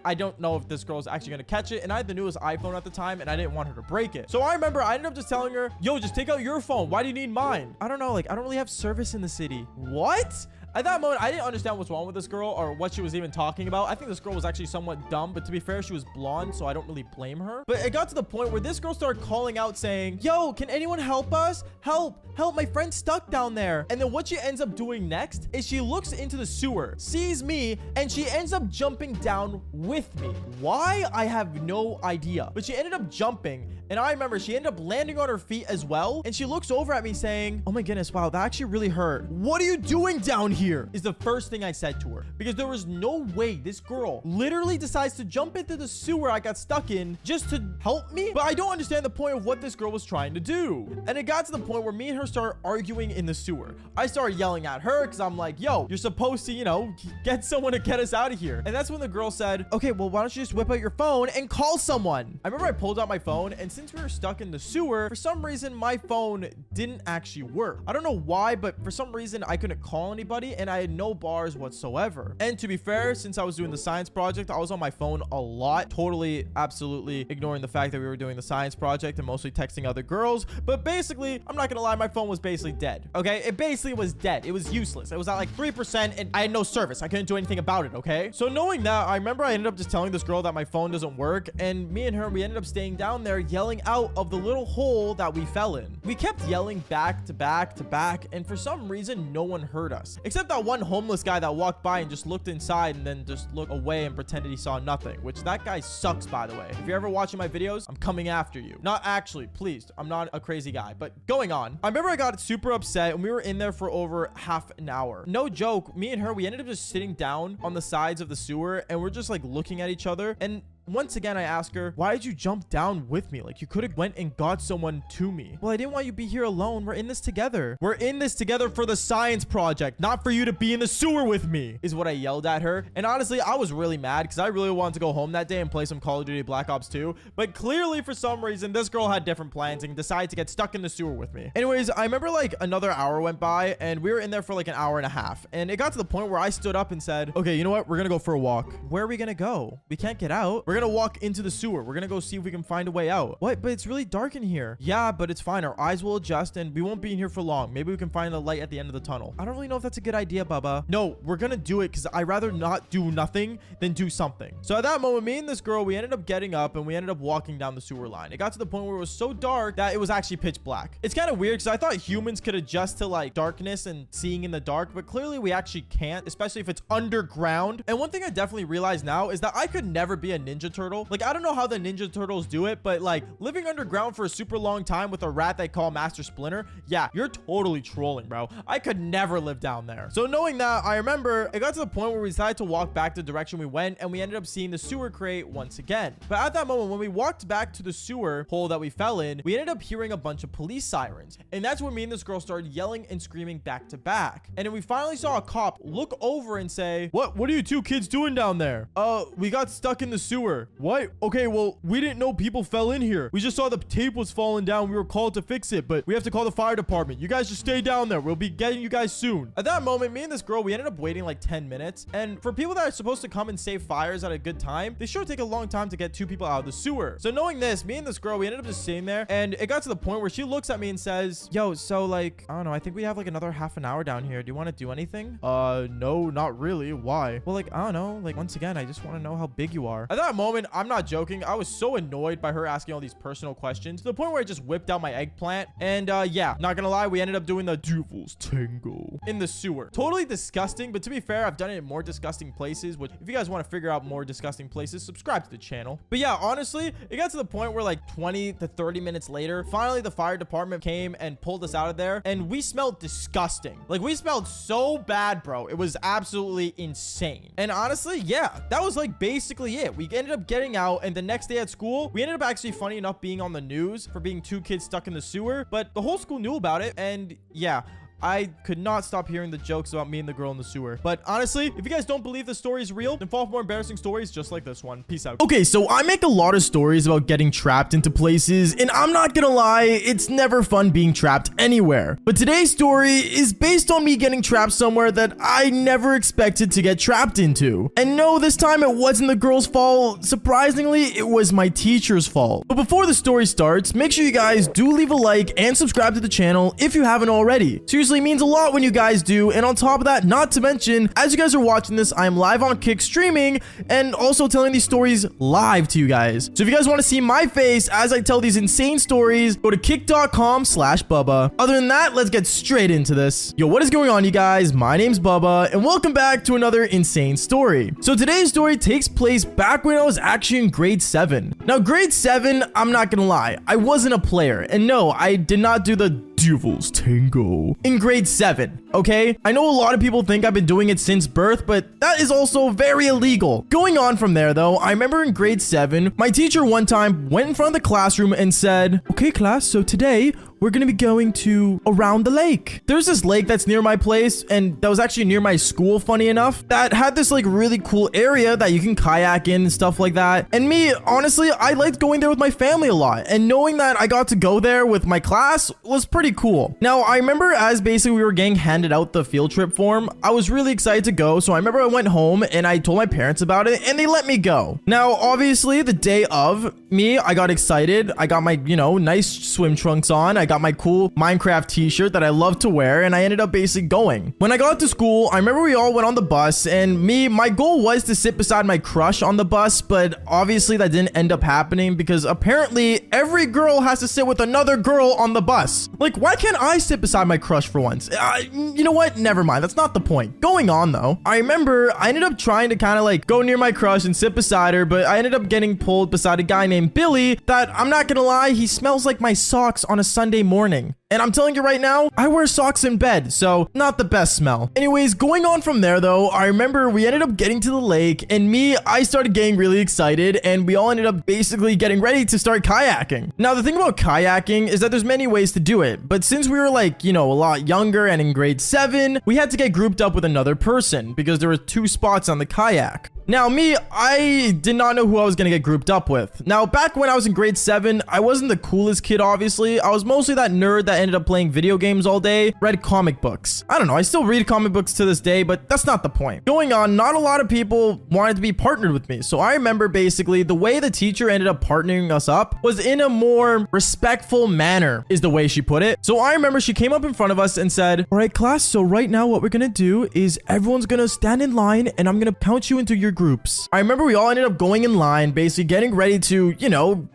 I don't know if this girl's actually going to catch it, and I had the newest iPhone at the time, and I didn't want her to to break it. So I remember I ended up just telling her, yo, just take out your phone. Why do you need mine? I don't know. Like, I don't really have service in the city. What? At that moment, I didn't understand what's wrong with this girl or what she was even talking about. I think this girl was actually somewhat dumb, but to be fair, she was blonde, so I don't really blame her. But it got to the point where this girl started calling out saying, yo, can anyone help us? Help, my friend's stuck down there. And then what she ends up doing next is she looks into the sewer, sees me, and she ends up jumping down with me. Why? I have no idea. But she ended up jumping, and I remember she ended up landing on her feet as well. And she looks over at me saying, oh my goodness, wow, that actually really hurt. What are you doing down here? Is the first thing I said to her, because there was no way this girl literally decides to jump into the sewer I got stuck in just to help me. But I don't understand the point of what this girl was trying to do. And it got to the point where me and her started arguing in the sewer. I started yelling at her because I'm like, yo, you're supposed to, you know, get someone to get us out of here. And that's when the girl said, okay, well, why don't you just whip out your phone and call someone? I remember I pulled out my phone, and since we were stuck in the sewer, for some reason, my phone didn't actually work. I don't know why, but for some reason, I couldn't call anybody, and I had no bars whatsoever. And to be fair, since I was doing the science project, I was on my phone a lot, totally, absolutely ignoring the fact that we were doing the science project and mostly texting other girls. But basically, I'm not gonna lie, my phone was basically dead. Okay, it basically was dead. It was useless. It was at like 3%, and I had no service. I couldn't do anything about it. Okay, so knowing that, I remember I ended up just telling this girl that my phone doesn't work, and me and her, we ended up staying down there yelling out of the little hole that we fell in. We kept yelling back to back to back, and for some reason, no one heard us except that one homeless guy that walked by and just looked inside and then just looked away and pretended he saw nothing, which that guy sucks, by the way. If you're ever watching my videos, I'm coming after you. Not actually, please. I'm not a crazy guy, but going on. I remember I got super upset, and we were in there for over half an hour. No joke, me and her, we ended up just sitting down on the sides of the sewer, and we're just like looking at each other. And once again, I ask her, why did you jump down with me? Like, you could have went and got someone to me. Well, I didn't want you to be here alone. We're in this together. We're in this together for the science project, not for you to be in the sewer with me, is what I yelled at her. And honestly, I was really mad because I really wanted to go home that day and play some Call of Duty Black Ops 2. But clearly, for some reason, this girl had different plans and decided to get stuck in the sewer with me. Anyways, I remember like another hour went by, and we were in there for like an hour and a half. And it got to the point where I stood up and said, okay, you know what? We're going to go for a walk. Where are we going to go? We can't get out. We're going to walk into the sewer. We're gonna go see if we can find a way out. What? But it's really dark in here. Yeah, but it's fine. Our eyes will adjust, and we won't be in here for long. Maybe we can find the light at the end of the tunnel. I don't really know if that's a good idea, Bubba. No, we're gonna do it because I'd rather not do nothing than do something. So at that moment, me and this girl, we ended up getting up, and we ended up walking down the sewer line. It got to the point where it was so dark that it was actually pitch black. It's kind of weird because I thought humans could adjust to like darkness and seeing in the dark, but clearly we actually can't, especially if it's underground. And one thing I definitely realize now is that I could never be a Ninja Turtle. Like, I don't know how the Ninja Turtles do it, but like living underground for a super long time with a rat they call Master Splinter, yeah, you're totally trolling, bro. I could never live down there. So knowing that, I remember it got to the point where we decided to walk back the direction we went, and we ended up seeing the sewer crate once again. But at that moment, when we walked back to the sewer hole that we fell in, we ended up hearing a bunch of police sirens, and that's when me and this girl started yelling and screaming back to back. And then we finally saw a cop look over and say, what are you two kids doing down there? We got stuck in the sewer. What? Okay, well, we didn't know people fell in here. We just saw the tape was falling down. We were called to fix it, but we have to call the fire department. You guys just stay down there. We'll be getting you guys soon. At that moment, me and this girl, we ended up waiting like 10 minutes. And for people that are supposed to come and save fires at a good time, they sure take a long time to get two people out of the sewer. So knowing this, me and this girl, we ended up just sitting there, and it got to the point where she looks at me and says, yo, so like, I don't know, I think we have like another half an hour down here. Do you want to do anything? No, not really. Why? Well, like, I don't know. Like, once again, I just want to know how big you are. At that moment, I'm not joking, I was so annoyed by her asking all these personal questions to the point where I just whipped out my eggplant. And yeah, not gonna lie, we ended up doing the devil's tango in the sewer. Totally disgusting, but to be fair, I've done it in more disgusting places, which if you guys want to figure out more disgusting places, subscribe to the channel. But yeah, honestly, it got to the point where like 20 to 30 minutes later, finally the fire department came and pulled us out of there, and we smelled disgusting. Like, we smelled so bad, bro. It was absolutely insane. And honestly, yeah, that was like basically it. We ended up getting out, and the next day at school, we ended up actually, funny enough, being on the news for being two kids stuck in the sewer, but the whole school knew about it. And yeah, I could not stop hearing the jokes about me and the girl in the sewer. But honestly, if you guys don't believe the story is real, then follow for more embarrassing stories just like this one. Peace out. Okay, so I make a lot of stories about getting trapped into places, and I'm not gonna lie, it's never fun being trapped anywhere. But today's story is based on me getting trapped somewhere that I never expected to get trapped into. And no, this time it wasn't the girl's fault. Surprisingly, it was my teacher's fault. But before the story starts, make sure you guys do leave a like and subscribe to the channel if you haven't already. Seriously, means a lot when you guys do. And on top of that, not to mention, as you guys are watching this, I'm live on Kick streaming and also telling these stories live to you guys. So if you guys want to see my face as I tell these insane stories, go to kick.com/Bubba. Other than that, let's get straight into this. Yo, what is going on, you guys? My name's Bubba and welcome back to another insane story. So today's story takes place back when I was actually in grade 7. Now, grade 7, I'm not gonna lie, I wasn't a player. And no, I did not do the Devil's Tango in grade 7, okay? I know a lot of people think I've been doing it since birth, but that is also very illegal. Going on from there though, I remember in grade 7, my teacher one time went in front of the classroom and said, "Okay class, so today we're gonna be going to around the lake." There's this lake that's near my place, and that was actually near my school, funny enough, that had this like really cool area that you can kayak in and stuff like that. And me, honestly, I liked going there with my family a lot, and knowing that I got to go there with my class was pretty cool. Now, I remember as basically we were getting handed out the field trip form, I was really excited to go, so I remember I went home and I told my parents about it, and they let me go. Now, obviously, the day of, I got excited. I got my, nice swim trunks on. I got my cool Minecraft t-shirt that I love to wear, and I ended up basically going. When I got to school, I remember we all went on the bus, and my goal was to sit beside my crush on the bus, but obviously that didn't end up happening because apparently every girl has to sit with another girl on the bus. Like, why can't I sit beside my crush for once? You know what? Never mind. That's not the point. Going on though, I remember I ended up trying to kind of like go near my crush and sit beside her, but I ended up getting pulled beside a guy named Billy that, I'm not gonna lie, he smells like my socks on a Sunday morning. And I'm telling you right now, I wear socks in bed, so not the best smell. Anyways, going on from there though, I remember we ended up getting to the lake, and I started getting really excited, and we all ended up basically getting ready to start kayaking. Now, the thing about kayaking is that there's many ways to do it, but since we were like, a lot younger and in grade 7, we had to get grouped up with another person because there were 2 spots on the kayak. Now, I did not know who I was going to get grouped up with. Now, back when I was in grade 7, I wasn't the coolest kid, obviously. I was mostly that nerd that ended up playing video games all day, read comic books. I don't know, I still read comic books to this day, but that's not the point. Going on, not a lot of people wanted to be partnered with me. So I remember basically the way the teacher ended up partnering us up was in a more respectful manner, is the way she put it. So I remember she came up in front of us and said, "All right, class, so right now what we're going to do is everyone's going to stand in line and I'm going to count you into your groups." I remember we all ended up going in line, basically getting ready to,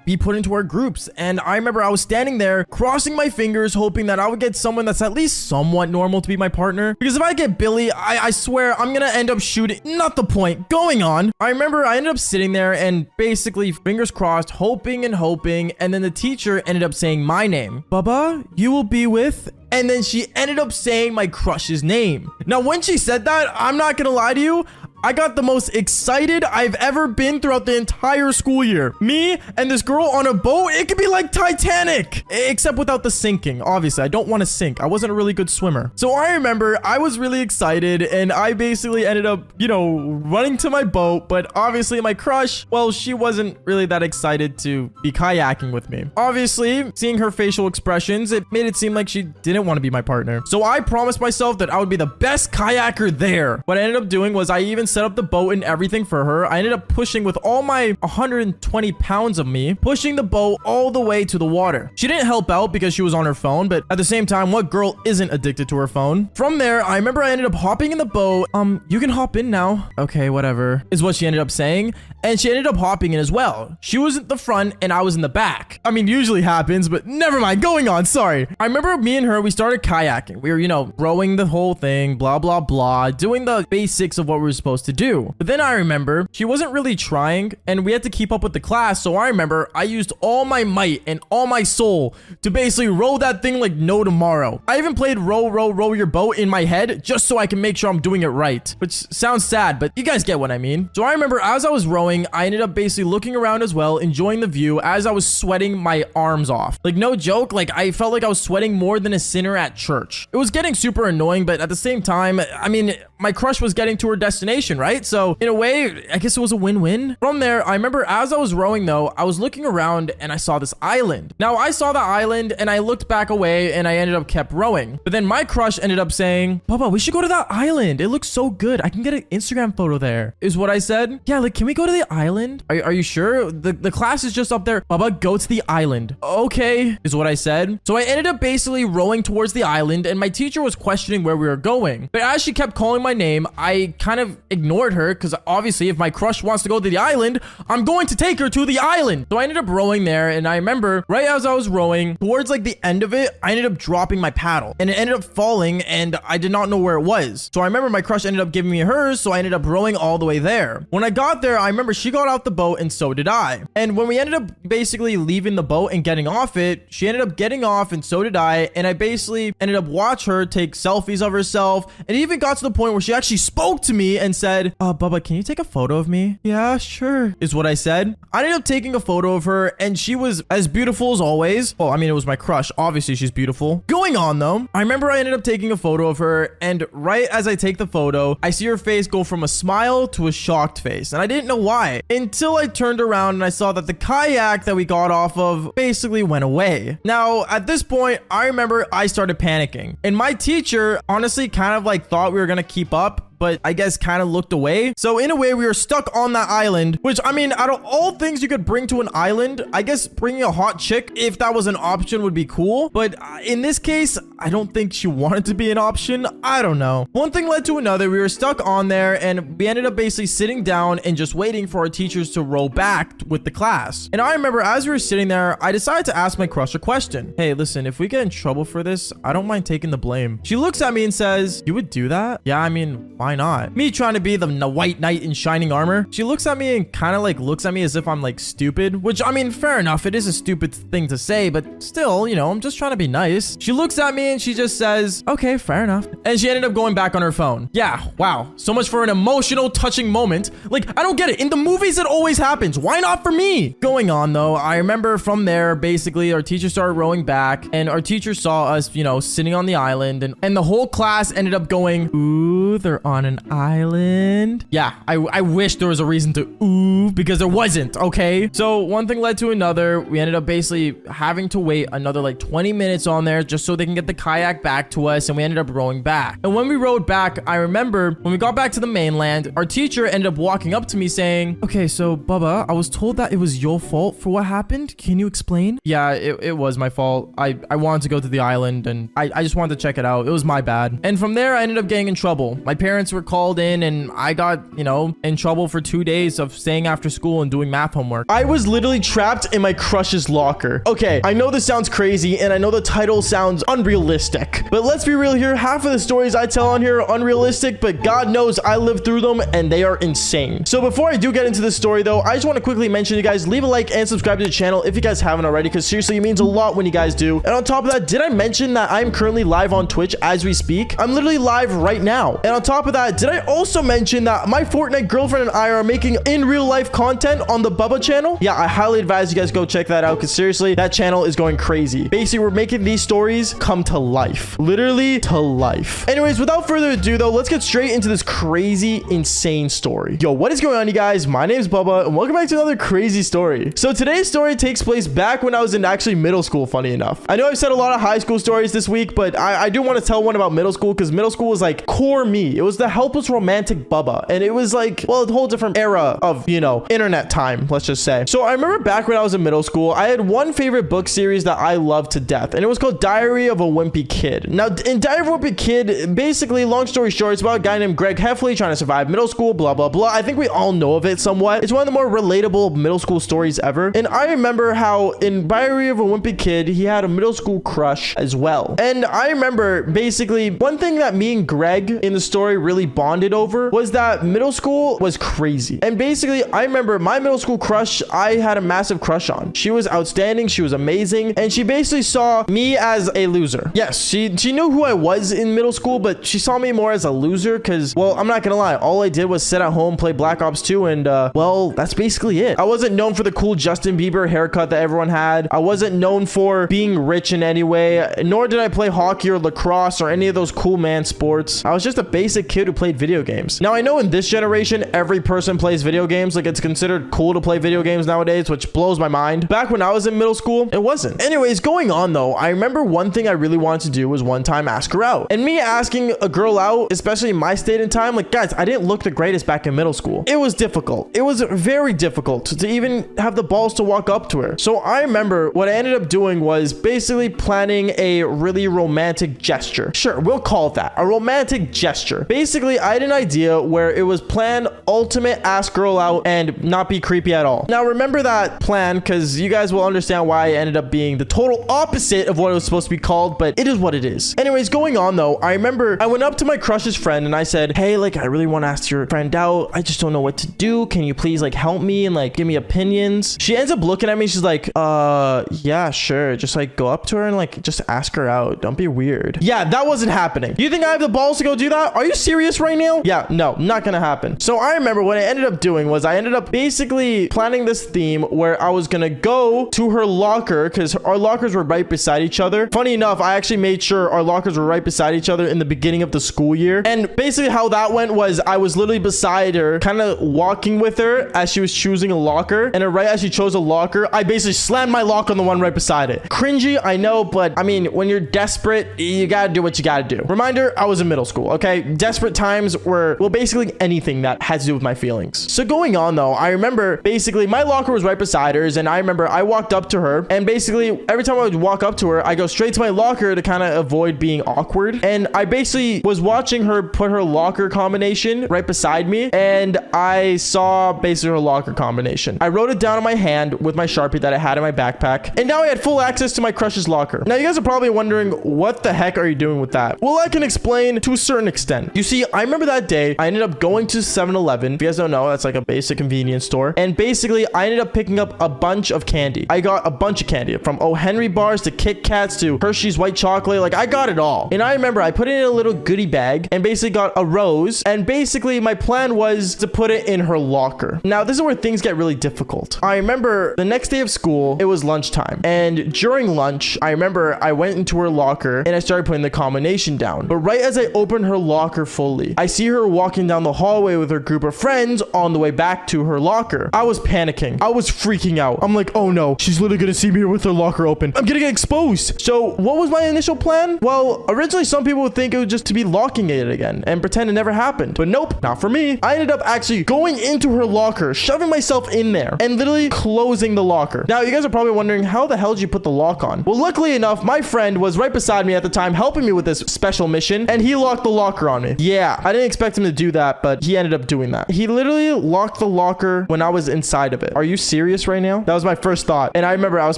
be put into our groups. And I remember I was standing there, crossing my fingers, hoping that I would get someone that's at least somewhat normal to be my partner. Because if I get Billy, I swear I'm gonna end up shooting. Not the point. Going on, I remember I ended up sitting there and basically fingers crossed, hoping and hoping. And then the teacher ended up saying my name. "Bubba, you will be with..." And then she ended up saying my crush's name. Now, when she said that, I'm not gonna lie to you, I got the most excited I've ever been throughout the entire school year. Me and this girl on a boat, it could be like Titanic, except without the sinking. Obviously, I don't want to sink. I wasn't a really good swimmer. So I remember I was really excited and I basically ended up, running to my boat. But obviously my crush, well, she wasn't really that excited to be kayaking with me. Obviously, seeing her facial expressions, it made it seem like she didn't want to be my partner. So I promised myself that I would be the best kayaker there. What I ended up doing was I even set up the boat and everything for her. I ended up pushing with all my 120 pounds of me, pushing the boat all the way to the water. She didn't help out because she was on her phone, but at the same time, what girl isn't addicted to her phone? From there, I remember I ended up hopping in the boat. You can hop in now. Okay, whatever, is what she ended up saying. And she ended up hopping in as well. She was at the front and I was in the back. I mean, usually happens, but never mind. Going on, sorry. I remember me and her, we started kayaking. We were, rowing the whole thing, blah, blah, blah, doing the basics of what we were supposed supposed to do. But then I remember she wasn't really trying and we had to keep up with the class. So I remember I used all my might and all my soul to basically row that thing like no tomorrow. I even played row your boat in my head just so I can make sure I'm doing it right, which sounds sad, but you guys get what I mean. So I remember as I was rowing, I ended up basically looking around as well, enjoying the view as I was sweating my arms off. Like no joke, like I felt like I was sweating more than a sinner at church. It was getting super annoying, but at the same time, I mean, my crush was getting to her destination, right? So in a way, I guess it was a win-win. From there, I remember as I was rowing though, I was looking around and I saw this island. Now I saw the island and I looked back away and I ended up kept rowing. But then my crush ended up saying, Bubba, we should go to that island. It looks so good. I can get an Instagram photo there, is what I said. Yeah, like, can we go to the island? Are you sure? The class is just up there. Bubba, go to the island. Okay, is what I said. So I ended up basically rowing towards the island and my teacher was questioning where we were going. But as she kept calling my name, I kind of ignored her because obviously if my crush wants to go to the island, I'm going to take her to the island. So I ended up rowing there and I remember right as I was rowing towards like the end of it, I ended up dropping my paddle and it ended up falling and I did not know where it was. So I remember my crush ended up giving me hers, so I ended up rowing all the way there. When I got there, I remember she got out the boat and so did I. And when we ended up basically leaving the boat and getting off it, she ended up getting off and so did I. And I basically ended up watch her take selfies of herself. And it even got to the point where she actually spoke to me and said, Bubba, can you take a photo of me? Yeah, sure, is what I said. I ended up taking a photo of her and she was as beautiful as always. Well, I mean, it was my crush. Obviously, she's beautiful. Going on though, I remember I ended up taking a photo of her and right as I take the photo, I see her face go from a smile to a shocked face. And I didn't know why until I turned around and I saw that the kayak that we got off of basically went away. Now, at this point, I remember I started panicking and my teacher honestly kind of like thought we were going to keep up, but I guess kind of looked away. So in a way, we were stuck on that island, which I mean, out of all things you could bring to an island, I guess bringing a hot chick, if that was an option, would be cool. But in this case, I don't think she wanted to be an option. I don't know. One thing led to another. We were stuck on there and we ended up basically sitting down and just waiting for our teachers to roll back with the class. And I remember as we were sitting there, I decided to ask my crush a question. Hey, listen, if we get in trouble for this, I don't mind taking the blame. She looks at me and says, you would do that? Yeah, I mean, why not? Me trying to be the white knight in shining armor. She looks at me and kind of like looks at me as if I'm like stupid, which I mean, fair enough. It is a stupid thing to say, but still, you know, I'm just trying to be nice. She looks at me and she just says, okay, fair enough. And she ended up going back on her phone. Yeah, wow. So much for an emotional, touching moment. Like, I don't get it. In the movies, it always happens. Why not for me? Going on though, I remember from there, basically our teacher started rowing back and our teacher saw us, you know, sitting on the island and the whole class ended up going, ooh, they're on an island. Yeah, I wish there was a reason to ooh, because there wasn't, okay? So one thing led to another. We ended up basically having to wait another like 20 minutes on there just so they can get the kayak back to us, and we ended up rowing back. And when we rowed back, I remember when we got back to the mainland, our teacher ended up walking up to me saying, okay, so Bubba, I was told that it was your fault for what happened. Can you explain? Yeah, it was my fault. I wanted to go to the island and I just wanted to check it out. It was my bad. And from there, I ended up getting in trouble. My parents were called in and I got, you know, in trouble for 2 days of staying after school and doing math homework. I was literally trapped in my crush's locker. Okay, I know this sounds crazy and I know the title sounds unrealistic, but let's be real here. Half of the stories I tell on here are unrealistic, but God knows I lived through them and they are insane. So before I do get into this story though, I just want to quickly mention you guys, leave a like and subscribe to the channel if you guys haven't already, because seriously, it means a lot when you guys do. And on top of that, did I mention that I'm currently live on Twitch as we speak? I'm literally live right now. And on top of that, did I also mention that my Fortnite girlfriend and I are making in real life content on the Bubba channel? Yeah, I highly advise you guys go check that out because seriously, that channel is going crazy. Basically, we're making these stories come to life. Literally to life. Anyways, without further ado though, let's get straight into this crazy, insane story. Yo, what is going on, you guys? My name is Bubba and welcome back to another crazy story. So today's story takes place back when I was in actually middle school, funny enough. I know I've said a lot of high school stories this week, but I do want to tell one about middle school because middle school was like core me. It was the helpless romantic Bubba. And it was like, well, a whole different era of, you know, internet time, let's just say. So I remember back when I was in middle school, I had one favorite book series that I loved to death, and it was called Diary of a Wimpy Kid. Now, in Diary of a Wimpy Kid, basically, long story short, it's about a guy named Greg Heffley trying to survive middle school, blah, blah, blah. I think we all know of it somewhat. It's one of the more relatable middle school stories ever. And I remember how in Diary of a Wimpy Kid, he had a middle school crush as well. And I remember basically one thing that me and Greg in the story really really bonded over was that middle school was crazy. And basically, I remember my middle school crush, I had a massive crush on. She was outstanding. She was amazing. And she basically saw me as a loser. Yes, she knew who I was in middle school, but she saw me more as a loser because, well, I'm not gonna lie. All I did was sit at home, play Black Ops 2, and, well, that's basically it. I wasn't known for the cool Justin Bieber haircut that everyone had. I wasn't known for being rich in any way, nor did I play hockey or lacrosse or any of those cool man sports. I was just a basic kid who played video games. Now, I know in this generation, every person plays video games. Like, it's considered cool to play video games nowadays, which blows my mind. Back when I was in middle school, it wasn't. Anyways, going on though, I remember one thing I really wanted to do was one time ask her out. And me asking a girl out, especially in my state and time, like, guys, I didn't look the greatest back in middle school. It was difficult. It was very difficult to even have the balls to walk up to her. So I remember what I ended up doing was basically planning a really romantic gesture. Sure, we'll call it that. A romantic gesture. Basically, I had an idea where it was plan ultimate ask girl out and not be creepy at all. Now, remember that plan because you guys will understand why I ended up being the total opposite of what it was supposed to be called, but it is what it is. Anyways, going on though, I remember I went up to my crush's friend and I said, hey, like, I really want to ask your friend out. I just don't know what to do. Can you please like help me and like give me opinions? She ends up looking at me. She's like, yeah, sure. Just like go up to her and like just ask her out. Don't be weird. Yeah, that wasn't happening. You think I have the balls to go do that? Are you serious right now? Yeah, no, not gonna happen. So I remember what I ended up doing was I ended up basically planning this theme where I was gonna go to her locker because our lockers were right beside each other. Funny enough, I actually made sure our lockers were right beside each other in the beginning of the school year. And basically how that went was I was literally beside her, kind of walking with her as she was choosing a locker. And right as she chose a locker, I basically slammed my lock on the one right beside it. Cringy, I know, but I mean, when you're desperate, you gotta do what you gotta do. Reminder, I was in middle school, okay? Desperate times were, well, basically anything that had to do with my feelings. So going on though, I remember basically my locker was right beside hers, and I remember I walked up to her, and basically every time I would walk up to her, I go straight to my locker to kind of avoid being awkward. And I basically was watching her put her locker combination right beside me, and I saw basically her locker combination. I wrote it down on my hand with my Sharpie that I had in my backpack, and now I had full access to my crush's locker. Now you guys are probably wondering, what the heck are you doing with that? Well, I can explain to a certain extent. You see, I remember that day I ended up going to 7-Eleven. If you guys don't know, that's like a basic convenience store. And basically I ended up picking up a bunch of candy. I got a bunch of candy from O. Henry bars to Kit Kats to Hershey's white chocolate. Like, I got it all. And I remember I put it in a little goodie bag and basically got a rose. And basically my plan was to put it in her locker. Now, this is where things get really difficult. I remember the next day of school, it was lunchtime. And during lunch, I remember I went into her locker and I started putting the combination down. But right as I opened her locker fully, I see her walking down the hallway with her group of friends on the way back to her locker. I was panicking. I was freaking out. I'm like, oh no, she's literally gonna see me here with her locker open. I'm gonna get exposed. So what was my initial plan? Well, originally some people would think it was just to be locking it again and pretend it never happened. But nope, not for me. I ended up actually going into her locker, shoving myself in there and literally closing the locker. Now, you guys are probably wondering, how the hell did you put the lock on? Well, luckily enough, my friend was right beside me at the time helping me with this special mission, and he locked the locker on me. Yeah, I didn't expect him to do that, but he ended up doing that. He literally locked the locker when I was inside of it. Are you serious right now? That was my first thought. And I remember I was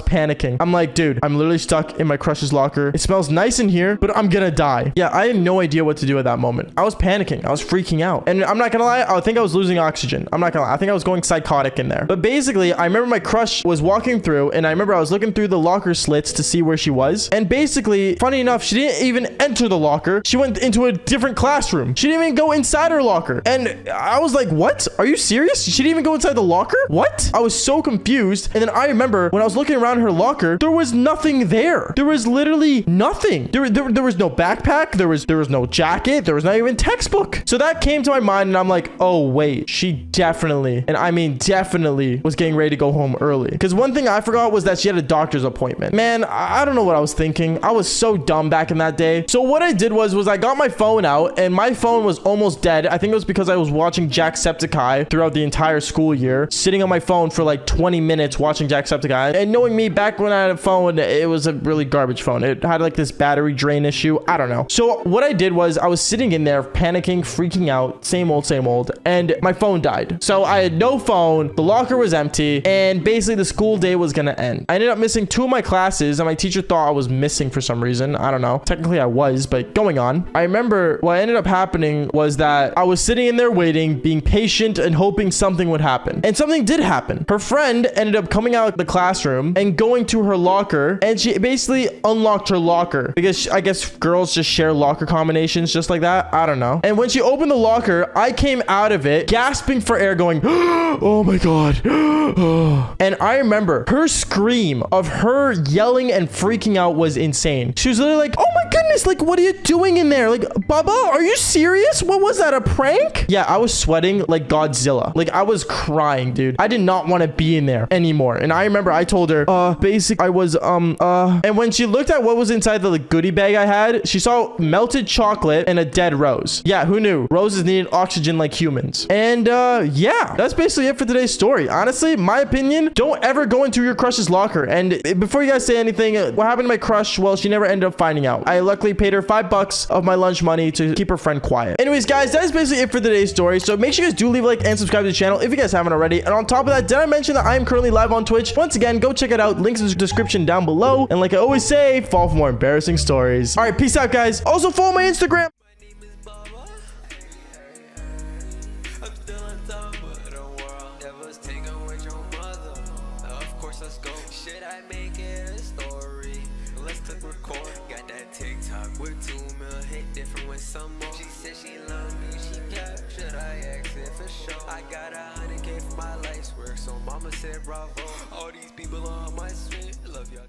panicking. I'm like, dude, I'm literally stuck in my crush's locker. It smells nice in here, but I'm gonna die. Yeah, I had no idea what to do at that moment. I was panicking. I was freaking out. And I'm not gonna lie, I think I was losing oxygen. I'm not gonna lie. I think I was going psychotic in there. But basically, I remember my crush was walking through, and I remember I was looking through the locker slits to see where she was. And basically, funny enough, she didn't even enter the locker. She went into a different classroom. She didn't even go inside her locker. And I was like, what? Are you serious? She didn't even go inside the locker? What? I was so confused. And then I remember when I was looking around her locker, there was nothing there. There was literally nothing. There was no backpack. There was no jacket. There was not even textbook. So that came to my mind, and I'm like, oh wait, she definitely, and I mean definitely, was getting ready to go home early. Because one thing I forgot was that she had a doctor's appointment. Man, I don't know what I was thinking. I was so dumb back in that day. So what I did was I got my phone out, and my phone was almost dead. I think it was because I was watching Jacksepticeye throughout the entire school year, sitting on my phone for like 20 minutes watching Jacksepticeye. And knowing me, back when I had a phone, it was a really garbage phone. It had like this battery drain issue. I don't know. So what I did was I was sitting in there panicking, freaking out, same old, and my phone died. So I had no phone, the locker was empty, and basically the school day was gonna end. I ended up missing 2 of my classes, and my teacher thought I was missing for some reason. I don't know. Technically I was, but going on. I remember what ended up happening happening was that I was sitting in there waiting, being patient and hoping something would happen. And something did happen. Her friend ended up coming out of the classroom and going to her locker, and she basically unlocked her locker because I guess girls just share locker combinations just like that. I don't know. And when she opened the locker, I came out of it gasping for air going, oh my God. And I remember her scream of her yelling and freaking out was insane. She was literally like, oh my goodness, like, what are you doing in there? Like, Baba, are you serious? What was that, a prank? Yeah, I was sweating like Godzilla. Like, I was crying, dude. I did not want to be in there anymore. And I remember I told her, I was, and when she looked at what was inside the goodie bag I had, she saw melted chocolate and a dead rose. Yeah, who knew? Roses needed oxygen like humans. And, yeah, that's basically it for today's story. Honestly, my opinion, don't ever go into your crush's locker. And before you guys say anything, what happened to my crush? Well, she never ended up finding out. I luckily paid her $5 of my lunch money to keep her friend quiet. Anyways, guys, that is basically it for today's story. So make sure you guys do leave a like and subscribe to the channel if you guys haven't already. And on top of that, did I mention that I am currently live on Twitch? Once again, go check it out. Links in the description down below. And like I always say, fall for more embarrassing stories. All right, peace out, guys. Also follow my Instagram. Let's go. Should I make it a story? Let's click record. Got that TikTok with 2 mil hit different with some more. She said she love me, she kept. Should I exit for sure? I got 100K for my life's work, so mama said bravo. All these people on my swing, love y'all.